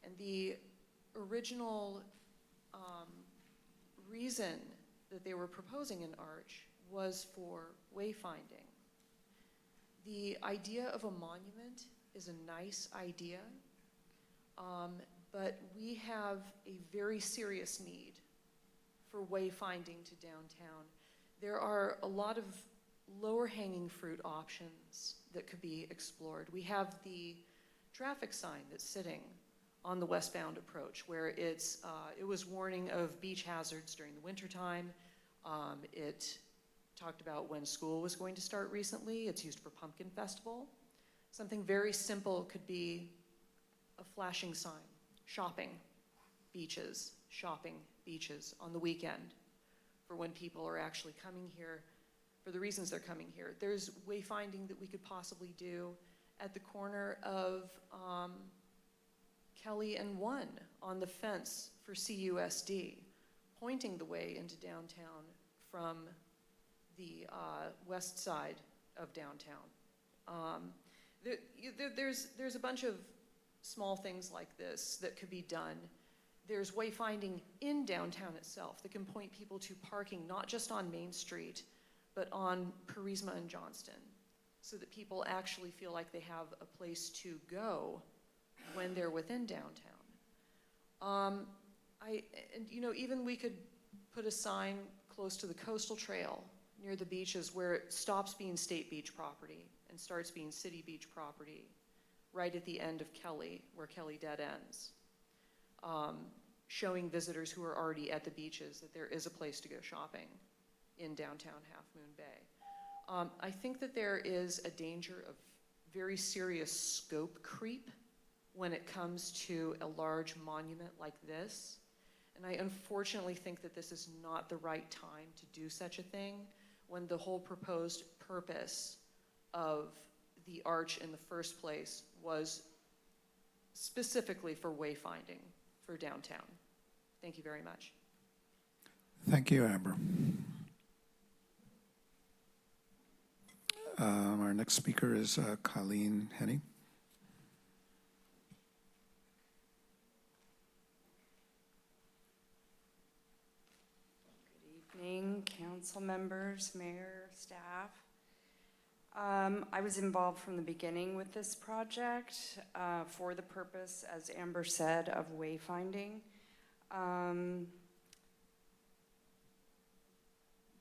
And the original reason that they were proposing an arch was for wayfinding. The idea of a monument is a nice idea, but we have a very serious need for wayfinding to downtown. There are a lot of lower hanging fruit options that could be explored. We have the traffic sign that's sitting on the westbound approach where it was warning of beach hazards during the wintertime. It talked about when school was going to start recently. It's used for Pumpkin Festival. Something very simple could be a flashing sign, shopping beaches on the weekend for when people are actually coming here for the reasons they're coming here. There's wayfinding that we could possibly do at the corner of Kelly and 1 on the fence for CUSD, pointing the way into downtown from the west side of downtown. There's a bunch of small things like this that could be done. There's wayfinding in downtown itself that can point people to parking, not just on Main Street, but on Parisma and Johnston, so that people actually feel like they have a place to go when they're within downtown. And you know, even we could put a sign close to the coastal trail near the beaches where it stops being state beach property and starts being city beach property, right at the end of Kelly, where Kelly dead ends, showing visitors who are already at the beaches that there is a place to go shopping in downtown Half Moon Bay. I think that there is a danger of very serious scope creep when it comes to a large monument like this. And I unfortunately think that this is not the right time to do such a thing when the whole proposed purpose of the arch in the first place was specifically for wayfinding for downtown. Thank you very much. Thank you, Amber. Our next speaker is Colleen Henning. Good evening, council members, mayor, staff. I was involved from the beginning with this project for the purpose, as Amber said, of wayfinding.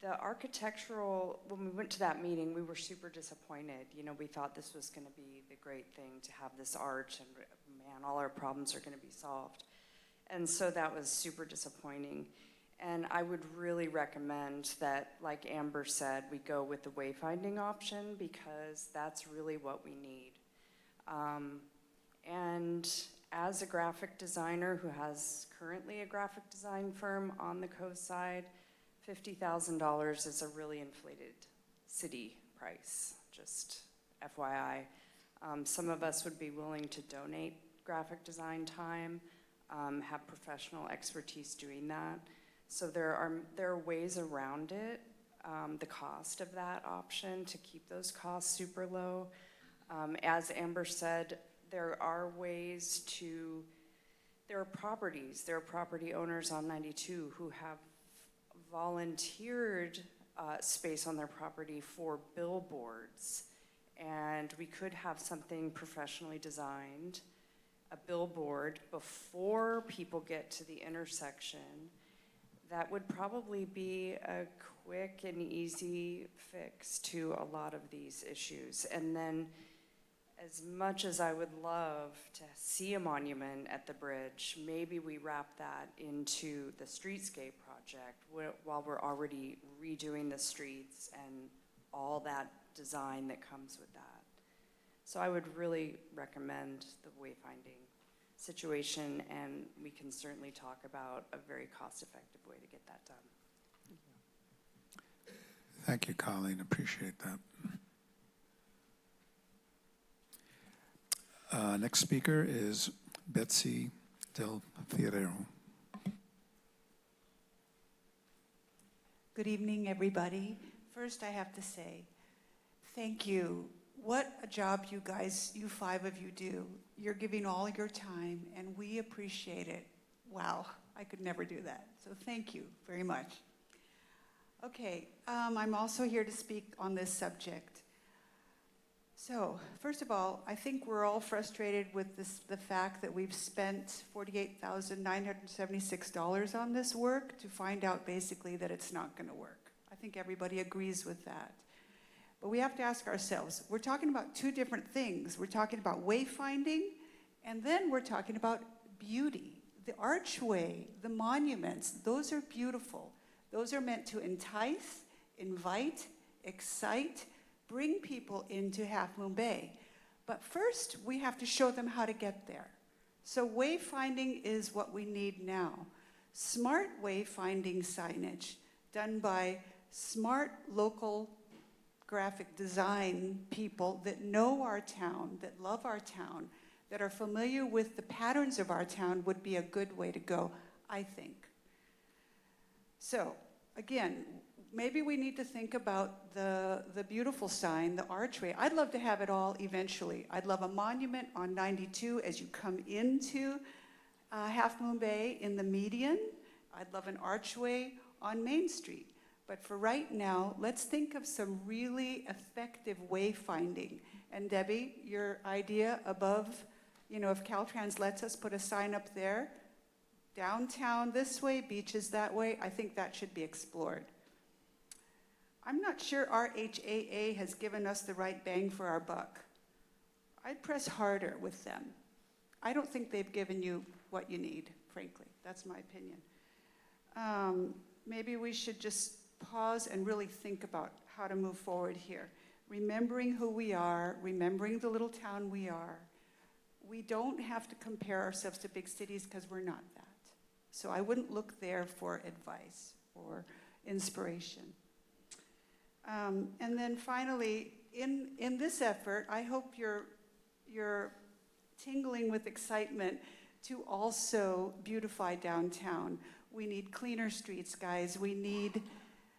The architectural, when we went to that meeting, we were super disappointed. You know, we thought this was going to be the great thing to have this arch, and man, all our problems are going to be solved. And so that was super disappointing. And I would really recommend that, like Amber said, we go with the wayfinding option because that's really what we need. And as a graphic designer who has currently a graphic design firm on the coast side, $50,000 is a really inflated city price, just FYI. Some of us would be willing to donate graphic design time, have professional expertise doing that. So there are ways around it, the cost of that option to keep those costs super low. As Amber said, there are property owners on 92 who have volunteered space on their property for billboards. And we could have something professionally designed, a billboard before people get to the intersection. That would probably be a quick and easy fix to a lot of these issues. And then, as much as I would love to see a monument at the bridge, maybe we wrap that into the streetscape project while we're already redoing the streets and all that design that comes with that. So I would really recommend the wayfinding situation, and we can certainly talk about a very cost-effective way to get that done. Thank you, Colleen. Appreciate that. Next speaker is Betsy Del Fierro. Good evening, everybody. First, I have to say, thank you. What a job you guys, you five of you do. You're giving all your time, and we appreciate it. Wow, I could never do that. So thank you very much. Okay, I'm also here to speak on this subject. So, first of all, I think we're all frustrated with the fact that we've spent $48,976 on this work to find out basically that it's not going to work. I think everybody agrees with that. But we have to ask ourselves, we're talking about two different things. We're talking about wayfinding, and then we're talking about beauty. The archway, the monuments, those are beautiful. Those are meant to entice, invite, excite, bring people into Half Moon Bay. But first, we have to show them how to get there. So wayfinding is what we need now. Smart wayfinding signage done by smart local graphic design people that know our town, that love our town, that are familiar with the patterns of our town would be a good way to go, I think. So, again, maybe we need to think about the beautiful sign, the archway. I'd love to have it all eventually. I'd love a monument on 92 as you come into Half Moon Bay in the median. I'd love an archway on Main Street. But for right now, let's think of some really effective wayfinding. And Debbie, your idea above You know, if Caltrans lets us put a sign up there, downtown this way, beaches that way, I think that should be explored. I'm not sure our HAA has given us the right bang for our buck. I'd press harder with them. I don't think they've given you what you need, frankly. That's my opinion. Maybe we should just pause and really think about how to move forward here. Remembering who we are, remembering the little town we are. We don't have to compare ourselves to big cities because we're not that. So I wouldn't look there for advice or inspiration. And then finally, in this effort, I hope you're tingling with excitement to also beautify downtown. We need cleaner streets, guys. We need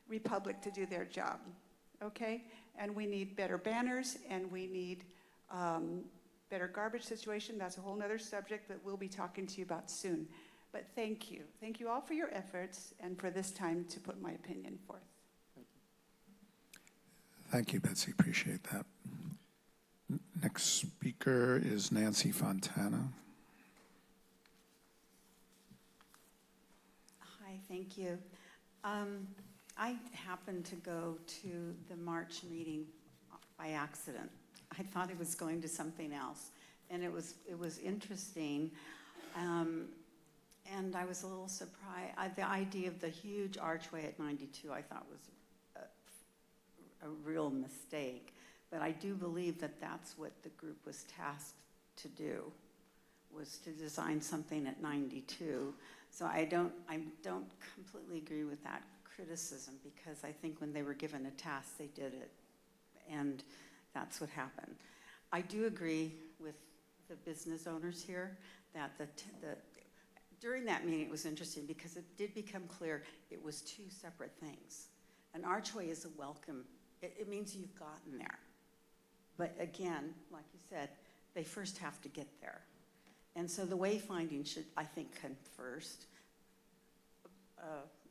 Republic to do their job, okay? And we need better banners, and we need better garbage situation. That's a whole nother subject that we'll be talking to you about soon. But thank you. Thank you all for your efforts and for this time to put my opinion forth. Thank you, Betsy. Appreciate that. Next speaker is Nancy Fontana. Hi, thank you. I happened to go to the March meeting by accident. I thought I was going to something else, and it was interesting. And I was a little surprised. The idea of the huge archway at 92 I thought was a real mistake. But I do believe that that's what the group was tasked to do, was to design something at 92. So I don't completely agree with that criticism, because I think when they were given a task, they did it. And that's what happened. I do agree with the business owners here that during that meeting, it was interesting because it did become clear it was two separate things. An archway is a welcome. It means you've gotten there. But again, like you said, they first have to get there. And so the wayfinding should, I think, come first.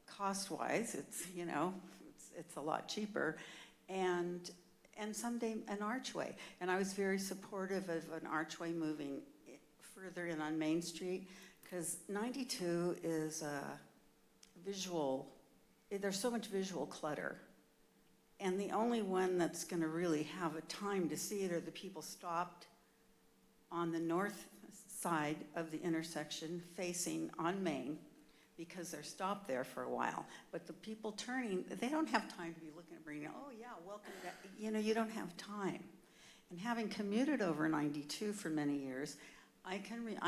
Cost-wise, it's a lot cheaper. And someday an archway. And I was very supportive of an archway moving further in on Main Street, because 92 is visual. There's so much visual clutter. And the only one that's going to really have a time to see it are the people stopped on the north side of the intersection facing on Main, because they're stopped there for a while. But the people turning, they don't have time to be looking at bringing, oh yeah, welcome back. You don't have time. And having commuted over 92 for many years, I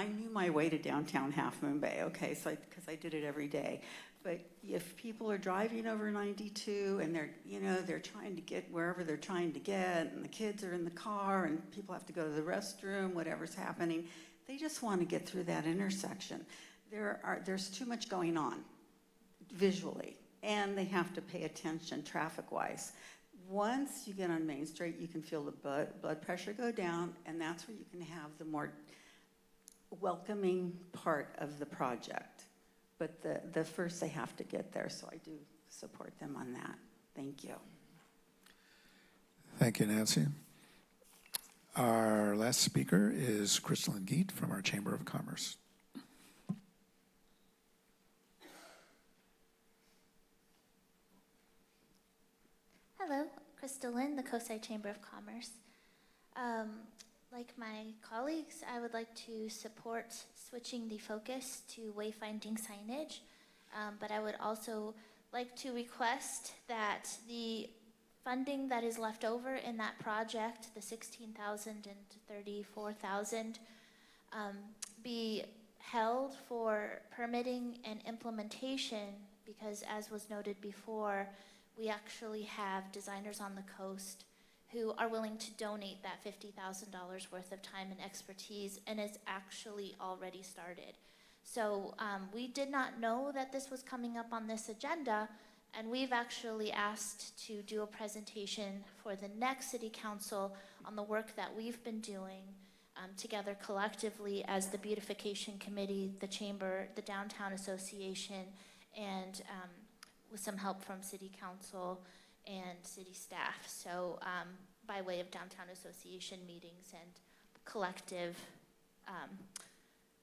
knew my way to downtown Half Moon Bay, okay, because I did it every day. But if people are driving over 92 and they're trying to get wherever they're trying to get, and the kids are in the car and people have to go to the restroom, whatever's happening, they just want to get through that intersection. There's too much going on visually, and they have to pay attention traffic-wise. Once you get on Main Street, you can feel the blood pressure go down, and that's where you can have the more welcoming part of the project. But the first they have to get there, so I do support them on that. Thank you. Thank you, Nancy. Our last speaker is Crystalline Geet from our Chamber of Commerce. Hello, Crystalline, the Coastside Chamber of Commerce. Like my colleagues, I would like to support switching the focus to wayfinding signage, but I would also like to request that the funding that is left over in that project, the $16,000 and $34,000, be held for permitting and implementation, because as was noted before, we actually have designers on the coast who are willing to donate that $50,000 worth of time and expertise, and it's actually already started. So we did not know that this was coming up on this agenda, and we've actually asked to do a presentation for the next City Council on the work that we've been doing together collectively as the Beautification Committee, the Chamber, the Downtown Association, and with some help from City Council and city staff. So by way of Downtown Association meetings and collective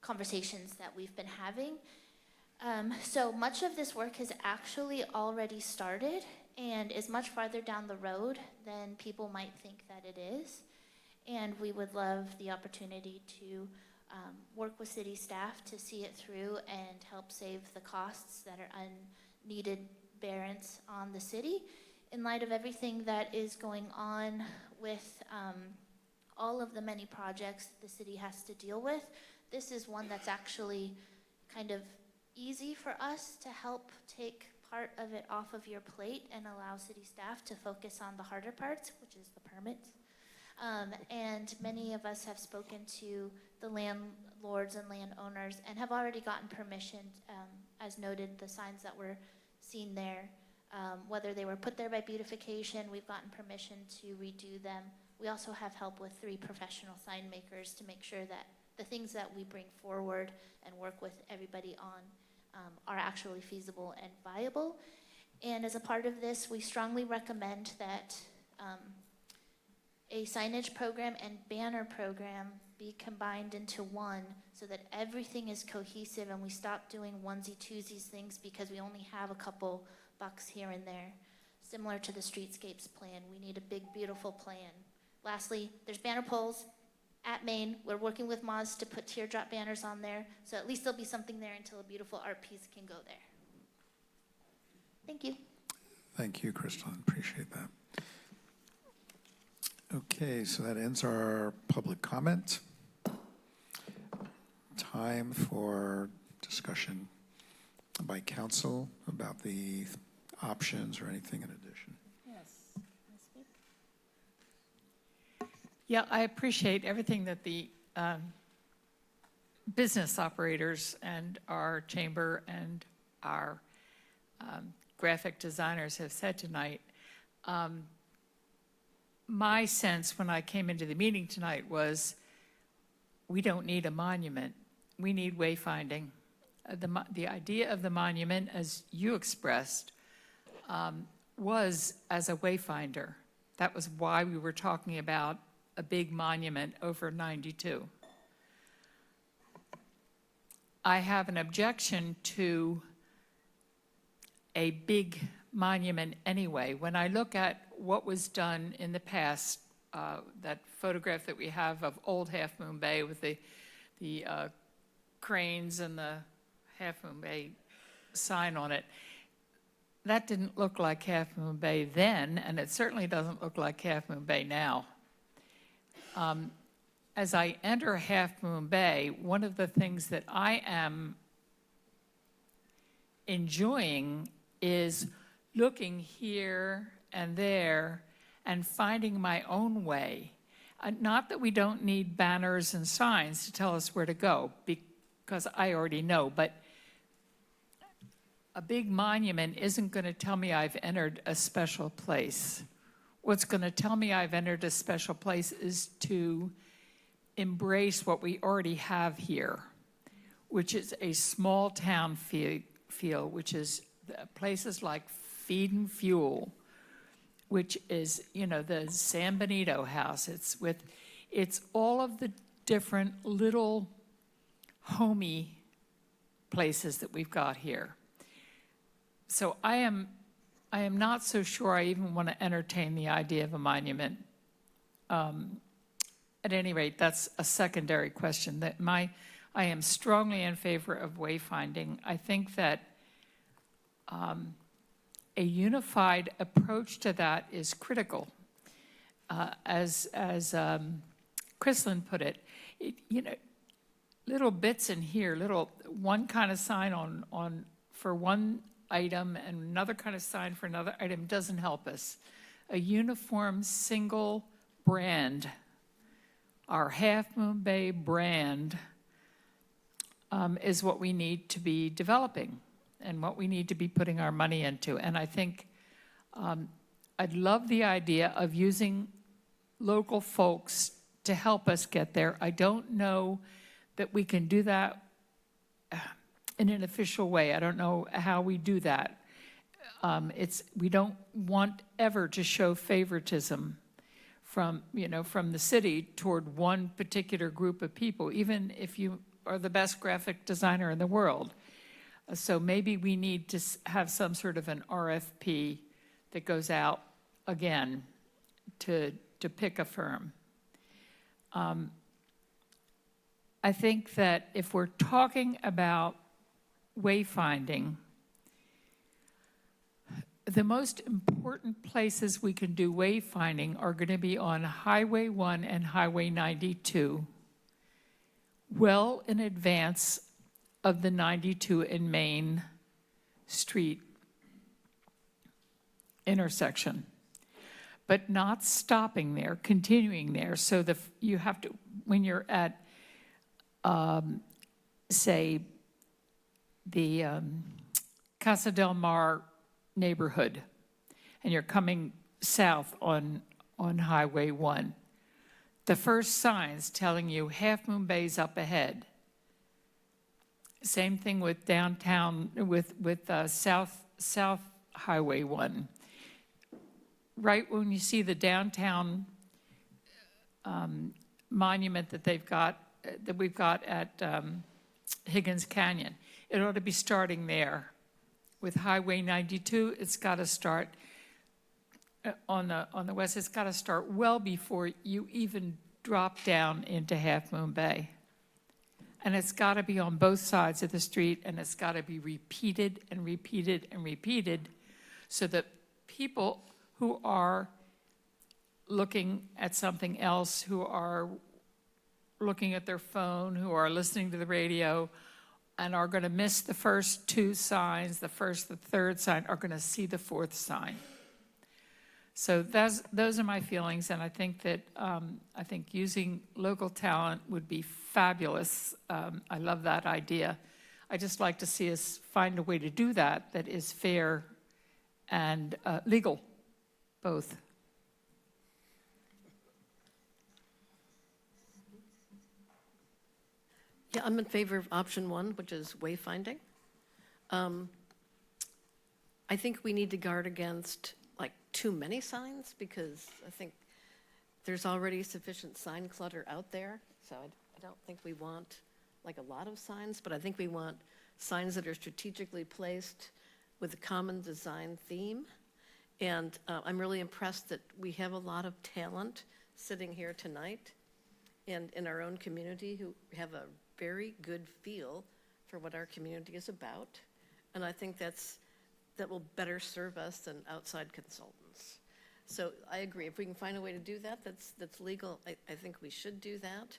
conversations that we've been having. So much of this work has actually already started and is much farther down the road than people might think that it is. And we would love the opportunity to work with city staff to see it through and help save the costs that are unneeded bearance on the city. In light of everything that is going on with all of the many projects the city has to deal with, this is one that's actually kind of easy for us to help take part of it off of your plate and allow city staff to focus on the harder parts, which is the permits. And many of us have spoken to the landlords and landowners and have already gotten permission, as noted, the signs that were seen there, whether they were put there by beautification, we've gotten permission to redo them. We also have help with 3 professional sign makers to make sure that the things that we bring forward and work with everybody on are actually feasible and viable. And as a part of this, we strongly recommend that a signage program and banner program be combined into one so that everything is cohesive and we stop doing onesie-twosies things because we only have a couple bucks here and there. Similar to the streetscapes plan, we need a big, beautiful plan. Lastly, there's banner poles at Maine. We're working with Moz to put teardrop banners on there, so at least there'll be something there until a beautiful art piece can go there. Thank you. Thank you, Crystal. Appreciate that. Okay, so that ends our public comment. Time for discussion by council about the options or anything in addition. Yes. Can I speak? Yeah, I appreciate everything that the business operators and our chamber and our graphic designers have said tonight. My sense when I came into the meeting tonight was we don't need a monument. We need wayfinding. The idea of the monument, as you expressed, was as a wayfinder. That was why we were talking about a big monument over 92. I have an objection to a big monument anyway. When I look at what was done in the past, that photograph that we have of old Half Moon Bay with the cranes and the Half Moon Bay sign on it, that didn't look like Half Moon Bay then, and it certainly doesn't look like Half Moon Bay now. As I enter Half Moon Bay, one of the things that I am enjoying is looking here and there and finding my own way. Not that we don't need banners and signs to tell us where to go, because I already know, but a big monument isn't going to tell me I've entered a special place. What's going to tell me I've entered a special place is to embrace what we already have here, which is a small town feel, which is places like Feed and Fuel, which is, you know, the San Benito house. It's all of the different little homey places that we've got here. So I am not so sure I even want to entertain the idea of a monument. At any rate, that's a secondary question. I am strongly in favor of wayfinding. I think that a unified approach to that is critical. As Chrislyn put it, you know, little bits in here, one kind of sign on for one item and another kind of sign for another item doesn't help us. A uniform single brand, our Half Moon Bay brand, is what we need to be developing and what we need to be putting our money into. And I think I'd love the idea of using local folks to help us get there. I don't know that we can do that in an official way. I don't know how we do that. We don't want ever to show favoritism from, from the city toward one particular group of people, even if you are the best graphic designer in the world. So maybe we need to have some sort of an RFP that goes out again to pick a firm. I think that if we're talking about wayfinding, the most important places we can do wayfinding are going to be on Highway 1 and Highway 92, well in advance of the 92 and Main Street intersection, but not stopping there, continuing there. So you have to, when you're at, say, the Casa del Mar neighborhood, and you're coming south on Highway 1, the first signs telling you Half Moon Bay's up ahead. Same thing with downtown, with South Highway 1. Right when you see the downtown monument that we've got at Higgins Canyon, it ought to be starting there. With Highway 92, it's got to start on the west. It's got to start well before you even drop down into Half Moon Bay. And it's got to be on both sides of the street, and it's got to be repeated and repeated and repeated so that people who are looking at something else, who are looking at their phone, who are listening to the radio, and are going to miss the first two signs, the third sign, are going to see the fourth sign. So those are my feelings, and I think that I think using local talent would be fabulous. I love that idea. I just like to see us find a way to do that that is fair and legal, both. Yeah, I'm in favor of option one, which is wayfinding. I think we need to guard against like too many signs, because I think there's already sufficient sign clutter out there. So I don't think we want like a lot of signs, but I think we want signs that are strategically placed with a common design theme. And I'm really impressed that we have a lot of talent sitting here tonight and in our own community who have a very good feel for what our community is about. And I think that will better serve us than outside consultants. So I agree, if we can find a way to do that, that's legal, I think we should do that.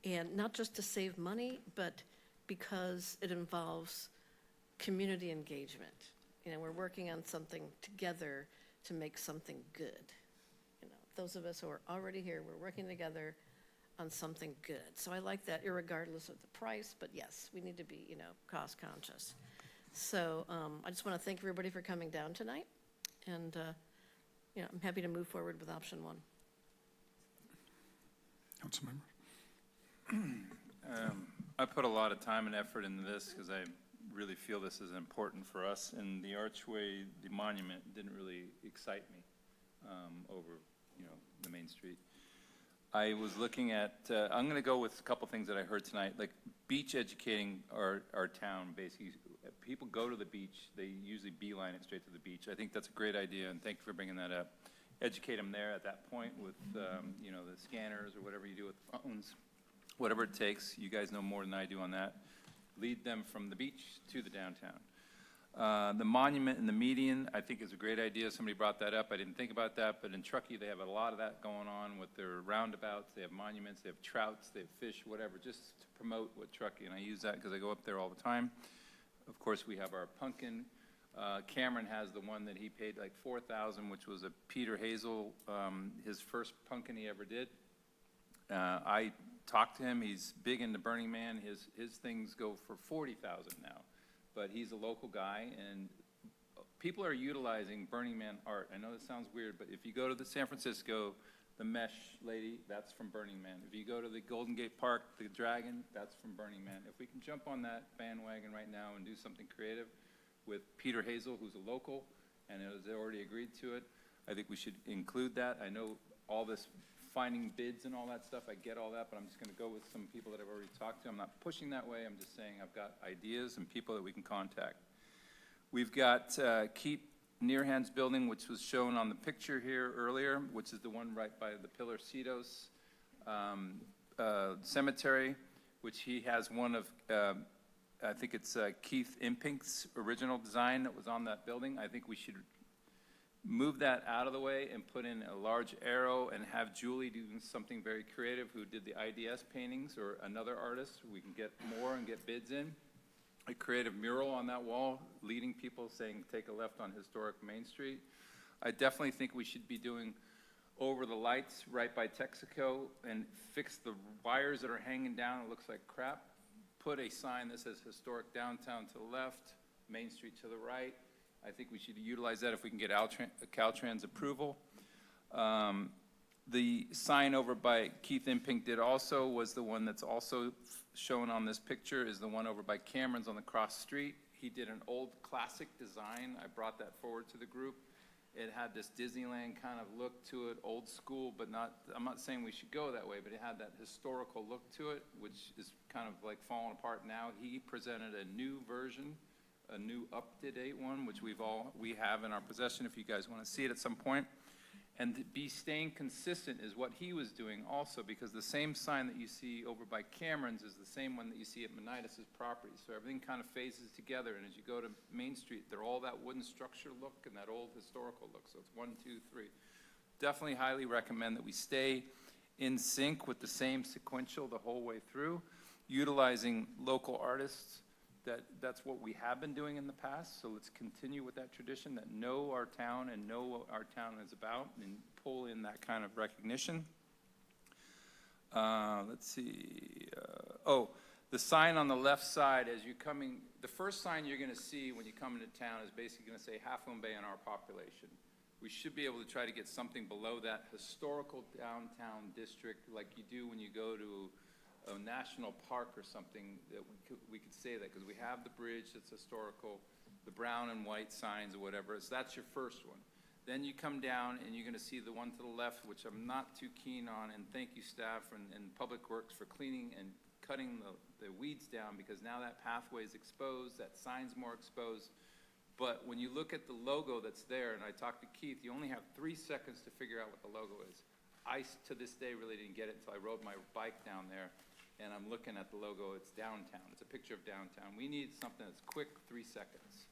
And not just to save money, but because it involves community engagement. You know, we're working on something together to make something good. You know, those of us who are already here, we're working together on something good. So I like that, irregardless of the price, but yes, we need to be, cost conscious. So I just want to thank everybody for coming down tonight, and I'm happy to move forward with option one. Councilmember. I put a lot of time and effort into this because I really feel this is important for us, and the archway, the monument, didn't really excite me over, the main street. I was looking at, I'm going to go with a couple things that I heard tonight, like beach educating our town, basically. People go to the beach, they usually beeline it straight to the beach. I think that's a great idea, and thank you for bringing that up. Educate them there at that point with, the scanners or whatever you do with the phones, whatever it takes. You guys know more than I do on that. Lead them from the beach to the downtown. The monument and the median, I think is a great idea. Somebody brought that up. I didn't think about that, but in Truckee, they have a lot of that going on with their roundabouts. They have monuments, they have trouts, they have fish, whatever, just to promote what Truckee, and I use that because I go up there all the time. Of course, we have our pumpkin. Cameron has the one that he paid like $4,000, which was a Peter Hazel, his first pumpkin he ever did. I talked to him. He's big into Burning Man. His things go for $40,000 now. But he's a local guy, and people are utilizing Burning Man art. I know this sounds weird, but if you go to the San Francisco, the mesh lady, that's from Burning Man. If you go to the Golden Gate Park, the dragon, that's from Burning Man. If we can jump on that bandwagon right now and do something creative with Peter Hazel, who's a local and has already agreed to it, I think we should include that. I know all this finding bids and all that stuff, I get all that, but I'm just gonna go with some people that I've already talked to. I'm not pushing that way, I'm just saying I've got ideas and people that we can contact. We've got Keep Nearhands Building, which was shown on the picture here earlier, which is the one right by the Pilarcitos Cemetery, which he has one of, I think it's Keith Impink's original design that was on that building. I think we should move that out of the way and put in a large arrow and have Julie do something very creative, who did the IDS paintings, or another artist. We can get more and get bids in. A creative mural on that wall leading people saying take a left on historic Main Street. I definitely think we should be doing over the lights right by Texaco and fix the wires that are hanging down. It looks like crap. Put a sign that says historic downtown to the left, Main Street to the right. I think we should utilize that if we can get Caltrans approval. The sign over by Keith Impink did also was the one that's also shown on this picture, is the one over by Cameron's on the cross street. He did an old classic design. I brought that forward to the group. It had this Disneyland kind of look to it, old school, but not, I'm not saying we should go that way, but it had that historical look to it, which is kind of like falling apart now. He presented a new version, a new up-to-date one, which we have in our possession if you guys want to see it at some point. And to be staying consistent is what he was doing also, because the same sign that you see over by Cameron's is the same one that you see at Menidas' property. So everything kind of phases together, and as you go to Main Street, they're all that wooden structure look and that old historical look. So it's 1, 2, 3. Definitely highly recommend that we stay in sync with the same sequential the whole way through, utilizing local artists. That's what we have been doing in the past, so let's continue with that tradition, that know our town and know what our town is about, and pull in that kind of recognition. Let's see. The sign on the left side as you're coming, the first sign you're going to see when you come into town is basically going to say Half Moon Bay and our population. We should be able to try to get something below that historical downtown district like you do when you go to a national park or something, that we could say that, because we have the bridge that's historical, the brown and white signs or whatever. So that's your first one. Then you come down and you're going to see the one to the left, which I'm not too keen on, and thank you staff and Public Works for cleaning and cutting the weeds down, because now that pathway is exposed, that sign's more exposed. But when you look at the logo that's there, and I talked to Keith, you only have 3 seconds to figure out what the logo is. I, to this day, really didn't get it until I rode my bike down there. And I'm looking at the logo, it's downtown. It's a picture of downtown. We need something that's quick, 3 seconds.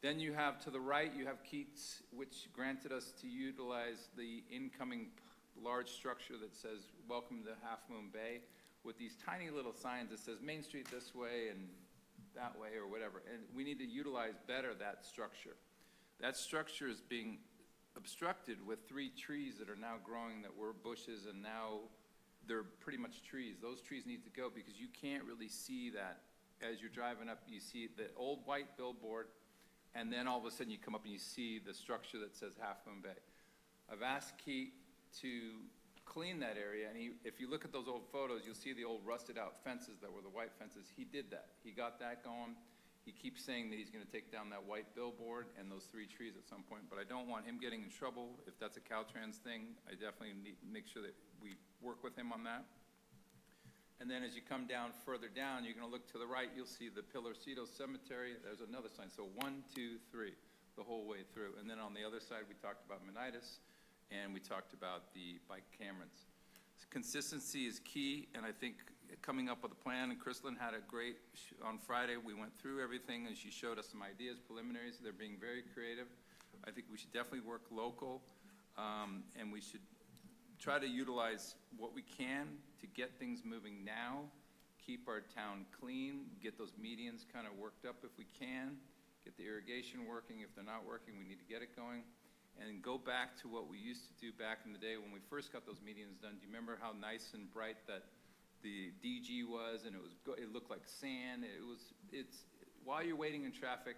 Then you have to the right, you have Keats, which granted us to utilize the incoming large structure that says, welcome to Half Moon Bay, with these tiny little signs that says Main Street this way and that way or whatever. And we need to utilize better that structure. That structure is being obstructed with 3 trees that are now growing that were bushes, and now they're pretty much trees. Those trees need to go, because you can't really see that. As you're driving up, you see the old white billboard, and then all of a sudden you come up and you see the structure that says Half Moon Bay. I've asked Keith to clean that area, and if you look at those old photos, you'll see the old rusted out fences that were the white fences. He did that. He got that going. He keeps saying that he's going to take down that white billboard and those 3 trees at some point, but I don't want him getting in trouble. If that's a Caltrans thing, I definitely need to make sure that we work with him on that. And then as you come down further down, you're going to look to the right, you'll see the Pilarcitos Cemetery. There's another sign. So 1, 2, 3, the whole way through. And then on the other side, we talked about Menidas, and we talked about the bike Camerons. Consistency is key, and I think coming up with a plan, and Kristlyn had a great, on Friday, we went through everything, and she showed us some ideas, preliminaries. They're being very creative. I think we should definitely work local, and we should try to utilize what we can to get things moving now, keep our town clean, get those medians kind of worked up if we can, get the irrigation working. If they're not working, we need to get it going. And go back to what we used to do back in the day when we first got those medians done. Do you remember how nice and bright that the DG was, and it looked like sand? It's while you're waiting in traffic,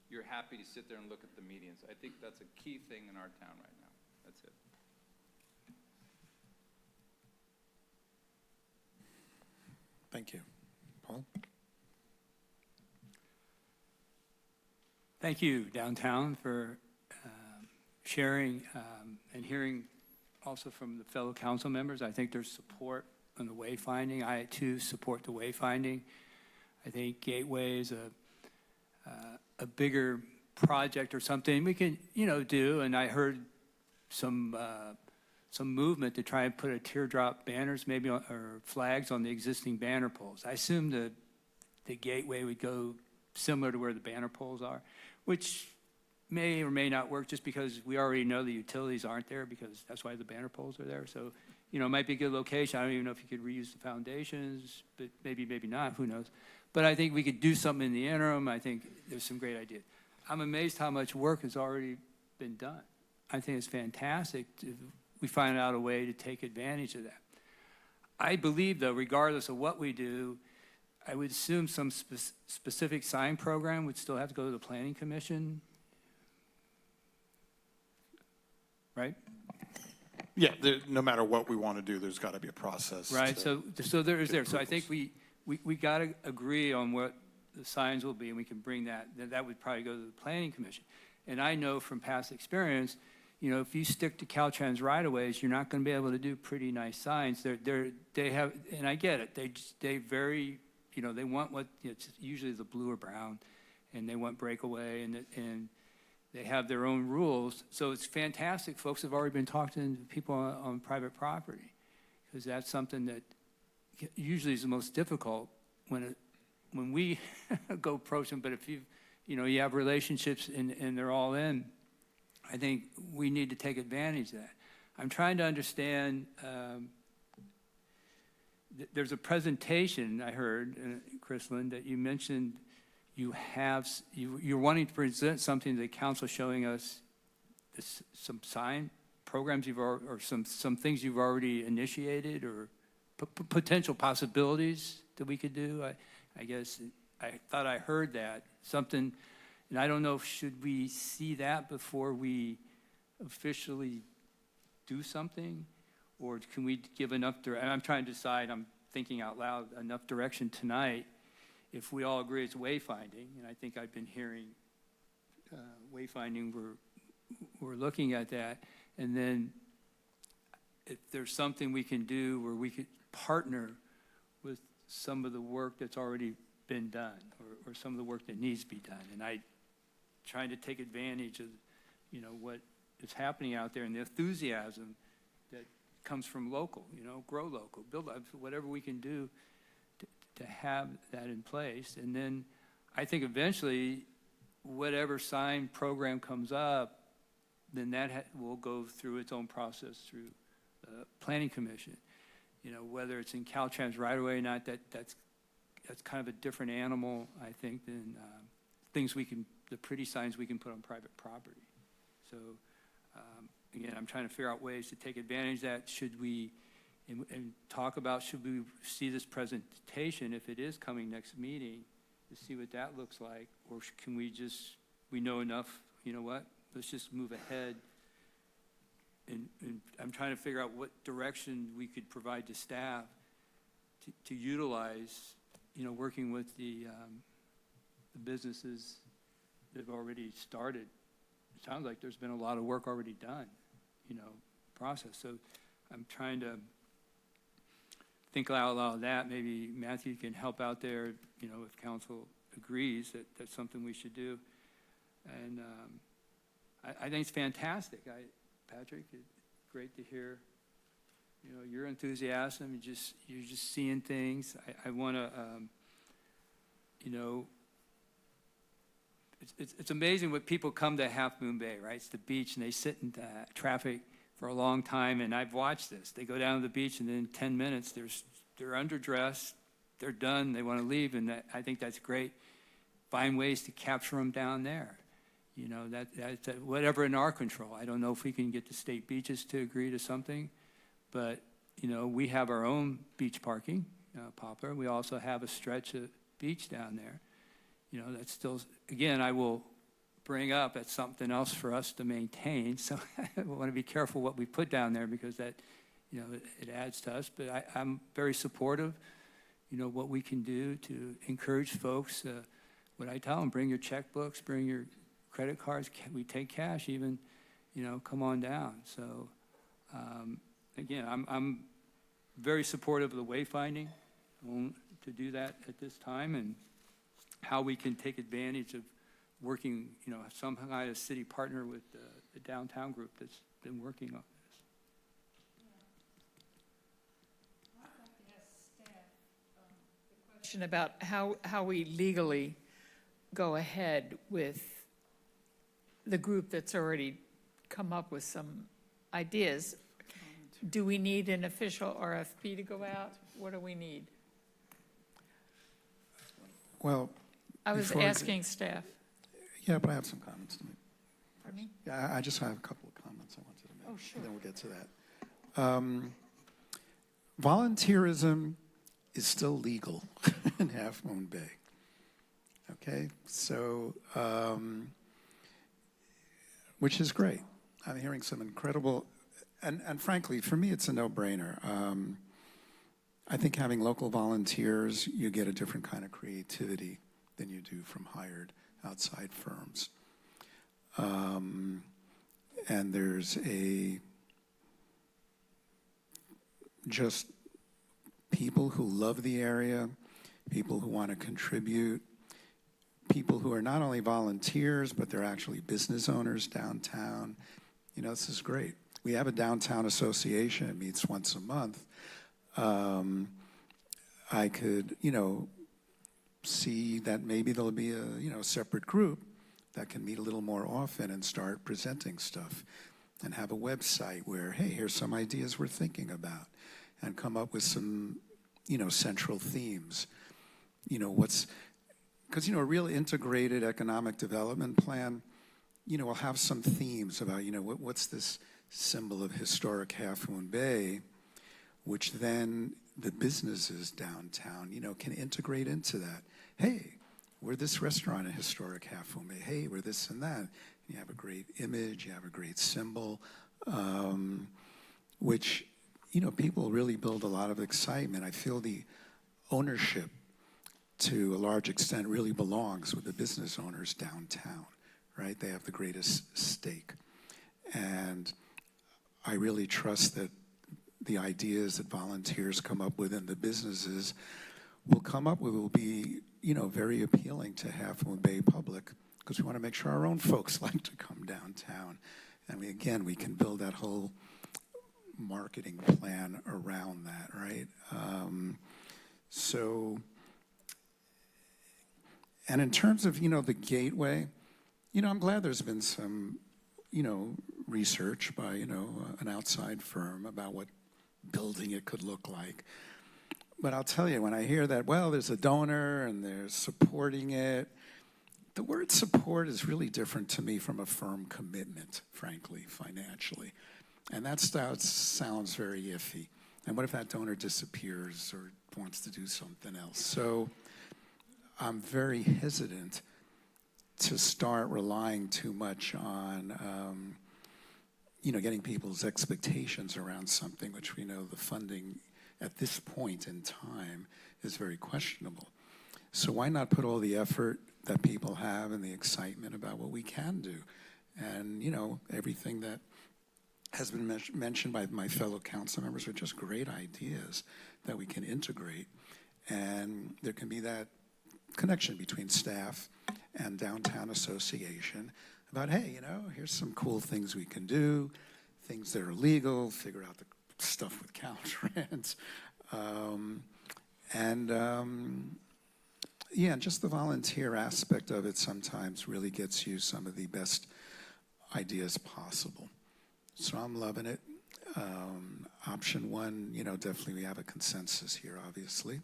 you're happy to sit there and look at the medians. I think that's a key thing in our town right now. That's it. Thank you. Paul? Thank you, Downtown, for sharing and hearing also from the fellow council members. I think there's support on the wayfinding. I, too, support the wayfinding. I think Gateway is a bigger project or something we can, do. And I heard some movement to try and put a teardrop banners maybe or flags on the existing banner poles. I assume the Gateway would go similar to where the banner poles are, which may or may not work just because we already know the utilities aren't there, because that's why the banner poles are there. So, it might be a good location. I don't even know if you could reuse the foundations, but maybe not, who knows. But I think we could do something in the interim. I think there's some great ideas. I'm amazed how much work has already been done. I think it's fantastic we find out a way to take advantage of that. I believe, though, regardless of what we do, I would assume some specific sign program would still have to go to the Planning Commission, right? Yeah, no matter what we want to do, there's got to be a process. Right, so there is there. So I think we got to agree on what the signs will be, and we can bring that would probably go to the Planning Commission. And I know from past experience, if you stick to Caltrans right-of-ways, you're not going to be able to do pretty nice signs. They have, and I get it, they very, they want what, it's usually the blue or brown, and they want breakaway, and they have their own rules. So it's fantastic. Folks have already been talking to people on private property, because that's something that usually is the most difficult when we go approach them. But if you have relationships and they're all in, I think we need to take advantage of that. I'm trying to understand, there's a presentation I heard, Chrislyn, that you mentioned you're wanting to present something to the council showing us some sign programs or some things you've already initiated, or potential possibilities that we could do. I guess I thought I heard that something. And I don't know, should we see that before we officially do something? Or can we give enough direction? I'm trying to decide, I'm thinking out loud, enough direction tonight if we all agree it's wayfinding. And I think I've been hearing wayfinding, we're looking at that. And then if there's something we can do where we could partner with some of the work that's already been done, or some of the work that needs to be done. And trying to take advantage of, what is happening out there and the enthusiasm that comes from local, grow local, build whatever we can do to have that in place. And then I think eventually, whatever sign program comes up, then that will go through its own process through the Planning Commission. Whether it's in Caltrans right away or not, that's kind of a different animal, I think, than the pretty signs we can put on private property. So, again, I'm trying to figure out ways to take advantage of that. Should we, and talk about, should we see this presentation, if it is coming next meeting, to see what that looks like? Or can we know enough, let's just move ahead. And I'm trying to figure out what direction we could provide to staff to utilize, working with the businesses that have already started. It sounds like there's been a lot of work already done, process. So I'm trying to think out loud that maybe Matthew can help out there, if council agrees that that's something we should do. And I think it's fantastic. Patrick, it's great to hear, your enthusiasm. You're just seeing things. I want to, it's amazing what people come to Half Moon Bay, right? It's the beach, and they sit in traffic for a long time, and I've watched this. They go down to the beach, and then in 10 minutes, they're underdressed, they're done, they want to leave, and I think that's great. Find ways to capture them down there. That's whatever in our control. I don't know if we can get the state beaches to agree to something, but, we have our own beach parking, Poplar. We also have a stretch of beach down there. That's still, again, I will bring up, that's something else for us to maintain. So I want to be careful what we put down there, because that, it adds to us. But I'm very supportive, what we can do to encourage folks. What I tell them, bring your checkbooks, bring your credit cards. We take cash even, come on down. So, again, I'm very supportive of the wayfinding to do that at this time, and how we can take advantage of working, some kind of city partner with the downtown group that's been working on this. Question about how we legally go ahead with the group that's already come up with some ideas. Do we need an official RFP to go out? What do we need? Well, I was before- asking staff. Yeah, but I have some comments to make. Pardon me? Yeah, I just have a couple of comments I wanted to make. Oh, sure. And then we'll get to that. Volunteerism is still legal in Half Moon Bay. Okay, so, which is great. I'm hearing some incredible, and frankly, for me, it's a no-brainer. I think having local volunteers, you get a different kind of creativity than you do from hired outside firms. And there's just people who love the area, people who want to contribute, people who are not only volunteers, but they're actually business owners downtown. This is great. We have a downtown association. It meets once a month. I could, see that maybe there'll be a separate group that can meet a little more often and start presenting stuff and have a website where, hey, here's some ideas we're thinking about, and come up with some, central themes. Because, a real integrated economic development plan, will have some themes about, what's this symbol of historic Half Moon Bay, which then the businesses downtown, can integrate into that. Hey, we're this restaurant in historic Half Moon Bay. Hey, we're this and that. You have a great image, you have a great symbol, which, people really build a lot of excitement. I feel the ownership, to a large extent, really belongs with the business owners downtown, right? They have the greatest stake. And I really trust that the ideas that volunteers come up with and the businesses will be, very appealing to Half Moon Bay public, because we want to make sure our own folks like to come downtown. And we can build that whole marketing plan around that, right? And in terms of, the gateway, I'm glad there's been some, research by, an outside firm about what building it could look like. But I'll tell you, when I hear that, well, there's a donor and they're supporting it, the word support is really different to me from a firm commitment, frankly, financially. And that sounds very iffy. And what if that donor disappears or wants to do something else? So I'm very hesitant to start relying too much on, getting people's expectations around something, which we know the funding at this point in time is very questionable. So why not put all the effort that people have and the excitement about what we can do? And, everything that has been mentioned by my fellow council members are just great ideas that we can integrate. And there can be that connection between staff and downtown association about, hey, here's some cool things we can do, things that are legal, figure out the stuff with Caltrans. And just the volunteer aspect of it sometimes really gets you some of the best ideas possible. So I'm loving it. Option one, definitely we have a consensus here, obviously.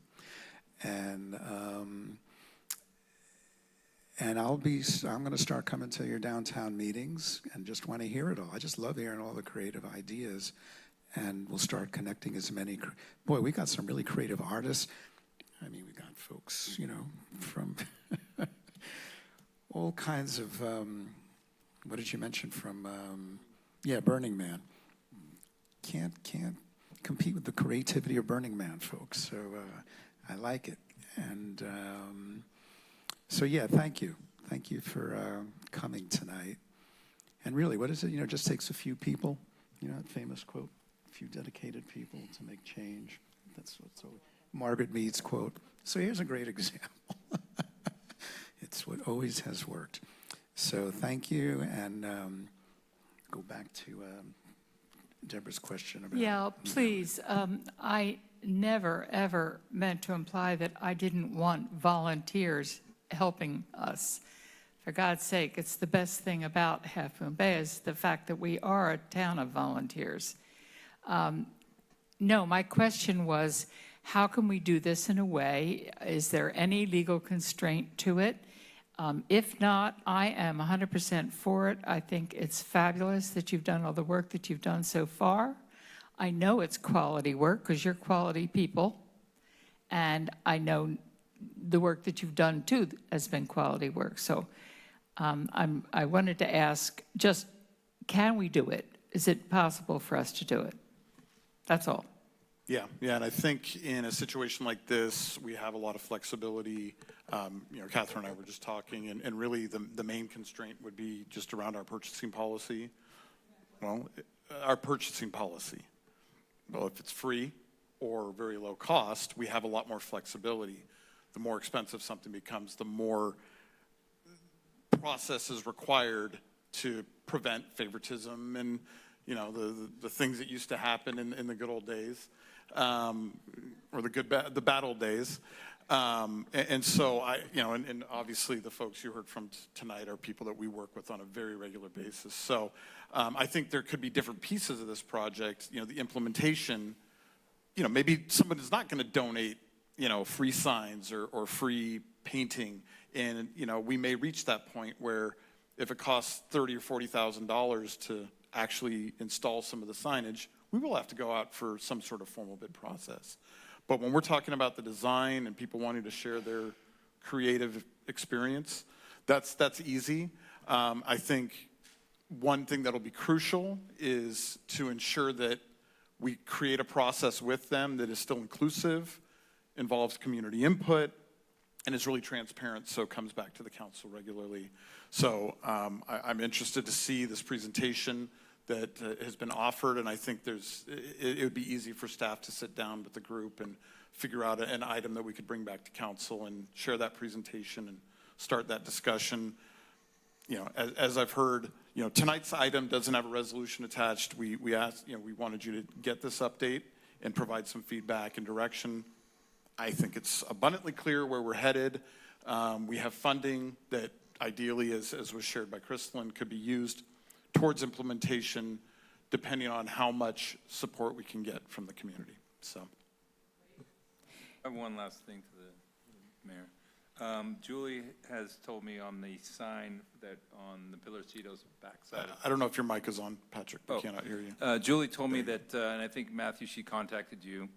And I'm going to start coming to your downtown meetings and just want to hear it all. I just love hearing all the creative ideas, and we'll start connecting as many. Boy, we got some really creative artists. I mean, we got folks, from all kinds of, what did you mention from, Burning Man. Can't compete with the creativity of Burning Man, folks. So I like it. And thank you. Thank you for coming tonight. And really, what is it? It just takes a few people, that famous quote, a few dedicated people to make change. That's what's so Margaret Mead's quote. So here's a great example. It's what always has worked. So thank you, and go back to Deborah's question about. Yeah, please. I never, ever meant to imply that I didn't want volunteers helping us. For God's sake, it's the best thing about Half Moon Bay is the fact that we are a town of volunteers. No, my question was, how can we do this in a way? Is there any legal constraint to it? If not, I am 100% for it. I think it's fabulous that you've done all the work that you've done so far. I know it's quality work because you're quality people. And I know the work that you've done too has been quality work. So I wanted to ask, just can we do it? Is it possible for us to do it? That's all. Yeah, and I think in a situation like this, we have a lot of flexibility. Catherine and I were just talking, and really the main constraint would be just around our purchasing policy. Well, our purchasing policy. Well, if it's free or very low cost, we have a lot more flexibility. The more expensive something becomes, the more process is required to prevent favoritism and the things that used to happen in the good old days. Or the bad old days. And so and obviously the folks you heard from tonight are people that we work with on a very regular basis. So I think there could be different pieces of this project. The implementation, maybe someone is not going to donate, free signs or free painting. And, we may reach that point where if it costs $30,000 or $40,000 to actually install some of the signage, we will have to go out for some sort of formal bid process. But when we're talking about the design and people wanting to share their creative experience, that's easy. I think one thing that'll be crucial is to ensure that we create a process with them that is still inclusive, involves community input, and is really transparent, so it comes back to the council regularly. So I'm interested to see this presentation that has been offered, and I think it would be easy for staff to sit down with the group and figure out an item that we could bring back to council and share that presentation and start that discussion. As I've heard, tonight's item doesn't have a resolution attached. We asked, we wanted you to get this update and provide some feedback and direction. I think it's abundantly clear where we're headed. We have funding that ideally, as was shared by Crystalline, could be used towards implementation, depending on how much support we can get from the community. So, I have one last thing to the mayor. Julie has told me on the sign that on the Pillarcitos backside. I don't know if your mic is on, Patrick. We cannot hear you. Julie told me that, and I think Matthew, she contacted you.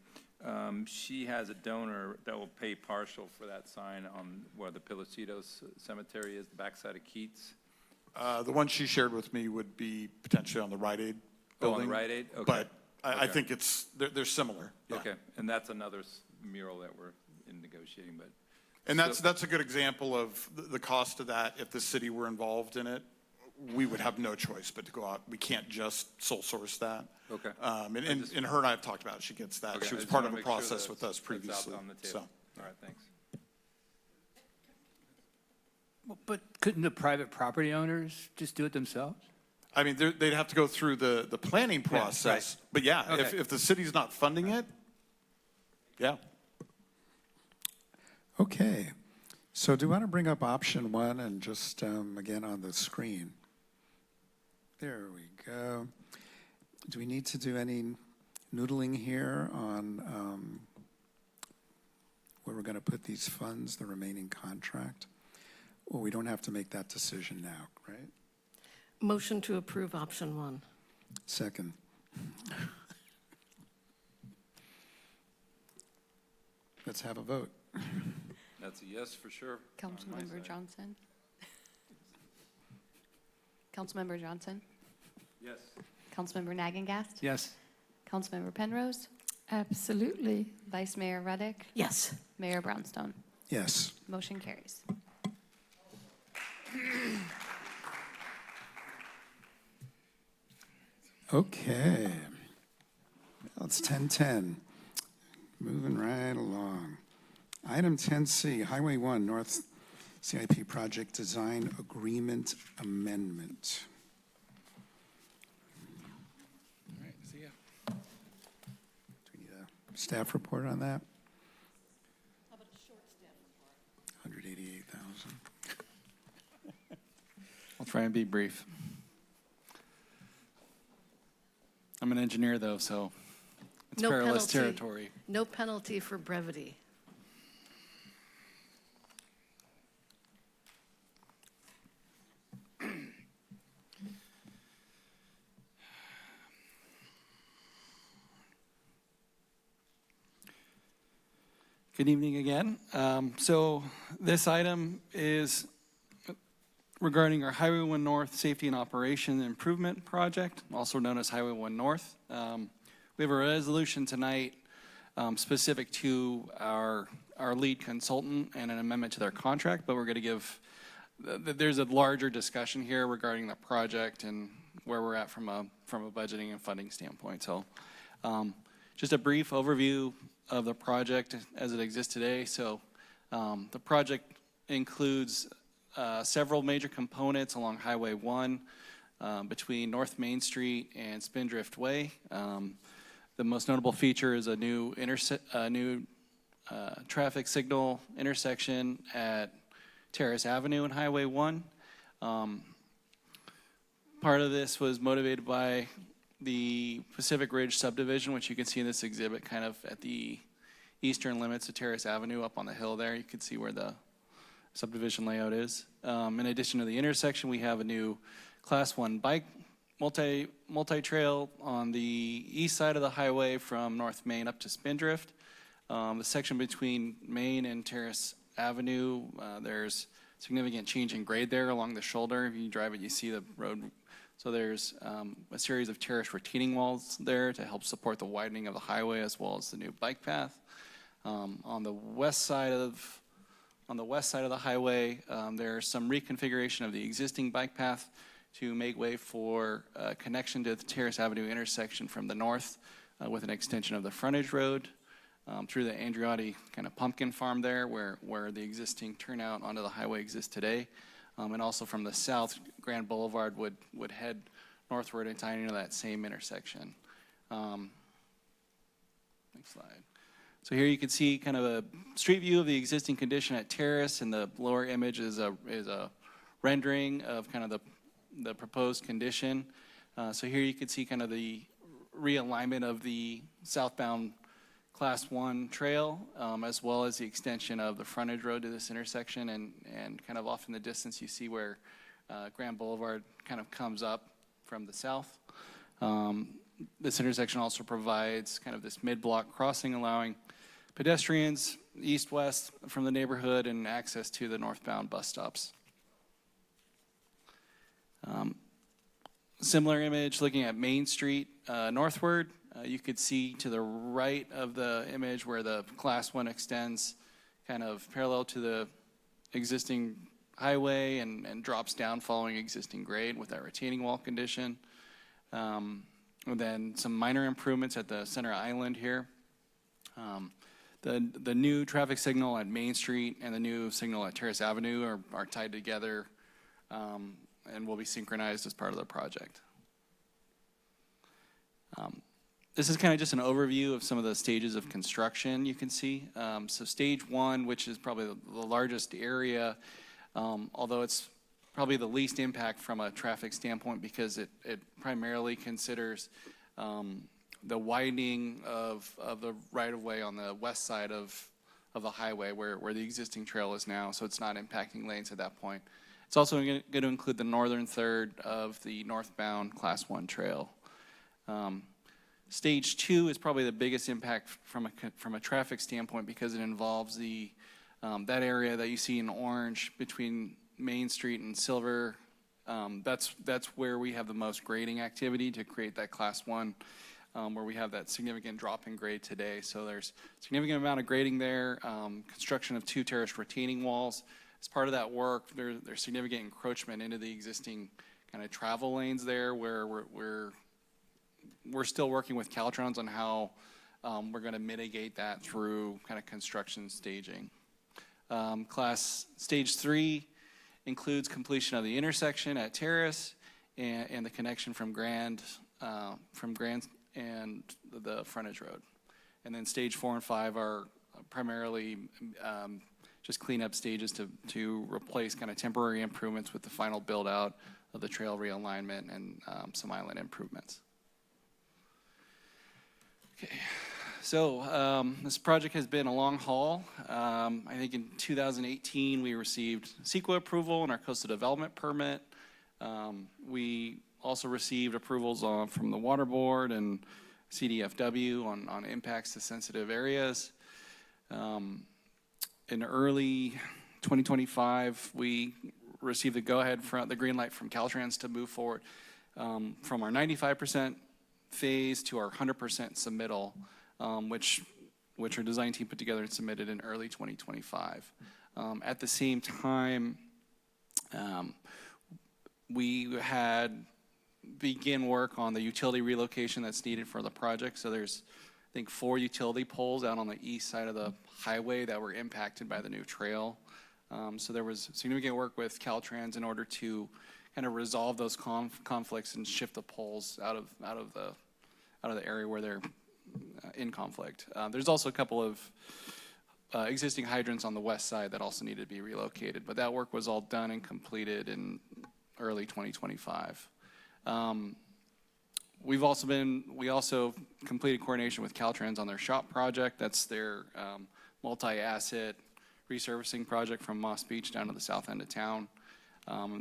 She has a donor that will pay partial for that sign on where the Pillarcitos Cemetery is, the backside of Keats. The one she shared with me would be potentially on the Rite Aid building. Oh, on the Rite Aid? Okay. But I think they're similar. Yeah. Okay, and that's another mural that we're in negotiating, but. And that's a good example of the cost of that. If the city were involved in it, we would have no choice but to go out. We can't just sole source that. Okay. And her and I have talked about it. She gets that. Okay, She was I just part wanna of a make sure process with us that's previously. out on the So. table. All right, thanks. But couldn't the private property owners just do it themselves? I mean, they'd have to go through the planning process. right. But yeah, Okay. if the city's not funding it, yeah. Okay. So do you want to bring up option one and just, again, on the screen? There we go. Do we need to do any noodling here on where we're going to put these funds, the remaining contract? Well, we don't have to make that decision now, right? Motion to approve option one. Second. Let's have a vote. That's a yes for sure. on my Councilmember side. Johnson? Councilmember Johnson? Yes. Councilmember Nagengast? Yes. Councilmember Penrose? Absolutely. Vice Mayor Reddick? Yes. Mayor Brownstone? Yes. Motion carries. Okay. Well, it's 10:10. Moving right along. Item 10C, Highway 1 North CIP Project Design Agreement Amendment. All right, see ya. Do we need a staff report on that? How about a short staff report? 188,000. I'll try and be brief. I'm an engineer, though, so it's No perilous penalty. territory. No penalty for brevity. Good evening again. So this item is regarding our Highway 1 North Safety and Operation Improvement Project, also known as Highway 1 North. We have a resolution tonight specific to our lead consultant and an amendment to their contract, but we're going to give, there's a larger discussion here regarding the project and where we're at from a budgeting and funding standpoint. So just a brief overview of the project as it exists today. So the project includes several major components along Highway 1 between North Main Street and Spindrift Way. The most notable feature is a new traffic signal intersection at Terrace Avenue and Highway 1. Part of this was motivated by the Pacific Ridge subdivision, which you can see in this exhibit kind of at the eastern limits of Terrace Avenue up on the hill there. You can see where the subdivision layout is. In addition to the intersection, we have a new Class 1 bike multi-trail on the east side of the highway from North Main up to Spindrift. The section between Main and Terrace Avenue, there's significant change in grade there along the shoulder. If you drive it, you see the road. So there's a series of terrace retaining walls there to help support the widening of the highway as well as the new bike path. On the west side of the highway, there's some reconfiguration of the existing bike path to make way for connection to the Terrace Avenue intersection from the north with an extension of the frontage road through the Andriotti kind of pumpkin farm there where the existing turnout onto the highway exists today. And also from the south, Grand Boulevard would head northward and tie into that same intersection. Next slide. So here you can see kind of a street view of the existing condition at Terrace, and the lower image is a rendering of kind of the proposed condition. So here you can see kind of the realignment of the southbound Class 1 trail, as well as the extension of the frontage road to this intersection, and kind of off in the distance you see where Grand Boulevard kind of comes up from the south. This intersection also provides kind of this mid-block crossing, allowing pedestrians east-west from the neighborhood and access to the northbound bus stops. Similar image looking at Main Street northward. You could see to the right of the image where the Class 1 extends kind of parallel to the existing highway and drops down following existing grade with that retaining wall condition. And then some minor improvements at the center island here. The new traffic signal at Main Street and the new signal at Terrace Avenue are tied together and will be synchronized as part of the project. This is kind of just an overview of some of the stages of construction you can see. So stage 1, which is probably the largest area, although it's probably the least impact from a traffic standpoint because it primarily considers the widening of the right-of-way on the west side of the highway where the existing trail is now, so it's not impacting lanes at that point. It's also going to include the northern third of the northbound Class 1 trail. Stage 2 is probably the biggest impact from a traffic standpoint because it involves that area that you see in orange between Main Street and Silver. That's where we have the most grading activity to create that Class 1, where we have that significant drop in grade today. So there's a significant amount of grading there, construction of 2 terrace retaining walls. As part of that work, there's significant encroachment into the existing kind of travel lanes there where we're we're still working with Caltrans on how we're going to mitigate that through kind of construction staging. Stage 3 includes completion of the intersection at Terrace and the connection from Grand and the frontage road. And then stage 4 and 5 are primarily just cleanup stages to replace kind of temporary improvements with the final build out of the trail realignment and some island improvements. Okay, so this project has been a long haul. I think in 2018 we received CEQA approval and our coastal development permit. We also received approvals from the Water Board and CDFW on impacts to sensitive areas. In early 2025, we received the go-ahead the green light from Caltrans to move forward from our 95% phase to our 100% submittal, which our design team put together and submitted in early 2025. At the same time, we had begin work on the utility relocation that's needed for the project. So there's, I think, 4 utility poles out on the east side of the highway that were impacted by the new trail. So there was significant work with Caltrans in order to kind of resolve those conflicts and shift the poles out of the area where they're in conflict. There's also a couple of existing hydrants on the west side that also needed to be relocated, but that work was all done and completed in early 2025. We also completed coordination with Caltrans on their SHOP project. That's their multi-asset resurfacing project from Moss Beach down to the south end of town,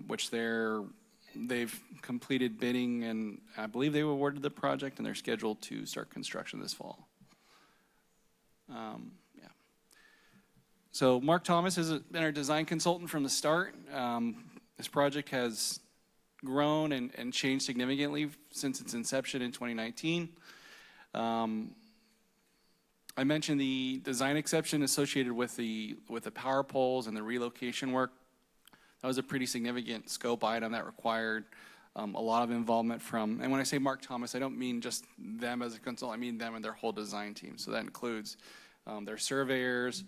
which they've completed bidding, and I believe they awarded the project, and they're scheduled to start construction this fall. So Mark Thomas has been our design consultant from the start. This project has grown and changed significantly since its inception in 2019. I mentioned the design exception associated with the power poles and the relocation work. That was a pretty significant scope item that required a lot of involvement from, and when I say Mark Thomas, I don't mean just them as a consultant, I mean them and their whole design team. So that includes their surveyors,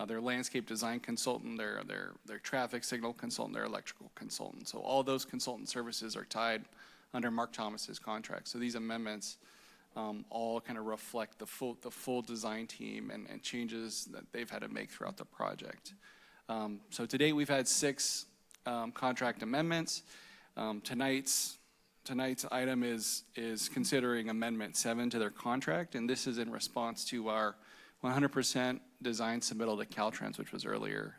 their landscape design consultant, their traffic signal consultant, their electrical consultant. So all those consultant services are tied under Mark Thomas's contract. So these amendments all kind of reflect the full design team and changes that they've had to make throughout the project. So to date, we've had 6 contract amendments. Tonight's item is considering Amendment 7 to their contract, and this is in response to our 100% design submittal to Caltrans, which was earlier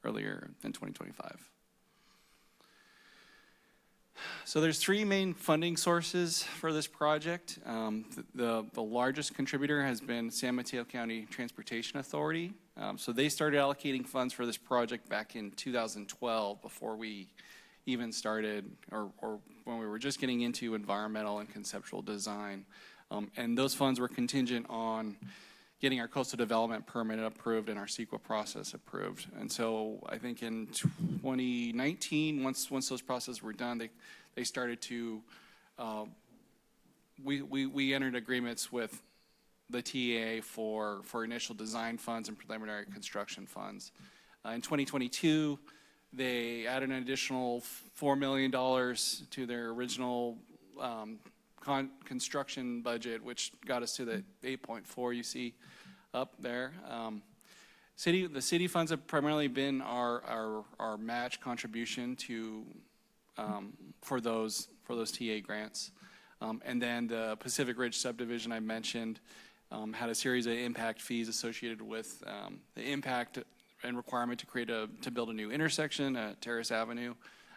in 2025. So there's 3 main funding sources for this project. The largest contributor has been San Mateo County Transportation Authority. So they started allocating funds for this project back in 2012 before we even started, or when we were just getting into environmental and conceptual design. And those funds were contingent on getting our coastal development permit approved and our CEQA process approved. And so I think in 2019, once those processes were done, they started to, we entered agreements with the TA for initial design funds and preliminary construction funds. In 2022, they added an additional $4 million to their original construction budget, which got us to the 8.4 you see up there. The city funds have primarily been our match contribution to for those TA grants. And then the Pacific Ridge subdivision I mentioned had a series of impact fees associated with the impact and requirement to build a new intersection at Terrace Avenue,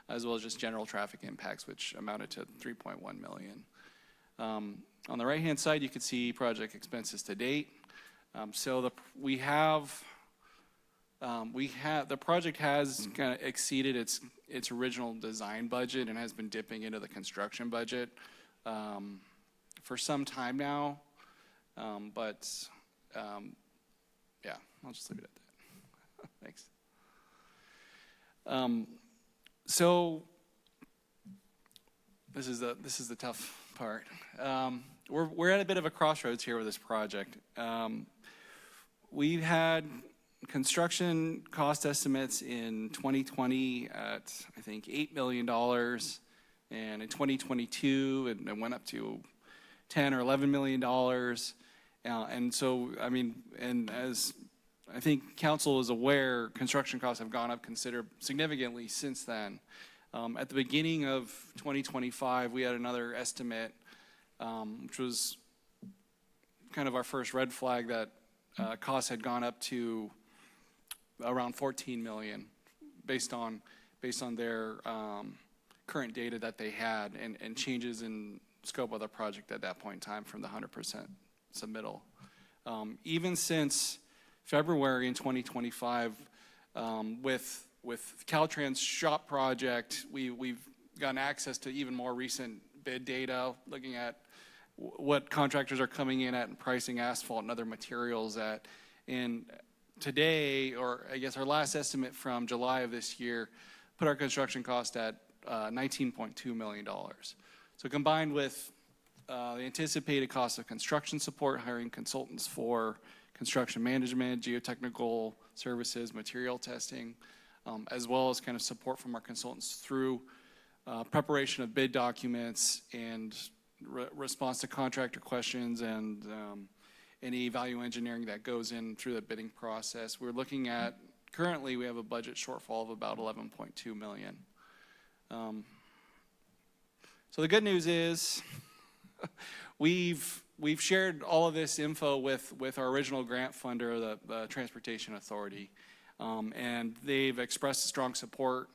as well as just general traffic impacts, which amounted to $3.1 million. On the right-hand side, you can see project expenses to date. So the project has kind of exceeded its original design budget and has been dipping into the construction budget for some time now. Yeah, I'll just leave it at that. Thanks. So This is the tough part. We're at a bit of a crossroads here with this project. We've had construction cost estimates in 2020 at, I think, $8 million, and in 2022 it went up to $10 or $11 million. And so, I mean, and as I think council is aware, construction costs have gone up significantly since then. At the beginning of 2025, we had another estimate, which was kind of our first red flag that costs had gone up to around 14 million based on their current data that they had and changes in scope of the project at that point in time from the 100% submittal. Even since February in 2025, with Caltrans shop project, we've gotten access to even more recent bid data, looking at what contractors are coming in at and pricing asphalt and other materials at. And today, or I guess our last estimate from July of this year, put our construction cost at $19.2 million. So combined with the anticipated cost of construction support, hiring consultants for construction management, geotechnical services, material testing, as well as kind of support from our consultants through preparation of bid documents and response to contractor questions and any value engineering that goes in through the bidding process. We're looking at, currently we have a budget shortfall of about 11.2 million. So the good news is we've shared all of this info with our original grant funder, the Transportation Authority, and they've expressed strong support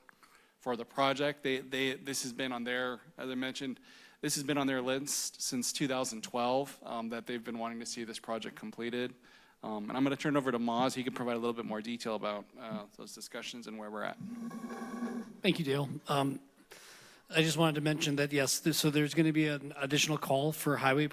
for the project. This has been on their, as I mentioned, this has been on their list since 2012, that they've been wanting to see this project completed. And I'm going to turn it over to Maz. He can provide a little bit more detail about those discussions and where we're at. Thank you, Dale. I just wanted to mention that, yes, so there's going to be an additional call for highway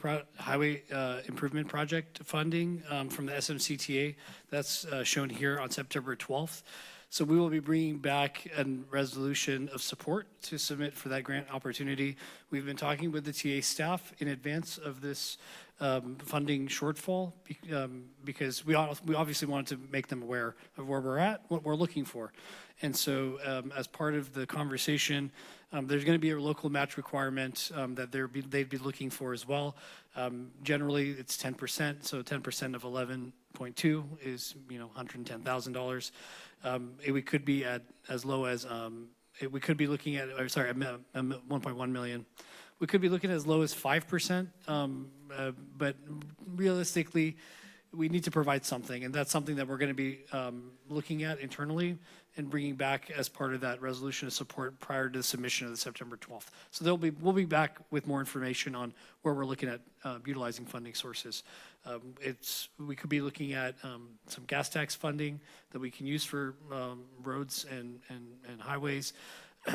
improvement project funding from the SMCTA. That's shown here on September 12th. So we will be bringing back a resolution of support to submit for that grant opportunity. We've been talking with the TA staff in advance of this funding shortfall because we obviously wanted to make them aware of where we're at, what we're looking for. And so as part of the conversation, there's going to be a local match requirement that they'd be looking for as well. Generally, it's 10%, so 10% of 11.2 is $110,000. We could be at as low as we could be looking at 1.1 million. We could be looking at as low as 5%, but realistically, we need to provide something, and that's something that we're going to be looking at internally and bringing back as part of that resolution of support prior to the submission of the September 12th. So we'll be back with more information on where we're looking at utilizing funding sources. We could be looking at some gas tax funding that we can use for roads and highways.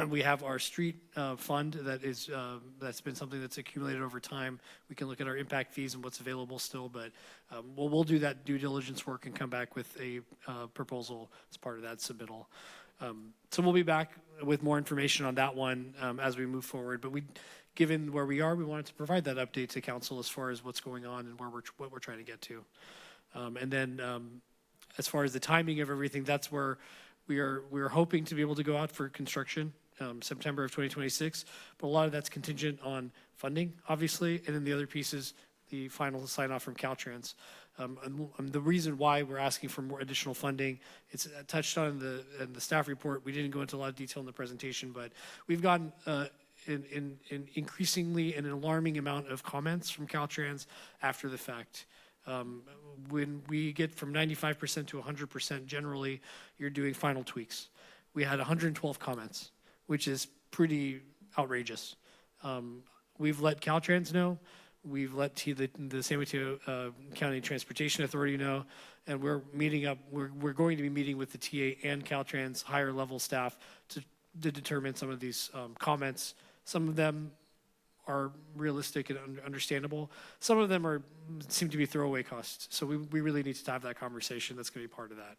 We have our street fund that's been something that's accumulated over time. We can look at our impact fees and what's available still, but we'll do that due diligence work and come back with a proposal as part of that submittal. So we'll be back with more information on that one as we move forward. But given where we are, we wanted to provide that update to council as far as what's going on and what we're trying to get to. And then as far as the timing of everything, that's where we're hoping to be able to go out for construction September of 2026, but a lot of that's contingent on funding, obviously, and then the other piece is the final sign-off from Caltrans. And the reason why we're asking for more additional funding, it's touched on in the staff report. We didn't go into a lot of detail in the presentation, but we've gotten in increasingly an alarming amount of comments from Caltrans after the fact. When we get from 95% to 100%, generally, you're doing final tweaks. We had 112 comments, which is pretty outrageous. We've let Caltrans know. We've let the San Mateo County Transportation Authority know, and we're meeting up. We're going to be meeting with the TA and Caltrans higher level staff to determine some of these comments. Some of them are realistic and understandable. Some of them seem to be throwaway costs. So we really need to have that conversation. That's going to be part of that.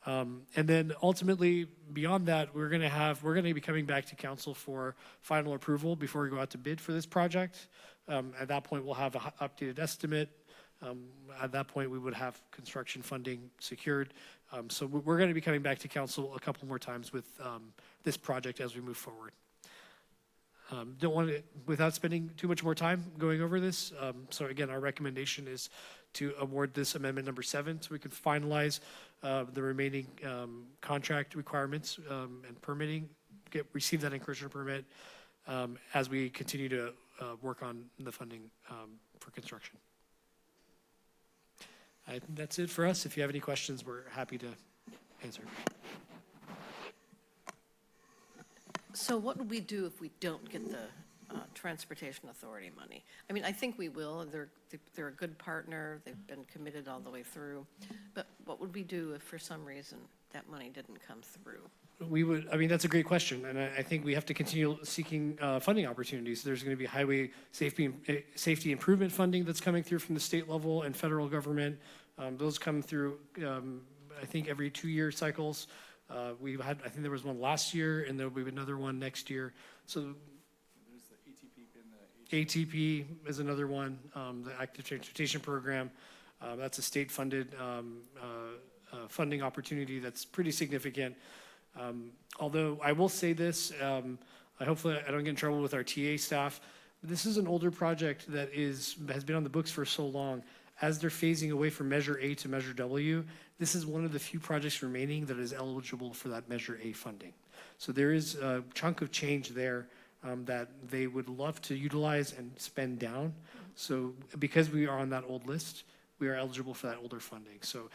And then ultimately, beyond that, we're going to be coming back to council for final approval before we go out to bid for this project. At that point, we'll have an updated estimate. At that point, we would have construction funding secured. So we're going to be coming back to council a couple more times with this project as we move forward. Don't want to, without spending too much more time going over this. So again, our recommendation is to award this amendment number 7 so we can finalize the remaining contract requirements and permitting, receive that encouragement permit as we continue to work on the funding for construction. I think that's it for us. If you have any questions, we're happy to answer. So what would we do if we don't get the Transportation Authority money? I mean, I think we will. They're a good partner. They've been committed all the way through. But what would we do if for some reason that money didn't come through? We would, I mean, that's a great question. And I think we have to continue seeking funding opportunities. There's going to be highway safety improvement funding that's coming through from the state level and federal government. Those come through, I think, every 2-year cycles. I think there was one last year, and there'll be another one next year. So There's the ATP and the ATP is another one, the Active Transportation Program. That's a state-funded funding opportunity that's pretty significant. Although I will say this, hopefully I don't get in trouble with our TA staff. This is an older project that has been on the books for so long. As they're phasing away from Measure A to Measure W, this is one of the few projects remaining that is eligible for that Measure A funding. So there is a chunk of change there that they would love to utilize and spend down. So because we are on that old list, we are eligible for that older funding. So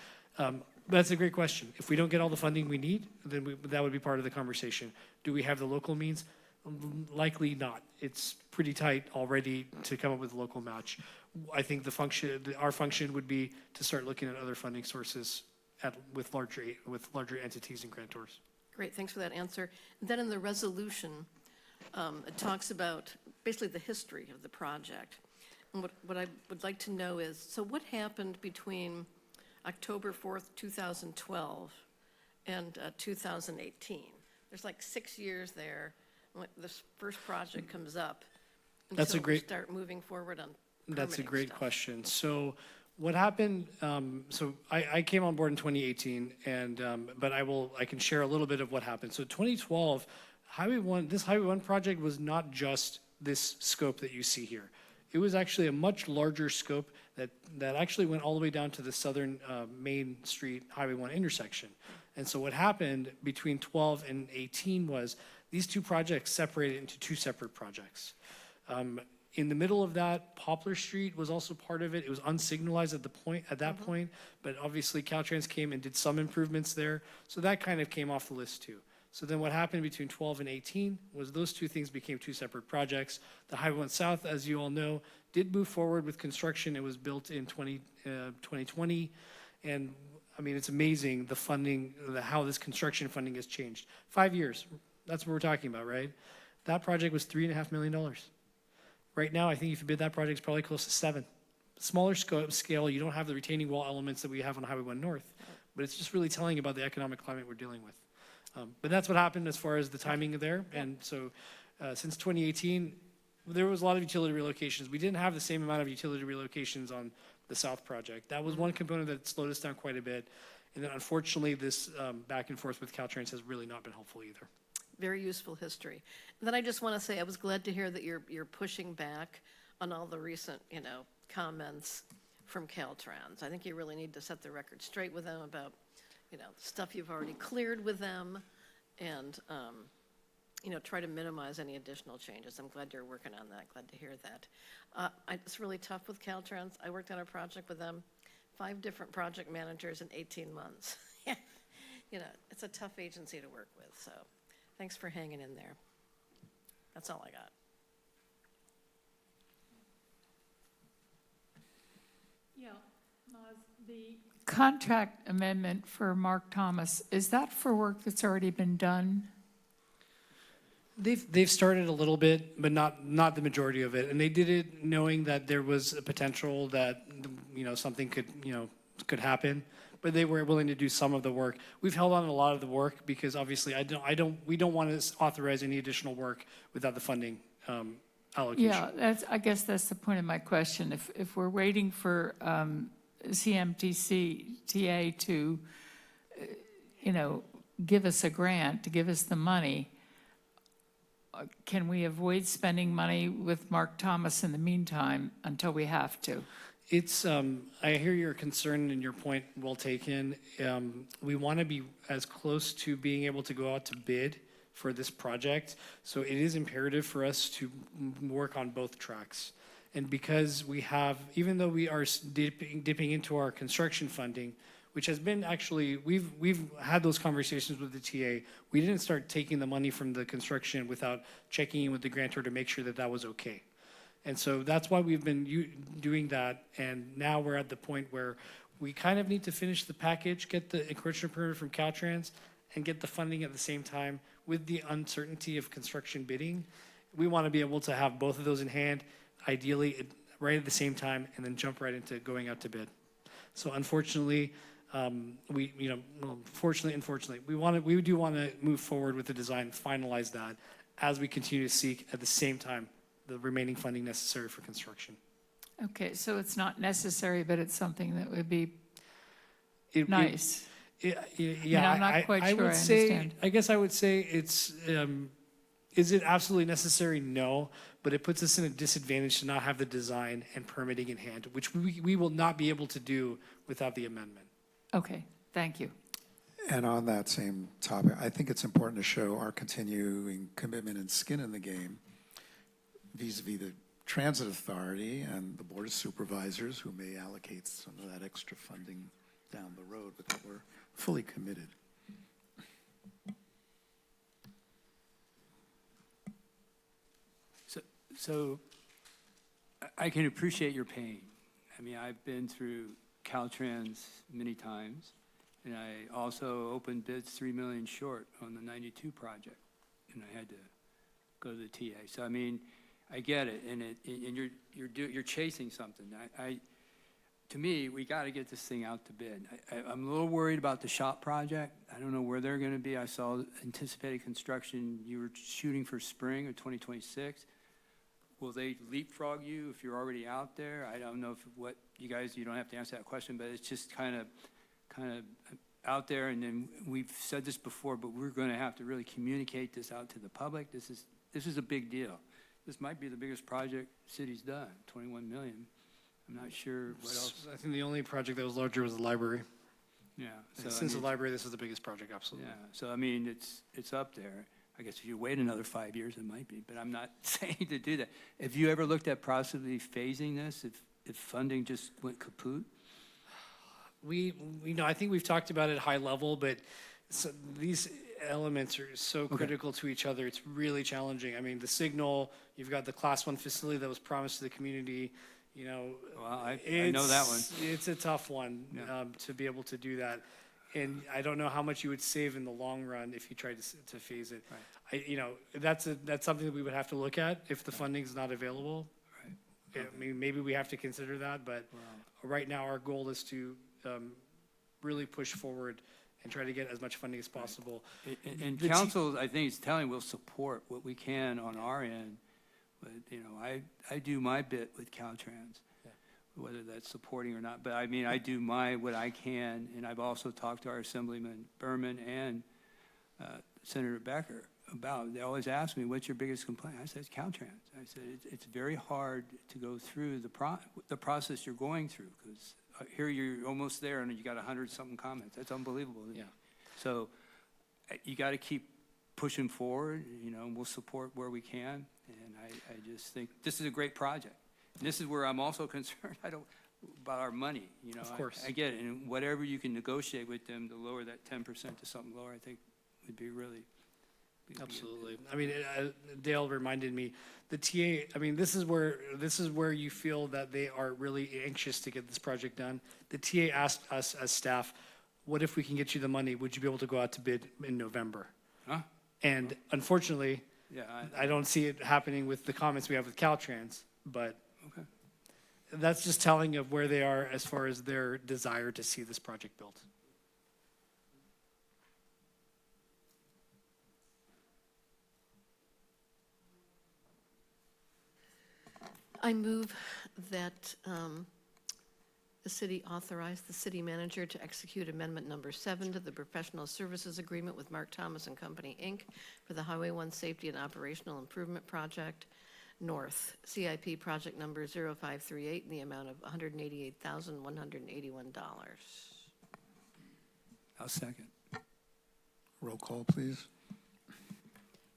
that's a great question. If we don't get all the funding we need, then that would be part of the conversation. Do we have the local means? Likely not. It's pretty tight already to come up with a local match. I think our function would be to start looking at other funding sources with larger entities and grantors. Great, thanks for that answer. Then in the resolution, it talks about basically the history of the project. And what I would like to know is, so what happened between October 4th, 2012 and 2018? There's like 6 years there when this first project comes up. That's a great. We start moving forward on. That's a great question. So what happened, so I came on board in 2018, and but I can share a little bit of what happened. So 2012, this Highway 1 project was not just this scope that you see here. It was actually a much larger scope that actually went all the way down to the southern Main Street Highway 1 intersection. And so what happened between 12 and 18 was these two projects separated into two separate projects. In the middle of that, Poplar Street was also part of it. It was unsignalized at that point, but obviously Caltrans came and did some improvements there. So that kind of came off the list too. So then what happened between 12 and 18 was those two things became two separate projects. The Highway 1 South, as you all know, did move forward with construction. It was built in 2020. And I mean, it's amazing the funding, how this construction funding has changed. 5 years, that's what we're talking about, right? That project was $3.5 million. Right now, I think if you bid that project, it's probably close to 7. Smaller scale, you don't have the retaining wall elements that we have on Highway 1 North, but it's just really telling about the economic climate we're dealing with. But that's what happened as far as the timing there. And so since 2018, there was a lot of utility relocations. We didn't have the same amount of utility relocations on the South project. That was one component that slowed us down quite a bit. And then unfortunately, this back and forth with Caltrans has really not been helpful either. Very useful history. And then I just want to say I was glad to hear that you're pushing back on all the recent, comments from Caltrans. I think you really need to set the record straight with them about, stuff you've already cleared with them, and try to minimize any additional changes. I'm glad you're working on that. Glad to hear that. It's really tough with Caltrans. I worked on a project with them, 5 different project managers in 18 months. It's a tough agency to work with. So. Thanks for hanging in there. That's all I got. Yeah, the contract amendment for Mark Thomas, is that for work that's already been done? They've started a little bit, but not the majority of it. And they did it knowing that there was a potential that something could happen. but they were willing to do some of the work. We've held on a lot of the work because obviously we don't want to authorize any additional work without the funding allocation. Yeah, I guess that's the point of my question. If we're waiting for CMTC, TA to, give us a grant, to give us the money, can we avoid spending money with Mark Thomas in the meantime until we have to? It's, I hear your concern and your point well taken. We want to be as close to being able to go out to bid for this project. So it is imperative for us to work on both tracks. And because we have, even though we are dipping into our construction funding, which has been actually, we've had those conversations with the TA. We didn't start taking the money from the construction without checking in with the grantor to make sure that that was okay. And so that's why we've been doing that. And now we're at the point where we kind of need to finish the package, get the encroachment permit from Caltrans, and get the funding at the same time. With the uncertainty of construction bidding, we want to be able to have both of those in hand, ideally right at the same time, and then jump right into going out to bid. So unfortunately, unfortunately, we do want to move forward with the design, finalize that as we continue to seek at the same time the remaining funding necessary for construction. Okay, so it's not necessary, but it's something that would be nice. Yeah, I'm not quite sure I understand. I guess I would say it's, is it absolutely necessary? No, but it puts us in a disadvantage to not have the design and permitting in hand, which we will not be able to do without the amendment. Okay, thank you. And on that same topic, I think it's important to show our continuing commitment and skin in the game vis-a-vis the Transit Authority and the Board of Supervisors, who may allocate some of that extra funding down the road, but that we're fully committed. So I can appreciate your pain. I mean, I've been through Caltrans many times, and I also opened bids 3 million short on the 92 project, and I had to go to the TA. So I mean, I get it, and you're chasing something. To me, we got to get this thing out to bid. I'm a little worried about the shop project. I don't know where they're going to be. I saw anticipated construction. You were shooting for spring of 2026. Will they leapfrog you if you're already out there? I don't know if you don't have to answer that question, but it's just kind of out there. And then we've said this before, but we're going to have to really communicate this out to the public. This is a big deal. This might be the biggest project city's done, 21 million. I'm not sure what else. I think the only project that was larger was the library. Yeah. So Since the library, this is the biggest project, absolutely. Yeah. So I mean, it's up there. I guess if you wait another 5 years, it might be, but I'm not saying to do that. Have you ever looked at possibly phasing this if funding just went kaput? I think we've talked about it high level, but these elements are so critical to each other. It's really challenging. I mean, the signal, you've got the Class 1 facility that was promised to the community. Well, I know that one. It's a tough one to be able to do that. And I don't know how much you would save in the long run if you tried to phase it. Right. That's something that we would have to look at if the funding's not available. Right. Okay. I mean, maybe we have to consider that, but right now our goal is to really push forward and try to get as much funding as possible. Right. And council, I think, is telling we'll support what we can on our end, but I do my bit with Caltrans. Whether that's supporting or not. But I mean, I do what I can, and I've also talked to our Assemblyman Berman and Senator Becker about, they always ask me, what's your biggest complaint? I said, it's Caltrans. I said, it's very hard to go through the process you're going through, because here you're almost there and you got 100-something comments. That's unbelievable. Yeah. So you got to keep pushing forward, we'll support where we can, and I just think this is a great project. And this is where I'm also concerned about our money. Of course. I get it. And whatever you can negotiate with them to lower that 10% to something lower, I think would be really. Absolutely. I mean, Dale reminded me, the TA, I mean, this is where you feel that they are really anxious to get this project done. The TA asked us as staff, what if we can get you the money? Would you be able to go out to bid in November? Huh? And unfortunately, I don't see it happening with the comments we have with Caltrans, but that's just telling of where they are as far as their desire to see this project built. I move that the city authorize the city manager to execute amendment number 7 to the professional services agreement with Mark Thomas and Company, Inc. for the Highway 1 Safety and Operational Improvement Project North, CIP project number 0538 in the amount of $188,181. I'll second. Roll call, please.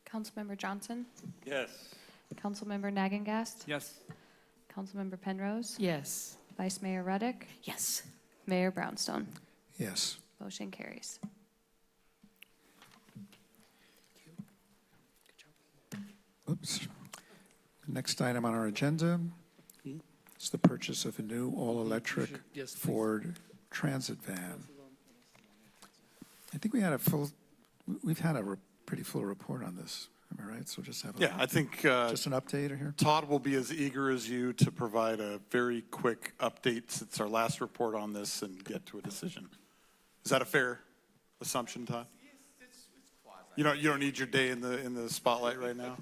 Councilmember Johnson? Yes. Councilmember Nagengast? Yes. Councilmember Penrose? Yes. Vice Mayor Reddick? Yes. Mayor Brownstone? Yes. Motion carries. Oops. Next item on our agenda is the purchase of a new all-electric Yes, please. Ford Transit van. I think we've had a pretty full report on this, am I right? So just have Yeah, I think just an update here? Todd will be as eager as you to provide a very quick update since our last report on this and get to a decision. Is that a fair assumption, Todd? You don't need your day in the spotlight right now?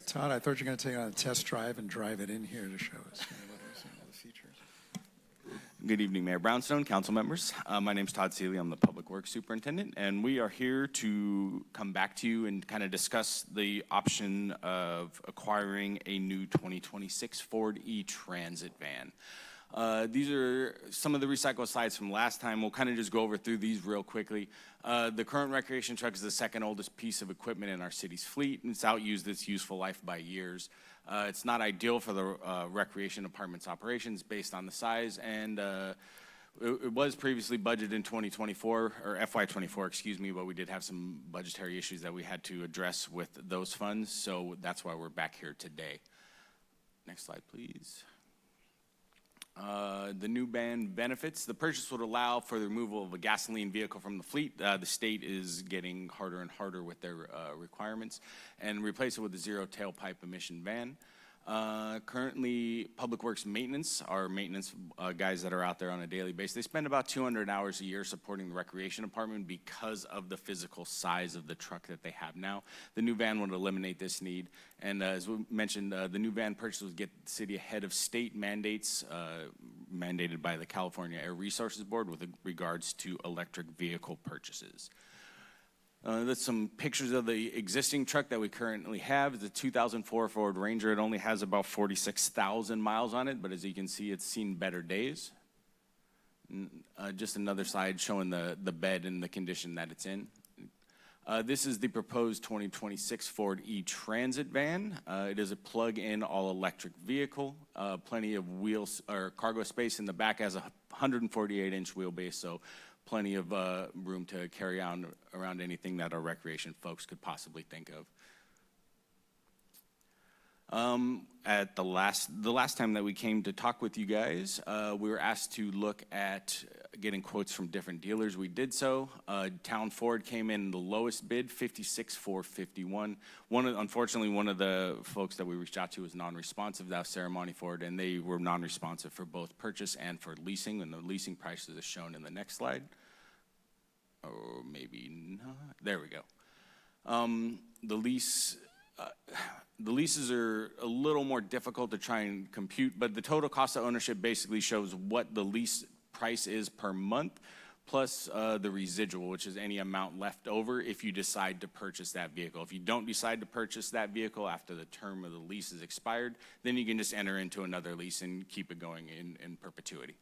Todd, I thought you were going to take it on a test drive and drive it in here to show us all the features. Good evening, Mayor Brownstone, council members. My name's Todd Seeley. I'm the Public Works Superintendent, and we are here to come back to you and kind of discuss the option of acquiring a new 2026 Ford E-Transit van. These are some of the recycled slides from last time. We'll kind of just go over through these real quickly. The current recreation truck is the second oldest piece of equipment in our city's fleet, and it's outused its useful life by years. It's not ideal for the recreation department's operations based on the size, and it was previously budgeted in 2024, or FY24, excuse me, but we did have some budgetary issues that we had to address with those funds, so that's why we're back here today. Next slide, please. The new ban benefits. The purchase would allow for the removal of a gasoline vehicle from the fleet. The state is getting harder and harder with their requirements, and replace it with a zero tailpipe emission van. Currently, Public Works Maintenance, our maintenance guys that are out there on a daily basis, they spend about 200 hours a year supporting the recreation department because of the physical size of the truck that they have now. The new van would eliminate this need, and as we mentioned, the new van purchase would get the city ahead of state mandates mandated by the California Air Resources Board with regards to electric vehicle purchases. That's some pictures of the existing truck that we currently have. The 2004 Ford Ranger. It only has about 46,000 miles on it, but as you can see, it's seen better days. Just another slide showing the bed and the condition that it's in. This is the proposed 2026 Ford E-Transit van. It is a plug-in all-electric vehicle. Plenty of wheels or cargo space in the back. Has a 148-inch wheelbase, so plenty of room to carry on around anything that our recreation folks could possibly think of. At the last time that we came to talk with you guys, we were asked to look at getting quotes from different dealers. We did so. Town Ford came in the lowest bid, $56,451. Unfortunately, one of the folks that we reached out to was non-responsive. That was Ceremony Ford, and they were non-responsive for both purchase and for leasing, and the leasing prices are shown in the next slide. Or maybe not. There we go. The leases are a little more difficult to try and compute, but the total cost of ownership basically shows what the lease price is per month, plus the residual, which is any amount left over if you decide to purchase that vehicle. If you don't decide to purchase that vehicle after the term of the lease is expired, then you can just enter into another lease and keep it going in perpetuity.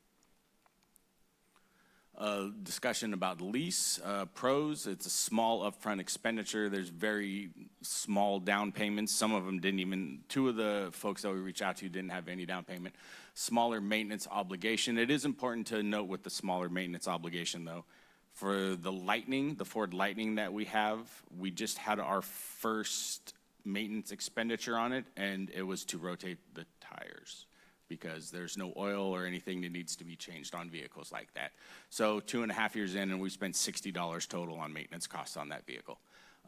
Discussion about the lease. Pros, it's a small upfront expenditure. There's very small down payments. Some of them didn't even, two of the folks that we reached out to didn't have any down payment. Smaller maintenance obligation. It is important to note with the smaller maintenance obligation though, for the Lightning, the Ford Lightning that we have, we just had our first maintenance expenditure on it, and it was to rotate the tires, because there's no oil or anything that needs to be changed on vehicles like that. So 2.5 years in, and we spent $60 total on maintenance costs on that vehicle.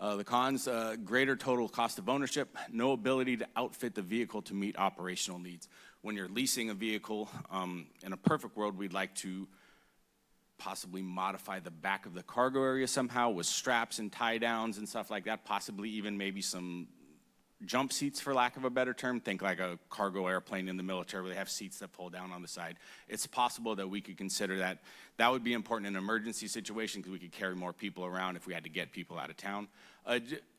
The cons, greater total cost of ownership, no ability to outfit the vehicle to meet operational needs. When you're leasing a vehicle, in a perfect world, we'd like to possibly modify the back of the cargo area somehow with straps and tie downs and stuff like that, possibly even maybe some jump seats, for lack of a better term. Think like a cargo airplane in the military where they have seats that pull down on the side. It's possible that we could consider that. That would be important in an emergency situation because we could carry more people around if we had to get people out of town.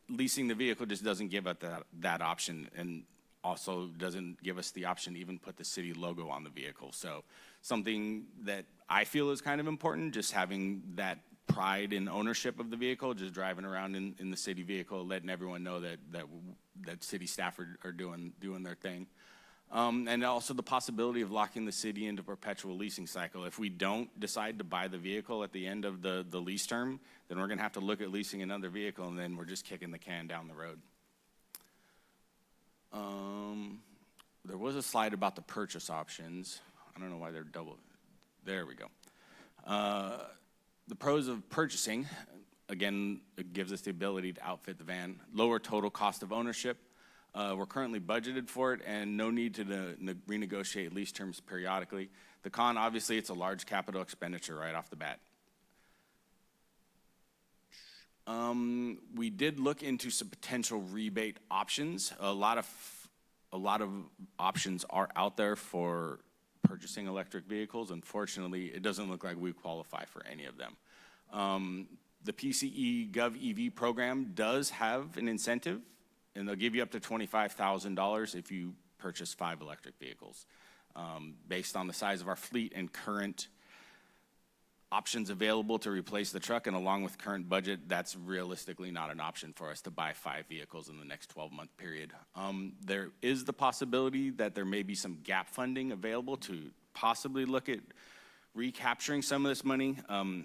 Leasing the vehicle just doesn't give us that option, and also doesn't give us the option to even put the city logo on the vehicle. So something that I feel is kind of important, just having that pride in ownership of the vehicle, just driving around in the city vehicle, letting everyone know that city staff are doing their thing. And also the possibility of locking the city into perpetual leasing cycle. If we don't decide to buy the vehicle at the end of the lease term, then we're gonna have to look at leasing another vehicle, and then we're just kicking the can down the road. There was a slide about the purchase options. I don't know why they're double. There we go. The pros of purchasing, again, it gives us the ability to outfit the van. Lower total cost of ownership. We're currently budgeted for it, and no need to renegotiate lease terms periodically. The con, obviously, it's a large capital expenditure right off the bat. We did look into some potential rebate options. A lot of options are out there for purchasing electric vehicles. Unfortunately, it doesn't look like we qualify for any of them. The PCE Gov EV program does have an incentive, and they'll give you up to $25,000 if you purchase 5 electric vehicles. Based on the size of our fleet and current options available to replace the truck, and along with current budget, that's realistically not an option for us to buy 5 vehicles in the next 12-month period. There is the possibility that there may be some gap funding available to possibly look at recapturing some of this money.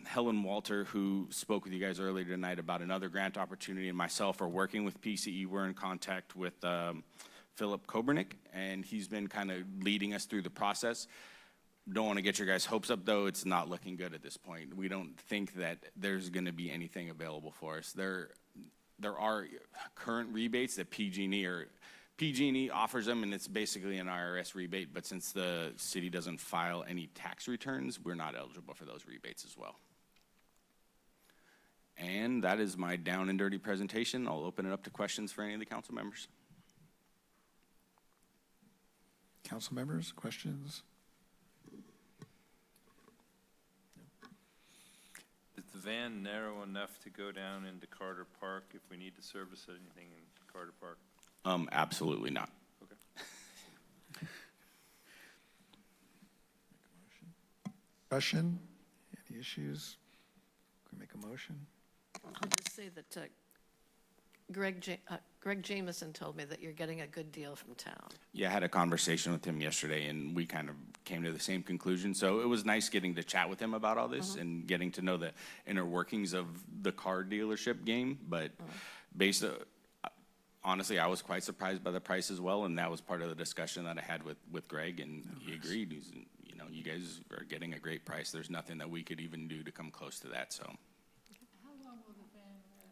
Helen Walter, who spoke with you guys earlier tonight about another grant opportunity, and myself are working with PCE. We're in contact with Philip Kobernick, and he's been kind of leading us through the process. Don't want to get your guys' hopes up, though. It's not looking good at this point. We don't think that there's going to be anything available for us. There are current rebates that PG&E offers them, and it's basically an IRS rebate, but since the city doesn't file any tax returns, we're not eligible for those rebates as well. And that is my down and dirty presentation. I'll open it up to questions for any of the council members. Council members, questions? Is the van narrow enough to go down into Carter Park if we need to service anything in Carter Park? Absolutely not. Okay. Discussion? Any issues? Can we make a motion? I'll just say that Greg Jameson told me that you're getting a good deal from town. Yeah, I had a conversation with him yesterday, and we kind of came to the same conclusion. So it was nice getting to chat with him about all this and getting to know the inner workings of the car dealership game. But honestly, I was quite surprised by the price as well, and that was part of the discussion that I had with Greg, and he agreed. He's, you know, you guys are getting a great price. There's nothing that we could even do to come close to that. So. How long will the van last?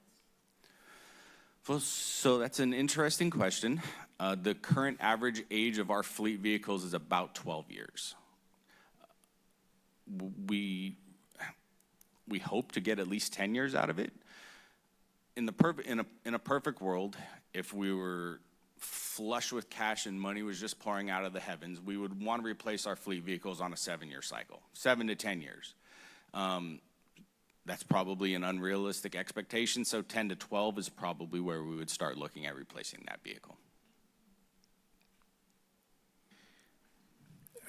Well, so that's an interesting question. The current average age of our fleet vehicles is about 12 years. We hope to get at least 10 years out of it. In a perfect world, if we were flush with cash and money was just pouring out of the heavens, we would want to replace our fleet vehicles on a 7-year cycle, 7 to 10 years. That's probably an unrealistic expectation, so 10 to 12 is probably where we would start looking at replacing that vehicle.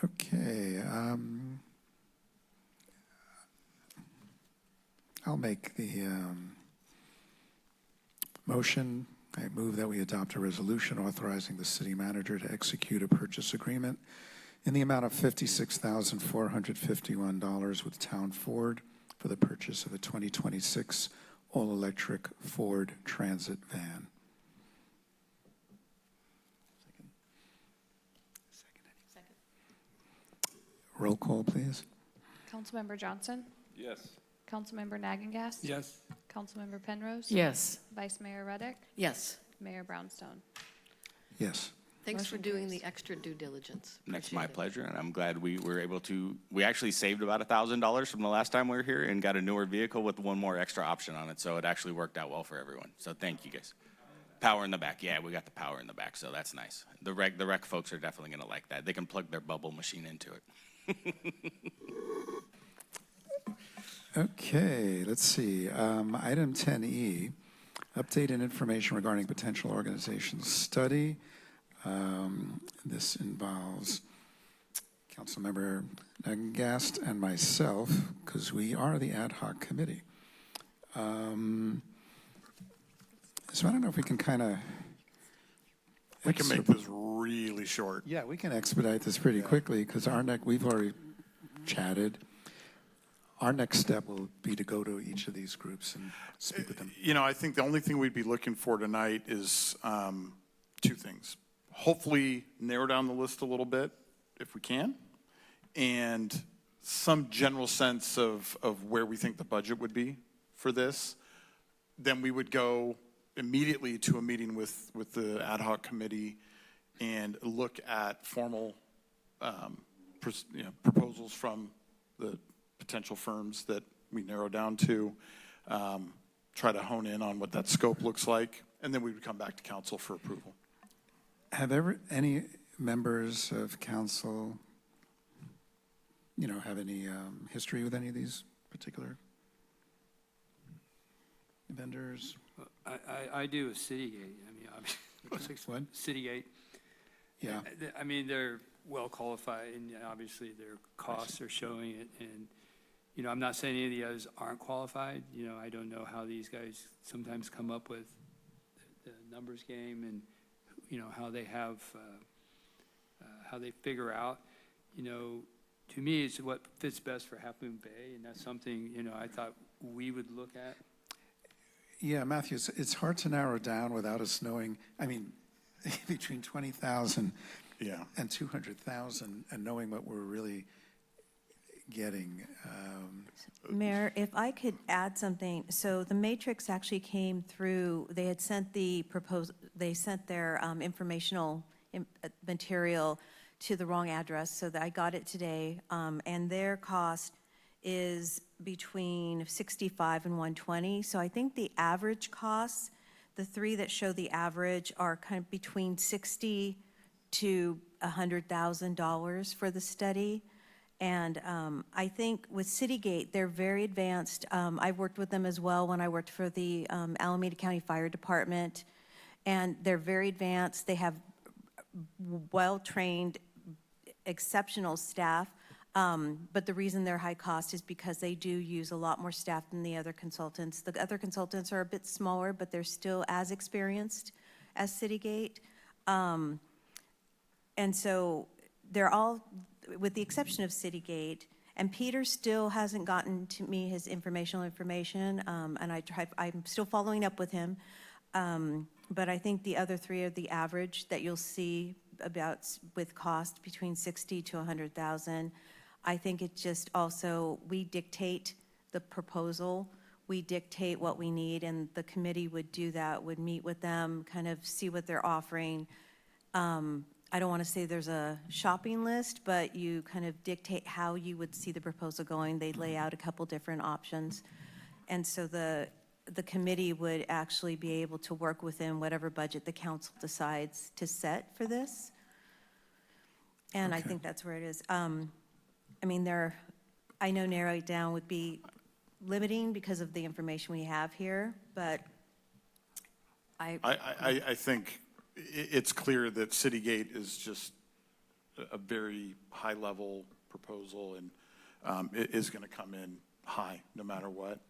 Okay. I'll make the motion. I move that we adopt a resolution authorizing the city manager to execute a purchase agreement in the amount of $56,451 with Town Ford for the purchase of a 2026 all-electric Ford Transit van. Second. Roll call, please. Councilmember Johnson? Yes. Councilmember Naggingast? Yes. Councilmember Penrose? Yes. Vice Mayor Reddick? Yes. Mayor Brownstone? Yes. Thanks for Motion doing carries. the extra due diligence. That's my Appreciate it. pleasure, and I'm glad we were able to, we actually saved about $1,000 from the last time we were here and got a newer vehicle with one more extra option on it, so it actually worked out well for everyone. So thank you, guys. Power in the back, yeah, we got the power in the back, so that's nice. The rec folks are definitely gonna like that. They can plug their bubble machine into it. Okay, let's see. Item 10E, update and information regarding potential organization study. This involves Councilmember Nagast and myself, because we are the ad hoc committee. So I don't know if we can kind of... We can make this really short. Yeah, we can expedite this pretty quickly, because we've already chatted. Our next step will be to go to each of these groups and speak with them. You know, I think the only thing we'd be looking for tonight is two things. Hopefully narrow down the list a little bit, if we can, and some general sense of where we think the budget would be for this. Then we would go immediately to a meeting with the ad hoc committee and look at formal proposals from the potential firms that we narrow down to, try to hone in on what that scope looks like, and then we would come back to council for approval. Have any members of council, have any history with any of these particular vendors? I do with Citygate. I mean, obviously, What? Citygate. Yeah. I mean, they're well qualified, and obviously their costs are showing it. And I'm not saying any of the others aren't qualified. I don't know how these guys sometimes come up with the numbers game, and how they have how they figure out. To me, it's what fits best for Half Moon Bay, and that's something I thought we would look at. Yeah, Matthew, it's hard to narrow down without us knowing, between 20,000 and 200,000 and knowing what we're really getting. Mayor, if I could add something. So the matrix actually came through, they had sent they sent their informational material to the wrong address, so that I got it today, and their cost is between 65 and 120. So I think the average costs, the three that show the average, are kind of between $60,000 to $100,000 for the study. And I think with Citygate, they're very advanced. I've worked with them as well when I worked for the Alameda County Fire Department, and they're very advanced. They have well-trained, exceptional staff. But the reason they're high cost is because they do use a lot more staff than the other consultants. The other consultants are a bit smaller, but they're still as experienced as Citygate. And so they're all, with the exception of Citygate, and Peter still hasn't gotten to me his information, and I'm still following up with him. But I think the other three are the average that you'll see about with cost between 60 to 100,000. I think it just also, we dictate the proposal, we dictate what we need, and the committee would do that, would meet with them, kind of see what they're offering. I don't want to say there's a shopping list, but you kind of dictate how you would see the proposal going. They lay out a couple different options. And so the committee would actually be able to work within whatever budget the council decides to set for this. And I think that's where it is. I know narrowing it down would be limiting because of the information we have here, but I think it's clear that Citygate is just a very high-level proposal, and it is going to come in high no matter what.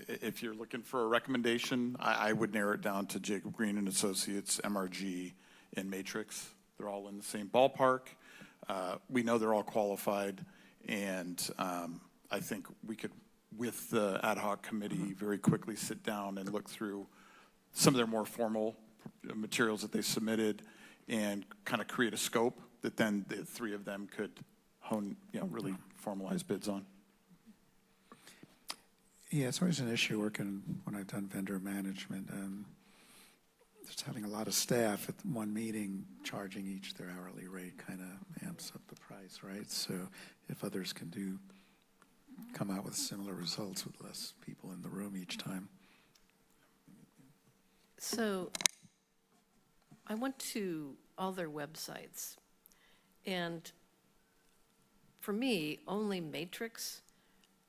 If you're looking for a recommendation, I would narrow it down to Jacob Green and Associates, MRG, and Matrix. They're all in the same ballpark. We know they're all qualified, and I think we could, with the ad hoc committee, very quickly sit down and look through some of their more formal materials that they submitted and kind of create a scope that then the three of them could hone, really formalize bids on. Yeah, it's always an issue working when I've done vendor management. Just having a lot of staff at one meeting charging each their hourly rate kind of amps up the price, right? So if others can come out with similar results with less people in the room each time. So I went to all their websites, and for me, only Matrix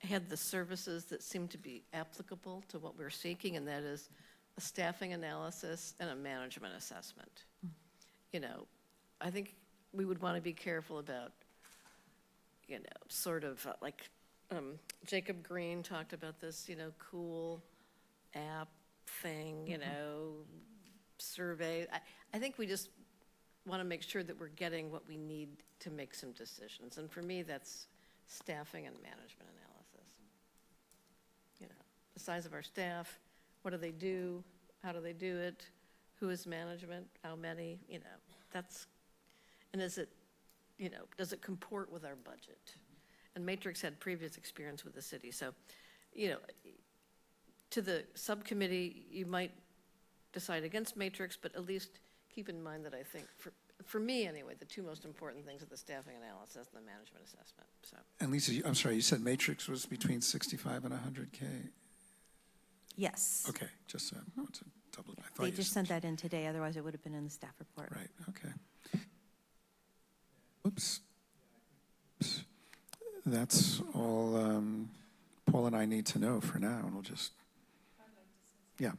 had the services that seemed to be applicable to what we're seeking, and that is a staffing analysis and a management assessment. You know, I think we would want to be careful about, you know, sort of like Jacob Green talked about this, you know, cool app thing, you know, survey. I think we just want to make sure that we're getting what we need to make some decisions. And for me, that's staffing and management analysis. You know, the size of our staff, what do they do, how do they do it, who is management, how many, you know, that's, and is it, you know, does it comport with our budget? And Matrix had previous experience with the city. So, you know, to the subcommittee, you might decide against Matrix, but at least keep in mind that I think, for me anyway, the two most important things are the staffing analysis and the management assessment, so. And Lisa, I'm sorry, you said Matrix was between 65 and 100K? Yes. Okay, just to double, I thought They you just said- sent that in today, otherwise it would have been in the staff report. Right, okay. Oops. Oops. That's all Paul and I need to know for now, and we'll just, yeah.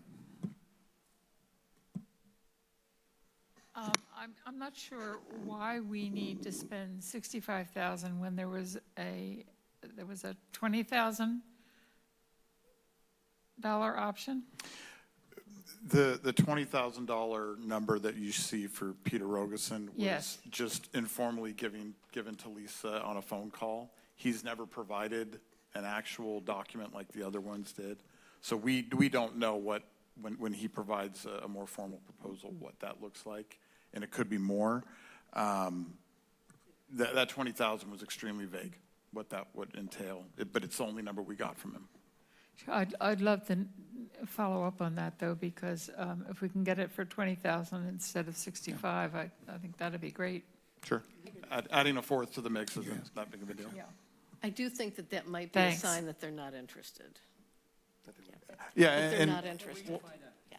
I'm not sure why we need to spend $65,000 when there was a $20,000 option. The $20,000 number that you see for Peter Rogerson was Yes. just informally given to Lisa on a phone call. He's never provided an actual document like the other ones did. So we don't know what, when he provides a more formal proposal, what that looks like, and it could be more. That 20,000 was extremely vague, what that would entail, but it's the only number we got from him. I'd love to follow up on that, though, because if we can get it for 20,000 instead of 65, I think that'd be great. Sure. Adding a fourth to the mix isn't that big of a deal. Yeah. I do think that that might be Thanks. a sign that they're not interested. Yeah, That they're and not interested.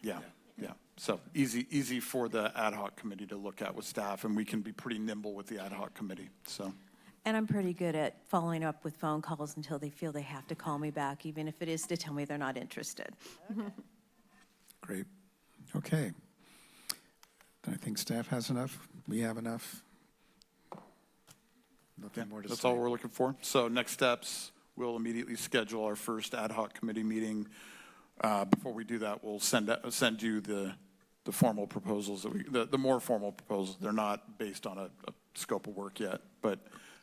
yeah. So easy for the ad hoc committee to look at with staff, and we can be pretty nimble with the ad hoc committee, so. And I'm pretty good at following up with phone calls until they feel they have to call me back, even if it is to tell me they're not interested. Great. Okay. Then I think staff has enough. We have enough. Nothing more to say. That's all we're looking for. So next steps, we'll immediately schedule our first ad hoc committee meeting. Before we do that, we'll send you the formal proposals, the more formal proposals. They're not based on a scope of work yet, but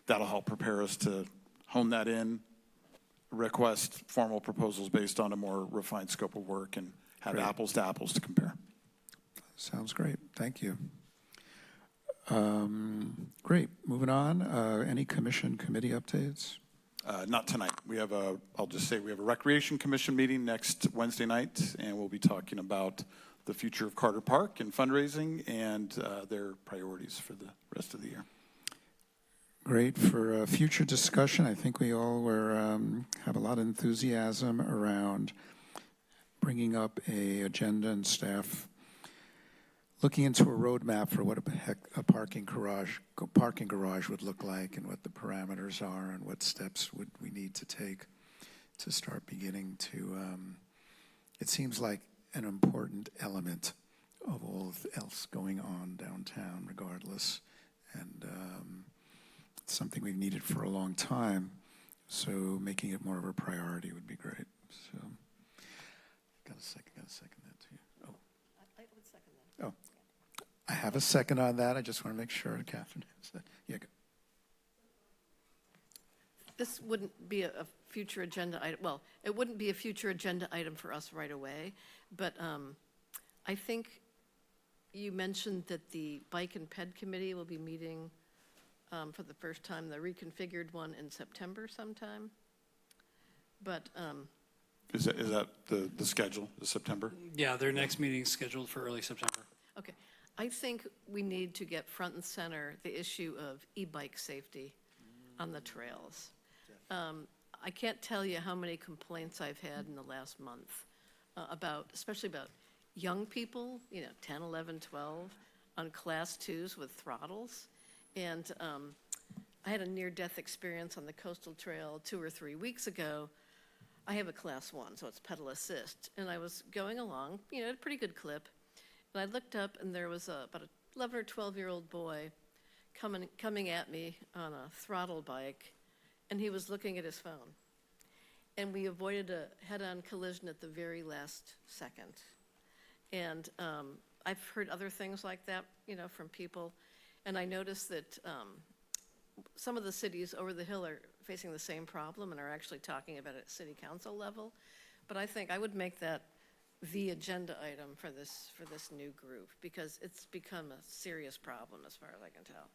that'll help prepare us to hone that in, request formal proposals based on a more refined scope of work, and have Great. apples to apples to compare. Sounds great. Thank you. Great. Moving on. Any commission committee updates? Not tonight. I'll just say we have a Recreation Commission meeting next Wednesday night, and we'll be talking about the future of Carter Park and fundraising and their priorities for the rest of the year. Great. For future discussion, I think we all have a lot of enthusiasm around bringing up a agenda and staff looking into a roadmap for what a parking garage would look like, and what the parameters are, and what steps would we need to take to start beginning to. It seems like an important element of all else going on downtown, regardless, and it's something we've needed for a long time. So making it more of a priority would be great. So, got a second that too. Oh. I would second that. Oh, I have a second on that. I just want to make sure Catherine has that. Yeah, go. This wouldn't be a future agenda item, well, it wouldn't be a future agenda item for us right away, but I think you mentioned that the Bike and Ped Committee will be meeting for the first time, the reconfigured one in September sometime. But Is that the schedule, the September? Yeah, their next meeting is scheduled for early September. okay, I think we need to get front and center the issue of e-bike safety on the trails. I can't tell you how many complaints I've had in the last month especially about young people, 10, 11, 12, on Class 2s with throttles. And I had a near-death experience on the Coastal Trail 2 or 3 weeks ago. I have a Class 1, so it's pedal assist. And I was going along, at a pretty good clip. And I looked up, and there was about a 11 or 12-year-old boy coming at me on a throttle bike, and he was looking at his phone. And we avoided a head-on collision at the very last second. And I've heard other things like that, from people. And I noticed that some of the cities over the hill are facing the same problem and are actually talking about it at city council level. But I think I would make that the agenda item for this new group, because it's become a serious problem as far as I can tell.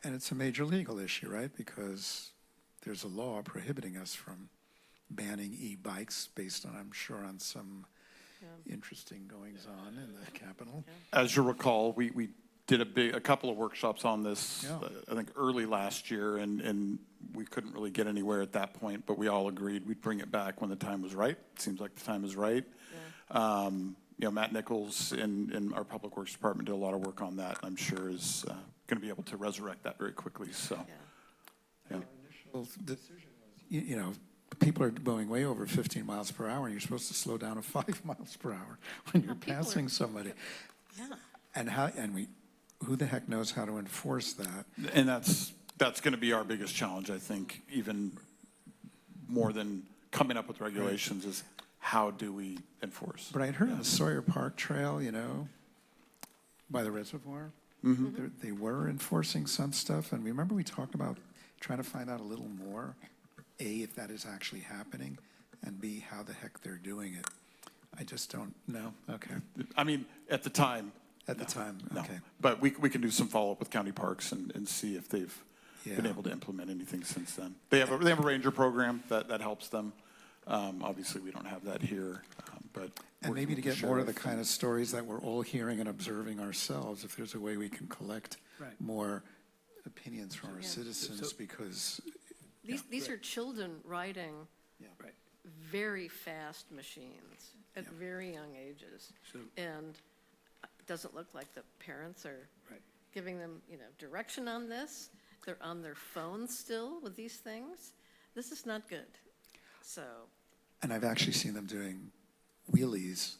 And it's a major legal issue, right? Because there's a law prohibiting us from banning e-bikes based on, I'm sure, on some interesting goings-on in the Capitol. As you recall, we did a couple of workshops on this, I think early last year, and we couldn't really get anywhere at that point, but we all agreed we'd bring it back when the time was right. It seems like the time is right. Matt Nichols in our Public Works Department did a lot of work on that, and I'm sure is going to be able to resurrect that very quickly, so. Our initial decision was, people are going way over 15 miles per hour, and you're supposed to slow down to 5 miles per hour when you're passing somebody. Who the heck knows how to enforce that? And that's going to be our biggest challenge, I think, even more than coming up with regulations, is how do we enforce? But I'd heard on the Sawyer Park Trail, by the reservoir, they were enforcing some stuff. And remember we talked about trying to find out a little more, A, if that is actually happening, and B, how the heck they're doing it. I just don't know. Okay. I mean, at the time. At the time, okay. But we can do some follow-up with county parks and see if they've been able to implement anything since then. They have a ranger program that helps them. Obviously, we don't have that here, but. And maybe to get more of the kind of stories that we're all hearing and observing ourselves, if there's a way we can collect more opinions from our citizens, because. These are children riding very fast machines at very young ages. And it doesn't look like the parents are giving them, direction on this. They're on their phones still with these things. This is not good. So. And I've actually seen them doing wheelies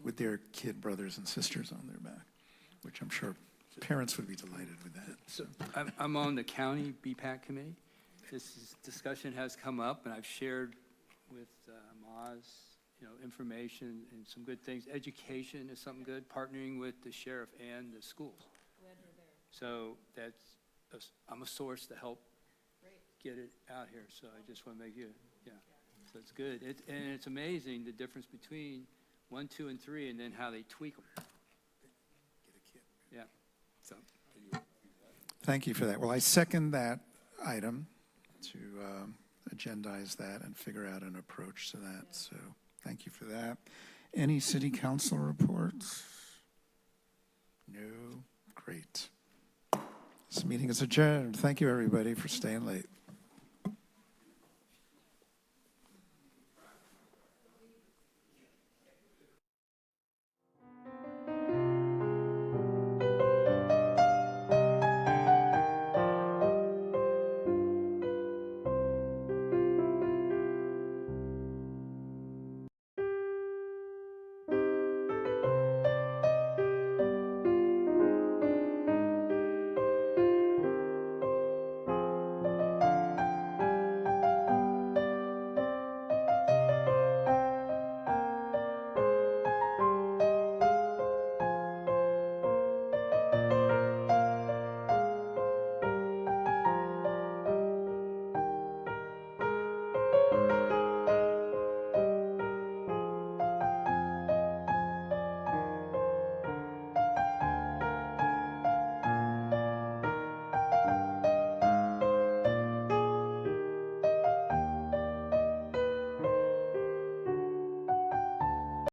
with their kid brothers and sisters on their back, which I'm sure parents would be delighted with that. So I'm on the county BPAC committee. This discussion has come up, and I've shared with Maz, information and some good things. Education is something good, partnering with the sheriff and the schools. So I'm a source to help get it out here. So I just want to make you, so it's good. And it's amazing the difference between 1, 2, and 3, and then how they tweak them. Yeah. So. Thank you for that. Well, I second that item to agendize that and figure out an approach to that. So thank you for that. Any city council reports? No? Great. This meeting is adjourned. Thank you, everybody, for staying late.